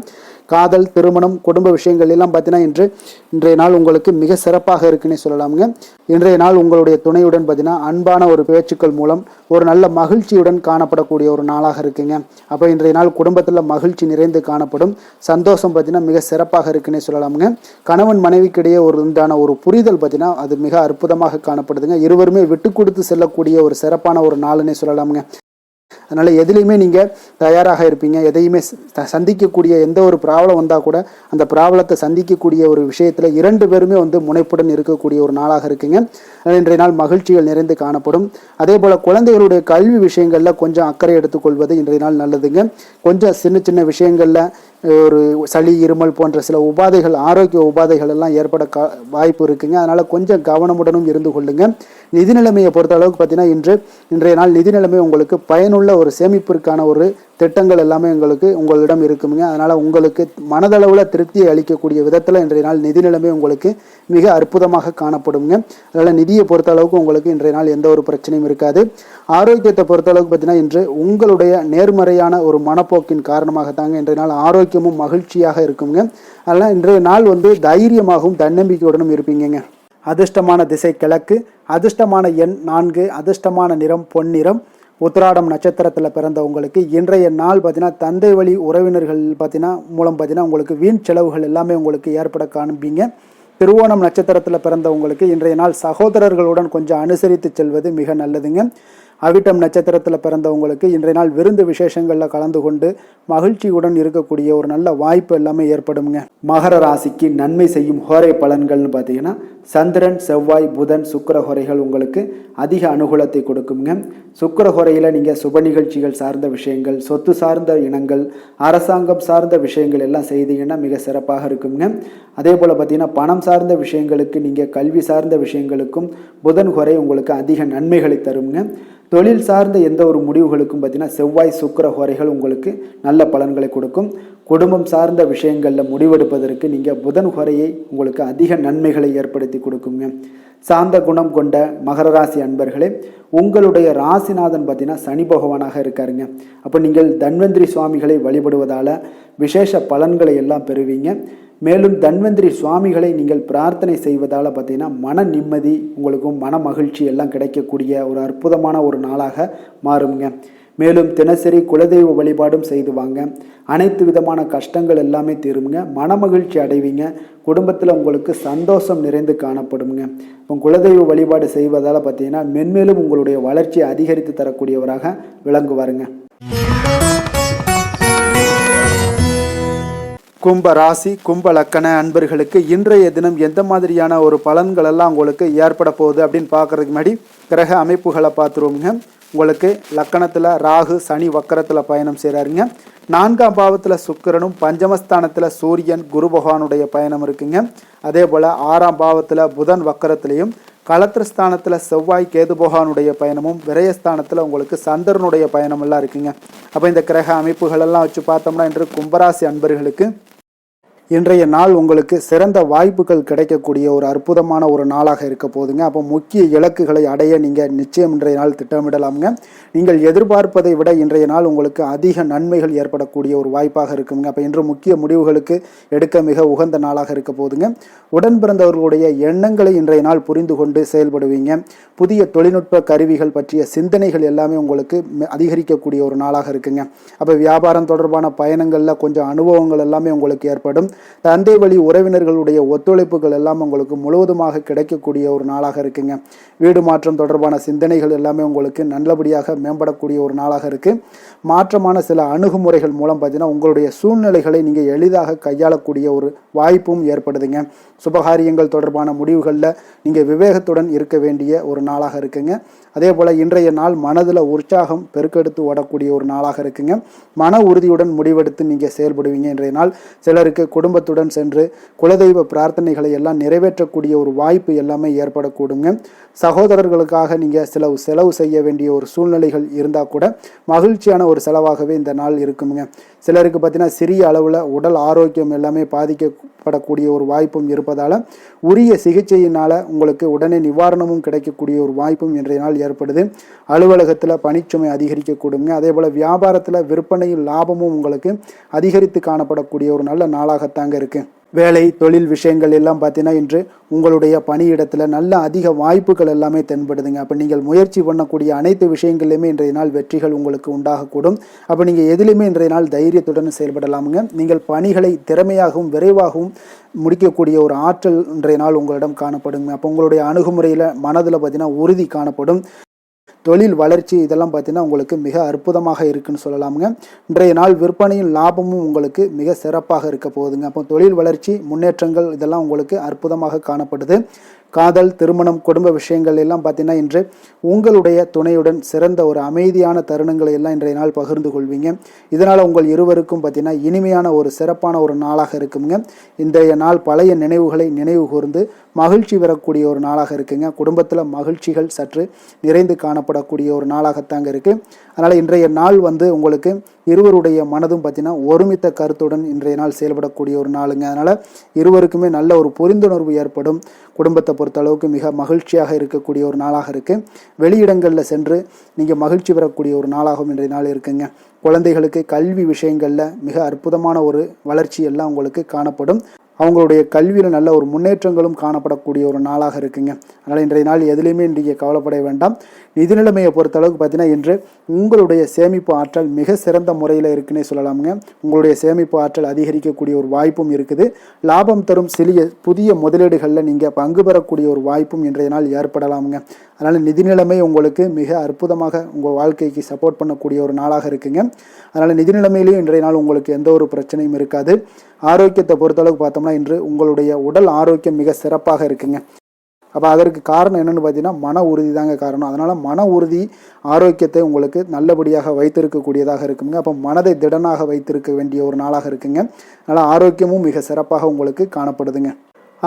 காதல், திருமணம், குடும்ப விஷயங்கள் எல்லாம் பார்த்தீங்கன்னா இன்றைய நாள் உங்களுக்கு மிக சிறப்பாக இருக்குன்னே சொல்லலாமுங்க. இன்றைய நாள் உங்களுடைய துணையுடன் பார்த்தீங்கன்னா அன்பான ஒரு பேச்சுக்கள் மூலம் ஒரு நல்ல மகிழ்ச்சியுடன் காணப்படக்கூடிய ஒரு நாளாக இருக்குங்க. அப்போ இன்றைய நாள் குடும்பத்தில் மகிழ்ச்சி நிறைந்து காணப்படும். சந்தோஷம் பார்த்தீங்கன்னா மிக சிறப்பாக இருக்குன்னே சொல்லலாமுங்க. கணவன் மனைவிக்கிடையே உண்டான ஒரு புரிதல் பார்த்தீங்கன்னா அது மிக அற்புதமாக காணப்படுதுங்க. இருவருமே விட்டு கொடுத்து செல்லக்கூடிய ஒரு சிறப்பான ஒரு நாளுன்னே சொல்லலாமுங்க. அதனால் எதுலேயுமே நீங்கள் தயாராக இருப்பீங்க. எதையுமே சந்திக்கக்கூடிய எந்த ஒரு ப்ராப்ளம் வந்தால் கூட அந்த ப்ராப்ளத்தை சந்திக்கக்கூடிய ஒரு விஷயத்தில் 2 பேருமே முனைப்புடன் இருக்கக்கூடிய ஒரு நாளாக இருக்குங்க. இன்றைய நாள் மகிழ்ச்சிகள் நிறைந்து காணப்படும். அதே போல் குழந்தைகளுடைய கல்வி விஷயங்களில் கொஞ்சம் அக்கறை எடுத்துக்கொள்வது இன்றைய நாள் நல்லதுங்க. கொஞ்சம் சின்ன சின்ன விஷயங்களில் ஒரு சளி இருமல் போன்ற சில உபாதைகள், ஆரோக்கிய உபாதைகள் எல்லாம் ஏற்பட வாய்ப்பு இருக்குங்க. அதனால் கொஞ்சம் கவனமுடனும் இருந்து கொள்ளுங்க. நிதி நிலைமையை பொறுத்த அளவுக்கு பார்த்தீங்கன்னா இன்றைய நாள் நிதி நிலைமை உங்களுக்கு பயனுள்ள ஒரு சேமிப்பிற்கான ஒரு திட்டங்கள் எல்லாமே உங்களிடம் இருக்குங்க. அதனால் உங்களுக்கு மனதளவில் திருப்தியை அளிக்கக்கூடிய விதத்தில் இன்றைய நாள் நிதி நிலைமை உங்களுக்கு மிக அற்புதமாக காணப்படுங்க. அதனால் நிதியை பொறுத்த அளவுக்கு உங்களுக்கு இன்றைய நாள் எந்த ஒரு பிரச்சனையும் இருக்காது. ஆரோக்கியத்தை பொறுத்த அளவுக்கு பார்த்தீங்கன்னா இன்று உங்களுடைய நேர்மறையான ஒரு மனப்போக்கின் காரணமாக தாங்க இன்றைய நாள் ஆரோக்கியமும் மகிழ்ச்சியாக இருக்குங்க. அதனால் இன்றைய நாள் தைரியமாகவும் தன்னம்பிக்கையுடனும் இருப்பீங்க. அதிர்ஷ்டமான திசை கிழக்கு, அதிர்ஷ்டமான எண் 4, அதிர்ஷ்டமான நிறம் பொன்னிறம். உத்திராடம் நட்சத்திரத்தில் பிறந்த உங்களுக்கு இன்றைய நாள் பார்த்தீங்கன்னா தந்தை வழி உறவினர்கள் மூலம் உங்களுக்கு வீண் செலவுகள் எல்லாமே உங்களுக்கு ஏற்பட காண்பீங்க. திருவோணம் நட்சத்திரத்தில் பிறந்த உங்களுக்கு இன்றைய நாள் சகோதரர்களுடன் கொஞ்சம் அனுசரித்து செல்வது மிக நல்லதுங்க. அவிட்டம் நட்சத்திரத்தில் பிறந்தவங்களுக்கு இன்றைய நாள் விருந்து விசேஷங்களில் கலந்து கொண்டு மகிழ்ச்சியுடன் இருக்கக்கூடிய ஒரு நல்ல வாய்ப்பு எல்லாமே ஏற்படுங்க. மகர ராசிக்கு நன்மை செய்யும் ஹோரை பலன்கள்னு பார்த்தீங்கன்னா சந்திரன், செவ்வாய், புதன், சுக்கிர ஹோரைகள் உங்களுக்கு அதிக அனுகூலத்தை கொடுக்குங்க. சுக்கிர ஹோரையில் நீங்கள் சுப நிகழ்ச்சிகள் சார்ந்த விஷயங்கள், சொத்து சார்ந்த இனங்கள், அரசாங்கம் சார்ந்த விஷயங்கள் எல்லாம் செய்தீங்கன்னா மிக சிறப்பாக இருக்குங்க. அதே போல் பார்த்தீங்கன்னா பணம் சார்ந்த விஷயங்களுக்கு, நீங்கள் கல்வி சார்ந்த விஷயங்களுக்கும் புதன் ஹோரை உங்களுக்கு அதிக நன்மைகளை தருங்க. தொழில் சார்ந்த எந்த ஒரு முடிவுகளுக்கும் பார்த்தீங்கன்னா செவ்வாய், சுக்கிர ஹோரைகள் உங்களுக்கு நல்ல பலன்களை கொடுக்கும். குடும்பம் சார்ந்த விஷயங்களில் முடிவெடுப்பதற்கு நீங்கள் புதன் ஹோரையை உங்களுக்கு அதிக நன்மைகளை ஏற்படுத்தி கொடுக்குங்க. சாந்த குணம் கொண்ட மகர ராசி அன்பர்களே, உங்களுடைய ராசிநாதன் பார்த்தீங்கன்னா சனி பகவானாக இருக்காருங்க. அப்போ நீங்கள் தன்வந்திரி சுவாமிகளை வழிபடுவதால் விசேஷ பலன்களை எல்லாம் பெறுவீங்க. மேலும் தன்வந்திரி சுவாமிகளை நீங்கள் பிரார்த்தனை செய்வதால் பார்த்தீங்கன்னா மன நிம்மதி, உங்களுக்கும் மன மகிழ்ச்சி எல்லாம் கிடைக்கக்கூடிய ஒரு அற்புதமான ஒரு நாளாக மாறுங்க. மேலும் தினசரி குலதெய்வ வழிபாடும் செய்து வாங்க. அனைத்து விதமான கஷ்டங்கள் எல்லாமே தீருங்க. மன மகிழ்ச்சி அடைவீங்க. குடும்பத்தில் உங்களுக்கு சந்தோஷம் நிறைந்து காணப்படுங்க. இப்போ குலதெய்வ வழிபாடு செய்வதால் பார்த்தீங்கன்னா மென்மேலும் உங்களுடைய வளர்ச்சியை அதிகரித்து தரக்கூடியவராக விளங்குவாருங்க. கும்ப ராசி, கும்ப லக்கண அன்பர்களுக்கு இன்றைய தினம் எந்த மாதிரியான ஒரு பலன்கள் எல்லாம் உங்களுக்கு ஏற்பட போகுது அப்படின்னு பார்க்கறதுக்கு முன்னாடி கிரக அமைப்புகளை பார்த்துருவோங்க. உங்களுக்கு லக்கணத்தில் ராகு சனி வக்கரத்தில் பயணம் செய்கிறாருங்க. 4ஆம் பாவத்தில் சுக்கிரனும், பஞ்சமஸ்தானத்தில் சூரியன் குரு பகவானுடைய பயணம் இருக்குங்க. அதே போல் 6ஆம் பாவத்தில் புதன் வக்கரத்திலையும், களத்திரஸ்தானத்தில் செவ்வாய் கேது பகவானுடைய பயணமும், விரயஸ்தானத்தில் உங்களுக்கு சந்திரனுடைய பயணம் எல்லாம் இருக்குங்க. அப்போ இந்த கிரக அமைப்புகள் எல்லாம் வச்சு பார்த்தோம்னா இன்று கும்பராசி அன்பர்களுக்கு இன்றைய நாள் உங்களுக்கு சிறந்த வாய்ப்புகள் கிடைக்கக்கூடிய ஒரு அற்புதமான ஒரு நாளாக இருக்க போதுங்க. அப்போ முக்கிய இலக்குகளை அடைய நீங்கள் நிச்சயம் இன்றைய நாள் திட்டமிடலாமுங்க. நீங்கள் எதிர்பார்ப்பதை விட இன்றைய நாள் உங்களுக்கு அதிக நன்மைகள் ஏற்படக்கூடிய ஒரு வாய்ப்பாக இருக்குங்க. அப்போ இன்று முக்கிய முடிவுகளுக்கு எடுக்க மிக உகந்த நாளாக இருக்க போதுங்க. உடன் பிறந்தவர்களுடைய எண்ணங்களை இன்றைய நாள் புரிந்து கொண்டு செயல்படுவீங்க. புதிய தொழில்நுட்ப கருவிகள் பற்றிய சிந்தனைகள் எல்லாமே உங்களுக்கு அதிகரிக்கக்கூடிய ஒரு நாளாக இருக்குங்க. அப்போ வியாபாரம் தொடர்பான பயணங்களில் கொஞ்சம் அனுபவங்கள் எல்லாமே உங்களுக்கு ஏற்படும். தந்தை வழி உறவினர்களுடைய ஒத்துழைப்புகள் எல்லாம் உங்களுக்கு முழுவதுமாக கிடைக்கக்கூடிய ஒரு நாளாக இருக்குங்க. வீடு மாற்றம் தொடர்பான சிந்தனைகள் எல்லாமே உங்களுக்கு நல்லபடியாக மேம்படக்கூடிய ஒரு நாளாக இருக்கு. மாற்றமான சில அணுகுமுறைகள் மூலம் பார்த்தீங்கன்னா உங்களுடைய சூழ்நிலைகளை நீங்கள் எளிதாக கையாளக்கூடிய ஒரு வாய்ப்பும் ஏற்படுதுங்க. சுபகாரியங்கள் தொடர்பான முடிவுகளில் நீங்கள் விவேகத்துடன் இருக்க வேண்டிய ஒரு நாளாக இருக்குங்க. அதே போல் இன்றைய நாள் மனதில் உற்சாகம் பெருக்கெடுத்து ஓடக்கூடிய ஒரு நாளாக இருக்குங்க. மன உறுதியுடன் முடிவெடுத்து நீங்கள் செயல்படுவீங்க. இன்றைய நாள் சிலருக்கு குடும்பத்துடன் சென்று குலதெய்வ பிரார்த்தனைகளை எல்லாம் நிறைவேற்றக்கூடிய ஒரு வாய்ப்பு எல்லாமே ஏற்படக்கூடுங்க. சகோதரர்களுக்காக நீங்கள் செலவு செய்ய வேண்டிய ஒரு சூழ்நிலைகள் இருந்தால் கூட மகிழ்ச்சியான ஒரு செலவாகவே இந்த நாள் இருக்குங்க. சிலருக்கு பார்த்தீங்கன்னா சிறிய அளவில் உடல் ஆரோக்கியம் எல்லாமே பாதிக்கப்படக்கூடிய ஒரு வாய்ப்பும் இருப்பதால் உரிய சிகிச்சையினால் உங்களுக்கு உடனே நிவாரணமும் கிடைக்கக்கூடிய ஒரு வாய்ப்பும் இன்றைய நாள் ஏற்படுது. அலுவலகத்தில் பணிச்சுமை அதிகரிக்கக்கூடுங்க. அதே போல் வியாபாரத்தில் விற்பனையும் லாபமும் உங்களுக்கு அதிகரித்து காணப்படக்கூடிய ஒரு நல்ல நாளாகத்தாங்க இருக்குது. வேலை தொழில் விஷயங்கள் எல்லாம் பார்த்தீங்கன்னா இன்று உங்களுடைய பணியிடத்தில் நல்ல அதிக வாய்ப்புகள் எல்லாமே தென்படுதுங்க. அப்போ நீங்கள் முயற்சி பண்ணக்கூடிய அனைத்து விஷயங்கள்லையுமே இன்றைய நாள் வெற்றிகள் உங்களுக்கு உண்டாகக்கூடும். அப்போ நீங்கள் எதிலுமே இன்றைய நாள் தைரியத்துடன் செயல்படலாமுங்க. நீங்கள் பணிகளை திறமையாகவும் விரைவாகவும் முடிக்கக்கூடிய ஒரு ஆற்றல் இன்றைய நாள் உங்களிடம் காணப்படுங்க. அப்போ உங்களுடைய அணுகுமுறையில் மனதில் பார்த்தீங்கன்னா உறுதி காணப்படும். தொழில் வளர்ச்சி இதெல்லாம் பார்த்தீங்கன்னா உங்களுக்கு மிக அற்புதமாக இருக்குன்னு சொல்லலாமுங்க. இன்றைய நாள் விற்பனையும் லாபமும் உங்களுக்கு மிக சிறப்பாக இருக்க போகுதுங்க. அப்போ தொழில் வளர்ச்சி முன்னேற்றங்கள் இதெல்லாம் உங்களுக்கு அற்புதமாக காணப்படுது. காதல், திருமணம், குடும்ப விஷயங்கள் எல்லாம் பார்த்தீங்கன்னா இன்று உங்களுடைய துணையுடன் சிறந்த ஒரு அமைதியான தருணங்களை எல்லாம் இன்றைய நாள் பகிர்ந்து கொள்வீங்க. இதனால் உங்கள் இருவருக்கும் பார்த்தீங்கன்னா இனிமையான ஒரு சிறப்பான ஒரு நாளாக இருக்குங்க. இன்றைய நாள் பழைய நினைவுகளை நினைவு கூர்ந்து மகிழ்ச்சி பெறக்கூடிய ஒரு நாளாக இருக்குங்க. குடும்பத்தில் மகிழ்ச்சிகள் சற்று நிறைந்து காணப்படக்கூடிய ஒரு நாளாகத்தாங்க இருக்குது. அதனால் இன்றைய நாள் உங்களுக்கு இருவருடைய மனதும் பார்த்தீங்கன்னா ஒருமித்த கருத்துடன் இன்றைய நாள் செயல்படக்கூடிய ஒரு நாளுங்க. அதனால் இருவருக்குமே நல்ல ஒரு புரிந்துணர்வு ஏற்படும். குடும்பத்தை பொறுத்த அளவுக்கு மிக மகிழ்ச்சியாக இருக்கக்கூடிய ஒரு நாளாக இருக்குது. வெளியிடங்களில் சென்று நீங்கள் மகிழ்ச்சி பெறக்கூடிய ஒரு நாளாகவும் இன்றைய நாள் இருக்குங்க. குழந்தைகளுக்கு கல்வி விஷயங்களில் மிக அற்புதமான ஒரு வளர்ச்சி எல்லாம் உங்களுக்கு காணப்படும். அவங்களுடைய கல்வியில் நல்ல ஒரு முன்னேற்றங்களும் காணப்படக்கூடிய ஒரு நாளாக இருக்குங்க. அதனால் இன்றைய நாள் எதுலேயுமே இன்றைக்கு கவலைப்பட வேண்டாம். நிதி நிலைமையை பொறுத்தளவுக்கு பார்த்தீங்கன்னா இன்று உங்களுடைய சேமிப்பு ஆற்றல் மிக சிறந்த முறையில் இருக்குன்னே சொல்லலாமுங்க. உங்களுடைய சேமிப்பு ஆற்றல் அதிகரிக்கக்கூடிய ஒரு வாய்ப்பும் இருக்குது. லாபம் தரும் புதிய முதலீடுகளில் நீங்கள் பங்கு பெறக்கூடிய ஒரு வாய்ப்பும் இன்றைய நாள் ஏற்படலாமுங்க. அதனால் நிதி நிலைமை உங்களுக்கு மிக அற்புதமாக உங்கள் வாழ்க்கைக்கு சப்போர்ட் பண்ணக்கூடிய ஒரு நாளாக இருக்குங்க. அதனால் நிதி நிலைமையிலையும் இன்றைய நாள் உங்களுக்கு எந்த ஒரு பிரச்சனையும் இருக்காது. ஆரோக்கியத்தை பொறுத்தளவுக்கு பார்த்தோம்னா இன்று உங்களுடைய உடல் ஆரோக்கியம் மிக சிறப்பாக இருக்குங்க. அப்போ அதற்கு காரணம் என்னென்னு பார்த்தீங்கன்னா மன உறுதி தாங்க காரணம். அதனால் மன உறுதி ஆரோக்கியத்தை உங்களுக்கு நல்லபடியாக வைத்திருக்கக்கூடியதாக இருக்குங்க. அப்போ மனதை திடனாக வைத்திருக்க வேண்டிய ஒரு நாளாக இருக்குங்க. அதனால் ஆரோக்கியமும் மிக சிறப்பாக உங்களுக்கு காணப்படுதுங்க.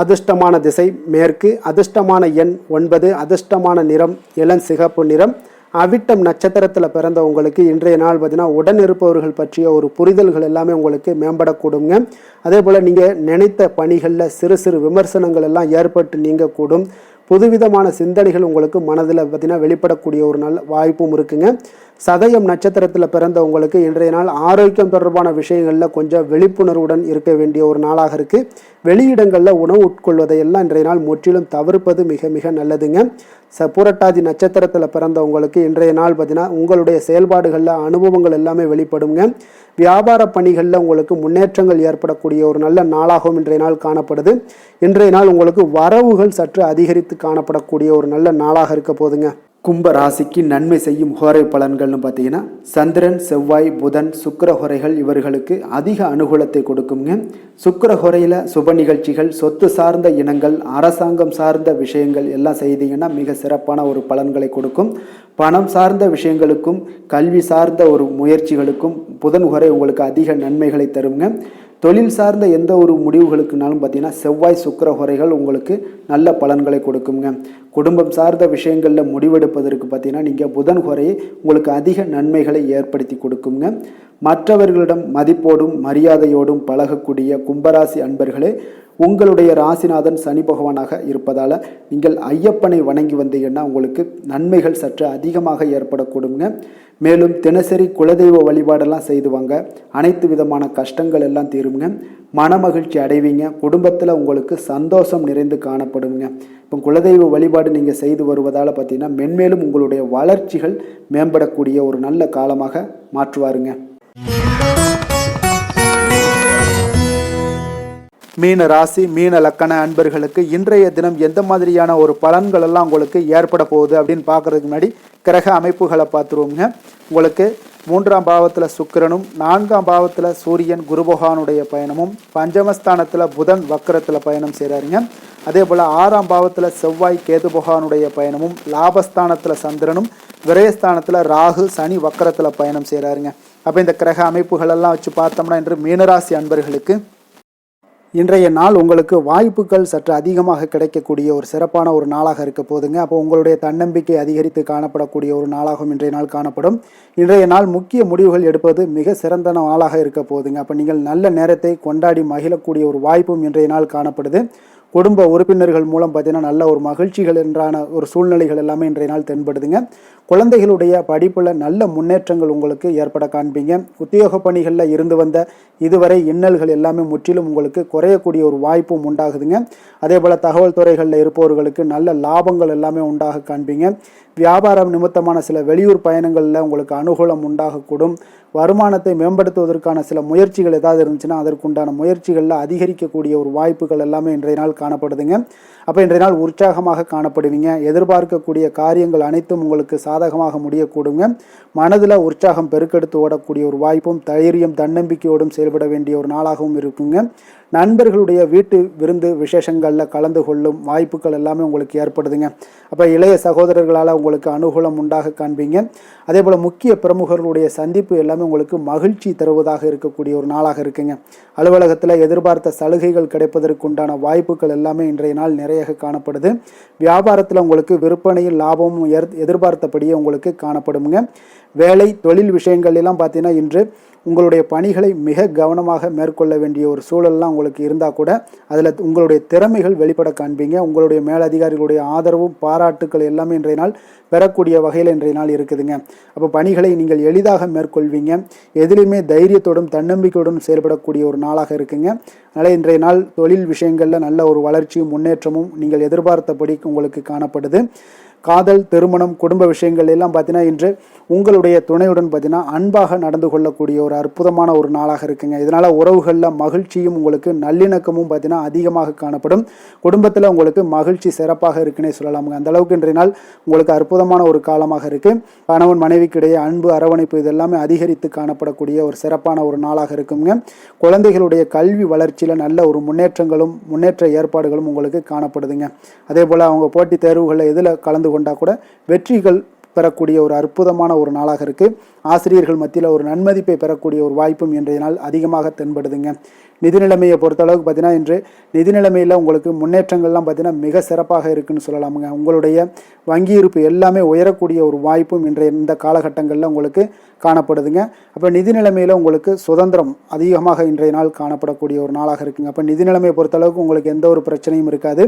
அதிர்ஷ்டமான திசை மேற்கு, அதிர்ஷ்டமான எண் 9, அதிர்ஷ்டமான நிறம் இளம் சிகப்பு நிறம். அவிட்டம் நட்சத்திரத்தில் பிறந்த உங்களுக்கு இன்றைய நாள் பார்த்தீங்கன்னா உடன் இருப்பவர்கள் பற்றிய ஒரு புரிதல்கள் எல்லாமே உங்களுக்கு மேம்படக்கூடுங்க. அதே போல் நீங்கள் நினைத்த பணிகளில் சிறு சிறு விமர்சனங்கள் எல்லாம் ஏற்பட்டு நீங்கக்கூடும். புதுவிதமான சிந்தனைகள் உங்களுக்கு மனதில் பார்த்தீங்கன்னா வெளிப்படக்கூடிய ஒரு நல்ல வாய்ப்பும் இருக்குங்க. சதயம் நட்சத்திரத்தில் பிறந்த உங்களுக்கு இன்றைய நாள் ஆரோக்கியம் தொடர்பான விஷயங்களில் கொஞ்சம் விழிப்புணர்வுடன் இருக்க வேண்டிய ஒரு நாளாக இருக்குது. வெளியிடங்களில் உணவு உட்கொள்வதையெல்லாம் இன்றைய நாள் முற்றிலும் தவிர்ப்பது மிக மிக நல்லதுங்க. புரட்டாதி நட்சத்திரத்தில் பிறந்த உங்களுக்கு இன்றைய நாள் பார்த்தீங்கன்னா உங்களுடைய செயல்பாடுகளில் அனுபவங்கள் எல்லாமே வெளிப்படுங்க. வியாபார பணிகளில் உங்களுக்கு முன்னேற்றங்கள் ஏற்படக்கூடிய ஒரு நல்ல நாளாகவும் இன்றைய நாள் காணப்படுது. இன்றைய நாள் உங்களுக்கு வரவுகள் சற்று அதிகரித்து காணப்படக்கூடிய ஒரு நல்ல நாளாக இருக்க போதுங்க. கும்ப ராசிக்கு நன்மை செய்யும் ஹோரை பலன்கள்னு பார்த்தீங்கன்னா சந்திரன், செவ்வாய், புதன், சுக்கிர ஹோரைகள் இவர்களுக்கு அதிக அனுகூலத்தை கொடுக்குங்க. சுக்கிர ஹோரையில் சுப நிகழ்ச்சிகள், சொத்து சார்ந்த இனங்கள், அரசாங்கம் சார்ந்த விஷயங்கள் எல்லாம் செய்தீங்கன்னா மிக சிறப்பான ஒரு பலன்களை கொடுக்கும். பணம் சார்ந்த விஷயங்களுக்கும் கல்வி சார்ந்த ஒரு முயற்சிகளுக்கும் புதன் ஹோரை உங்களுக்கு அதிக நன்மைகளை தருங்க. தொழில் சார்ந்த எந்த ஒரு முடிவுகளுக்குனாலும் பார்த்தீங்கன்னா செவ்வாய், சுக்கிர ஹோரைகள் உங்களுக்கு நல்ல பலன்களை கொடுக்குங்க. குடும்பம் சார்ந்த விஷயங்களில் முடிவெடுப்பதற்கு பார்த்தீங்கன்னா நீங்கள் புதன் ஹோரையை உங்களுக்கு அதிக நன்மைகளை ஏற்படுத்தி கொடுக்குங்க. மற்றவர்களிடம் மதிப்போடும் மரியாதையோடும் பழகக்கூடிய கும்பராசி அன்பர்களே, உங்களுடைய ராசிநாதன் சனி பகவானாக இருப்பதால் நீங்கள் ஐயப்பனை வணங்கி வந்தீங்கன்னா உங்களுக்கு நன்மைகள் சற்று அதிகமாக ஏற்படக்கூடுங்க. மேலும் தினசரி குலதெய்வ வழிபாடெல்லாம் செய்து வாங்க. அனைத்து விதமான கஷ்டங்கள் எல்லாம் தீருங்க. மனமகிழ்ச்சி அடைவீங்க. குடும்பத்தில் உங்களுக்கு சந்தோஷம் நிறைந்து காணப்படுங்க. இப்போ குலதெய்வ வழிபாடு நீங்கள் செய்து வருவதால் பார்த்தீங்கன்னா மென்மேலும் உங்களுடைய வளர்ச்சிகள் மேம்படக்கூடிய ஒரு நல்ல காலமாக மாற்றுவாருங்க. மீன ராசி, மீன லக்கண அன்பர்களுக்கு இன்றைய தினம் எந்த மாதிரியான ஒரு பலன்கள் எல்லாம் உங்களுக்கு ஏற்பட போகுது அப்படின்னு பார்க்கறதுக்கு முன்னாடி கிரக அமைப்புகளை பார்த்துருவோங்க. உங்களுக்கு 3ஆம் பாவத்தில் சுக்கிரனும், 4ஆம் பாவத்தில் சூரியன் குரு பகவானுடைய பயணமும், பஞ்சமஸ்தானத்தில் புதன் வக்கரத்தில் பயணம் செய்கிறாருங்க. அதே போல் 6ஆம் பாவத்தில் செவ்வாய் கேது பகவானுடைய பயணமும், லாபஸ்தானத்தில் சந்திரனும், விரயஸ்தானத்தில் ராகு சனி வக்கரத்தில் பயணம் செய்கிறாருங்க. அப்போ இந்த கிரக அமைப்புகளெல்லாம் வச்சு பார்த்தோம்னா இன்று மீனராசி அன்பர்களுக்கு இன்றைய நாள் உங்களுக்கு வாய்ப்புகள் சற்று அதிகமாக கிடைக்கக்கூடிய ஒரு சிறப்பான ஒரு நாளாக இருக்க போதுங்க. அப்போ உங்களுடைய தன்னம்பிக்கை அதிகரித்து காணப்படக்கூடிய ஒரு நாளாகவும் இன்றைய நாள் காணப்படும். இன்றைய நாள் முக்கிய முடிவுகள் எடுப்பது மிக சிறந்த நாளாக இருக்க போதுங்க. அப்போ நீங்கள் நல்ல நேரத்தை கொண்டாடி மகிழக்கூடிய ஒரு வாய்ப்பும் இன்றைய நாள் காணப்படுது. குடும்ப உறுப்பினர்கள் மூலம் பார்த்தீங்கன்னா நல்ல ஒரு மகிழ்ச்சிகள் என்றான ஒரு சூழ்நிலைகள் எல்லாமே இன்றைய நாள் தென்படுதுங்க. குழந்தைகளுடைய படிப்பில் நல்ல முன்னேற்றங்கள் உங்களுக்கு ஏற்பட காண்பீங்க. உத்தியோக பணிகளில் இருந்து வந்த இதுவரை இன்னல்கள் எல்லாமே முற்றிலும் உங்களுக்கு குறையக்கூடிய ஒரு வாய்ப்பும் உண்டாகுதுங்க. அதே போல் தகவல் துறைகளில் இருப்பவர்களுக்கு நல்ல லாபங்கள் எல்லாமே உண்டாக காண்பீங்க. வியாபாரம் நிமித்தமான சில வெளியூர் பயணங்களில் உங்களுக்கு அனுகூலம் உண்டாகக்கூடும். வருமானத்தை மேம்படுத்துவதற்கான சில முயற்சிகள் ஏதாவது இருந்துச்சுன்னா அதற்குண்டான முயற்சிகளில் அதிகரிக்கக்கூடிய ஒரு வாய்ப்புகள் எல்லாமே இன்றைய நாள் காணப்படுதுங்க. அப்போ இன்றைய நாள் உற்சாகமாக காணப்படுவீங்க. எதிர்பார்க்கக்கூடிய காரியங்கள் அனைத்தும் உங்களுக்கு சாதகமாக முடியக்கூடுங்க. மனதில் உற்சாகம் பெருக்கெடுத்து ஓடக்கூடிய ஒரு வாய்ப்பும் தைரியம் தன்னம்பிக்கையோடும் செயல்பட வேண்டிய ஒரு நாளாகவும் இருக்குங்க. நண்பர்களுடைய வீட்டு விருந்து விசேஷங்களில் கலந்து கொள்ளும் வாய்ப்புகள் எல்லாமே உங்களுக்கு ஏற்படுதுங்க. அப்போ இளைய சகோதரர்களால் உங்களுக்கு அனுகூலம் உண்டாக காண்பீங்க. அதே போல் முக்கிய பிரமுகர்களுடைய சந்திப்பு எல்லாமே உங்களுக்கு மகிழ்ச்சி தருவதாக இருக்கக்கூடிய ஒரு நாளாக இருக்குங்க. அலுவலகத்தில் எதிர்பார்த்த சலுகைகள் கிடைப்பதற்குண்டான வாய்ப்புகள் எல்லாமே இன்றைய நாள் நிறைய காணப்படுது. வியாபாரத்தில் உங்களுக்கு விற்பனையில் லாபமும் எதிர்பார்த்தபடியே உங்களுக்கு காணப்படுங்க. வேலை தொழில் விஷயங்கள் எல்லாம் பார்த்தீங்கன்னா இன்று உங்களுடைய பணிகளை மிக கவனமாக மேற்கொள்ள வேண்டிய ஒரு சூழல்லாம் உங்களுக்கு இருந்தால் கூட அதில் உங்களுடைய திறமைகள் வெளிப்பட காண்பீங்க. உங்களுடைய மேலதிகாரிகளுடைய ஆதரவும் பாராட்டுக்கள் எல்லாமே இன்றைய நாள் பெறக்கூடிய வகையில் இன்றைய நாள் இருக்குதுங்க. அப்போ பணிகளை நீங்கள் எளிதாக மேற்கொள்வீங்க. எதிலுமே தைரியத்தோடும் தன்னம்பிக்கையோடும் செயல்படக்கூடிய ஒரு நாளாக இருக்குங்க. அதனால் இன்றைய நாள் தொழில் விஷயங்களில் நல்ல ஒரு வளர்ச்சியும் முன்னேற்றமும் நீங்கள் எதிர்பார்த்தபடி உங்களுக்கு காணப்படுது. காதல் திருமணம் குடும்ப விஷயங்கள் எல்லாம் பார்த்தீங்கன்னா இன்று உங்களுடைய துணையுடன் பார்த்தீங்கன்னா அன்பாக நடந்து கொள்ளக்கூடிய ஒரு அற்புதமான ஒரு நாளாக இருக்குங்க. இதனால் உறவுகளில் மகிழ்ச்சியும் உங்களுக்கு நல்லிணக்கமும் பார்த்தீங்கன்னா அதிகமாக காணப்படும். குடும்பத்தில் உங்களுக்கு மகிழ்ச்சி சிறப்பாக இருக்குன்னே சொல்லலாமுங்க. அந்த அளவுக்கு இன்றைய நாள் உங்களுக்கு அற்புதமான ஒரு காலமாக இருக்குது. கணவன் மனைவிக்கிடையே அன்பு அரவணைப்பு இதெல்லாமே அதிகரித்து காணப்படக்கூடிய ஒரு சிறப்பான ஒரு நாளாக இருக்குங்க. குழந்தைகளுடைய கல்வி வளர்ச்சியில் நல்ல ஒரு முன்னேற்ற ஏற்பாடுகளும் உங்களுக்கு காணப்படுதுங்க. அதே போல் அவங்க போட்டித் தேர்வுகளில் எதில் கலந்து கொண்டா கூட வெற்றிகள் பெறக்கூடிய ஒரு அற்புதமான ஒரு நாளாக இருக்கு. ஆசிரியர்கள் மத்தியில் ஒரு நன்மதிப்பை பெறக்கூடிய ஒரு வாய்ப்பும் இன்றைய நாள் அதிகமாக தென்படுதுங்க. நிதி நிலைமையை பொறுத்தளவுக்கு பார்த்தீங்கன்னா இன்று நிதி நிலைமையில் உங்களுக்கு முன்னேற்றங்கள்லாம் பார்த்தீங்கன்னா மிக சிறப்பாக இருக்குன்னு சொல்லலாமுங்க. உங்களுடைய வங்கி இருப்பு எல்லாமே உயரக்கூடிய ஒரு வாய்ப்பும் இன்றைய இந்த காலகட்டங்களில் உங்களுக்கு காணப்படுதுங்க. அப்போ நிதி நிலைமையில் உங்களுக்கு சுதந்திரம் அதிகமாக இன்றைய நாள் காணப்படக்கூடிய ஒரு நாளாக இருக்குங்க. அப்போ நிதி நிலைமையை பொறுத்தளவுக்கு உங்களுக்கு எந்த ஒரு பிரச்சனையும் இருக்காது.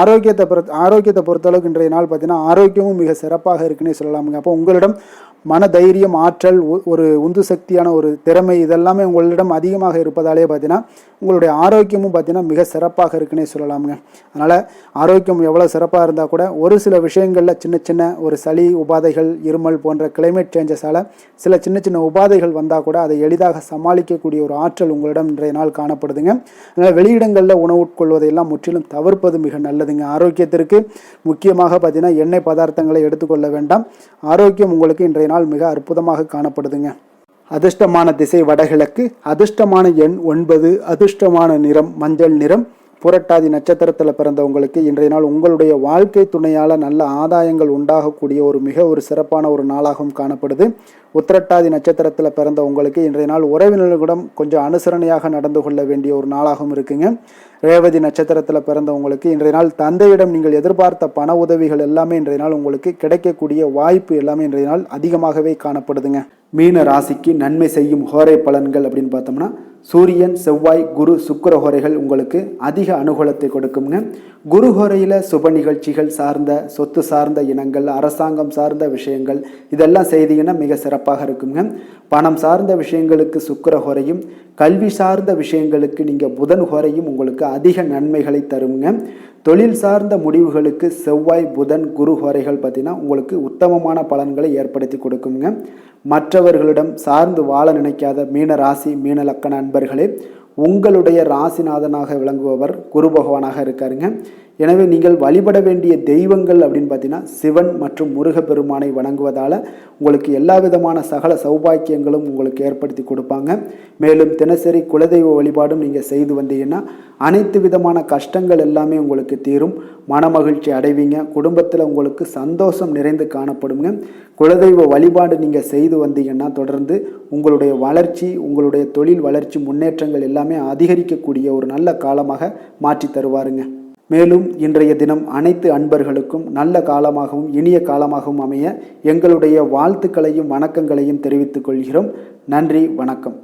ஆரோக்கியத்தை பொறுத்தளவுக்கு இன்றைய நாள் பார்த்தீங்கன்னா ஆரோக்கியமும் மிக சிறப்பாக இருக்குன்னே சொல்லலாமுங்க. அப்போ உங்களிடம் மன தைரியம் ஆற்றல் ஒரு உந்து சக்தியான ஒரு திறமை இதெல்லாமே உங்களிடம் அதிகமாக இருப்பதாலே பார்த்தீங்கன்னா உங்களுடைய ஆரோக்கியமும் பார்த்தீங்கன்னா மிக சிறப்பாக இருக்குன்னே சொல்லலாமுங்க. அதனால் ஆரோக்கியம் எவ்வளோ சிறப்பாக இருந்தால் கூட ஒரு சில விஷயங்களில் சின்ன சின்ன ஒரு சளி உபாதைகள் இருமல் போன்ற கிளைமேட் சேஞ்சஸால் சில சின்ன சின்ன உபாதைகள் வந்தால் கூட அதை எளிதாக சமாளிக்கக்கூடிய ஒரு ஆற்றல் உங்களிடம் இன்றைய நாள் காணப்படுதுங்க. அதனால் வெளியிடங்களில் உணவு உட்கொள்வதையெல்லாம் முற்றிலும் தவிர்ப்பது மிக நல்லதுங்க. ஆரோக்கியத்திற்கு முக்கியமாக பார்த்தீங்கன்னா எண்ணெய் பதார்த்தங்களை எடுத்துக்கொள்ள வேண்டாம். ஆரோக்கியம் உங்களுக்கு இன்றைய நாள் மிக அற்புதமாக காணப்படுதுங்க. அதிர்ஷ்டமான திசை வடகிழக்கு, அதிர்ஷ்டமான எண் 9, அதிர்ஷ்டமான நிறம் மஞ்சள் நிறம். புரட்டாதி நட்சத்திரத்தில் பிறந்தவங்களுக்கு இன்றைய நாள் உங்களுடைய வாழ்க்கை துணையால் நல்ல ஆதாயங்கள் உண்டாகக்கூடிய ஒரு சிறப்பான ஒரு நாளாகவும் காணப்படுது. உத்திரட்டாதி நட்சத்திரத்தில் பிறந்த உங்களுக்கு இன்றைய நாள் உறவினர்களிடம் கொஞ்சம் அனுசரணையாக நடந்து கொள்ள வேண்டிய ஒரு நாளாகவும் இருக்குங்க. ரேவதி நட்சத்திரத்தில் பிறந்தவங்களுக்கு இன்றைய நாள் தந்தையிடம் நீங்கள் எதிர்பார்த்த பண உதவிகள் எல்லாமே இன்றைய நாள் உங்களுக்கு கிடைக்கக்கூடிய வாய்ப்பு எல்லாமே இன்றைய நாள் அதிகமாகவே காணப்படுதுங்க. மீன ராசிக்கு நன்மை செய்யும் ஹோரை பலன்கள் அப்படின்னு பார்த்தோம்னா சூரியன் செவ்வாய் குரு சுக்கிர ஹோரைகள் உங்களுக்கு அதிக அனுகூலத்தை கொடுக்குங்க. குரு ஹோரையில் சுப நிகழ்ச்சிகள் சார்ந்த சொத்து சார்ந்த இனங்கள் அரசாங்கம் சார்ந்த விஷயங்கள் இதெல்லாம் செய்தீங்கன்னா மிக சிறப்பாக இருக்குங்க. பணம் சார்ந்த விஷயங்களுக்கு சுக்கிர ஹோரையும் கல்வி சார்ந்த விஷயங்களுக்கு நீங்கள் புதன் ஹோரையும் உங்களுக்கு அதிக நன்மைகளை தருங்க. தொழில் சார்ந்த முடிவுகளுக்கு செவ்வாய் புதன் குரு ஹோரைகள் பார்த்தீங்கன்னா உங்களுக்கு உத்தமமான பலன்களை ஏற்படுத்தி கொடுக்குங்க. மற்றவர்களிடம் சார்ந்து வாழ நினைக்காத மீன ராசி மீன லக்கண அன்பர்களே, உங்களுடைய ராசிநாதனாக விளங்குபவர் குரு பகவானாக இருக்காருங்க. எனவே நீங்கள் வழிபட வேண்டிய தெய்வங்கள் அப்படின்னு பார்த்தீங்கன்னா சிவன் மற்றும் முருகப்பெருமானை வணங்குவதால் உங்களுக்கு எல்லா விதமான சகல சௌபாக்கியங்களும் உங்களுக்கு ஏற்படுத்தி கொடுப்பாங்க. மேலும் தினசரி குலதெய்வ வழிபாடும் நீங்கள் செய்து வந்தீங்கன்னா அனைத்து விதமான கஷ்டங்கள் எல்லாமே உங்களுக்கு தீரும். மனமகிழ்ச்சி அடைவீங்க. குடும்பத்தில் உங்களுக்கு சந்தோஷம் நிறைந்து காணப்படுங்க. குலதெய்வ வழிபாடு நீங்கள் செய்து வந்தீங்கன்னா தொடர்ந்து உங்களுடைய வளர்ச்சி உங்களுடைய தொழில் வளர்ச்சி முன்னேற்றங்கள் எல்லாமே அதிகரிக்கக்கூடிய ஒரு நல்ல காலமாக மாற்றி தருவாருங்க. மேலும் இன்றைய தினம் அனைத்து அன்பர்களுக்கும் நல்ல காலமாகவும் இனிய காலமாகவும் அமைய எங்களுடைய வாழ்த்துக்களையும் வணக்கங்களையும் தெரிவித்துக் கொள்கிறோம். நன்றி, வணக்கம்.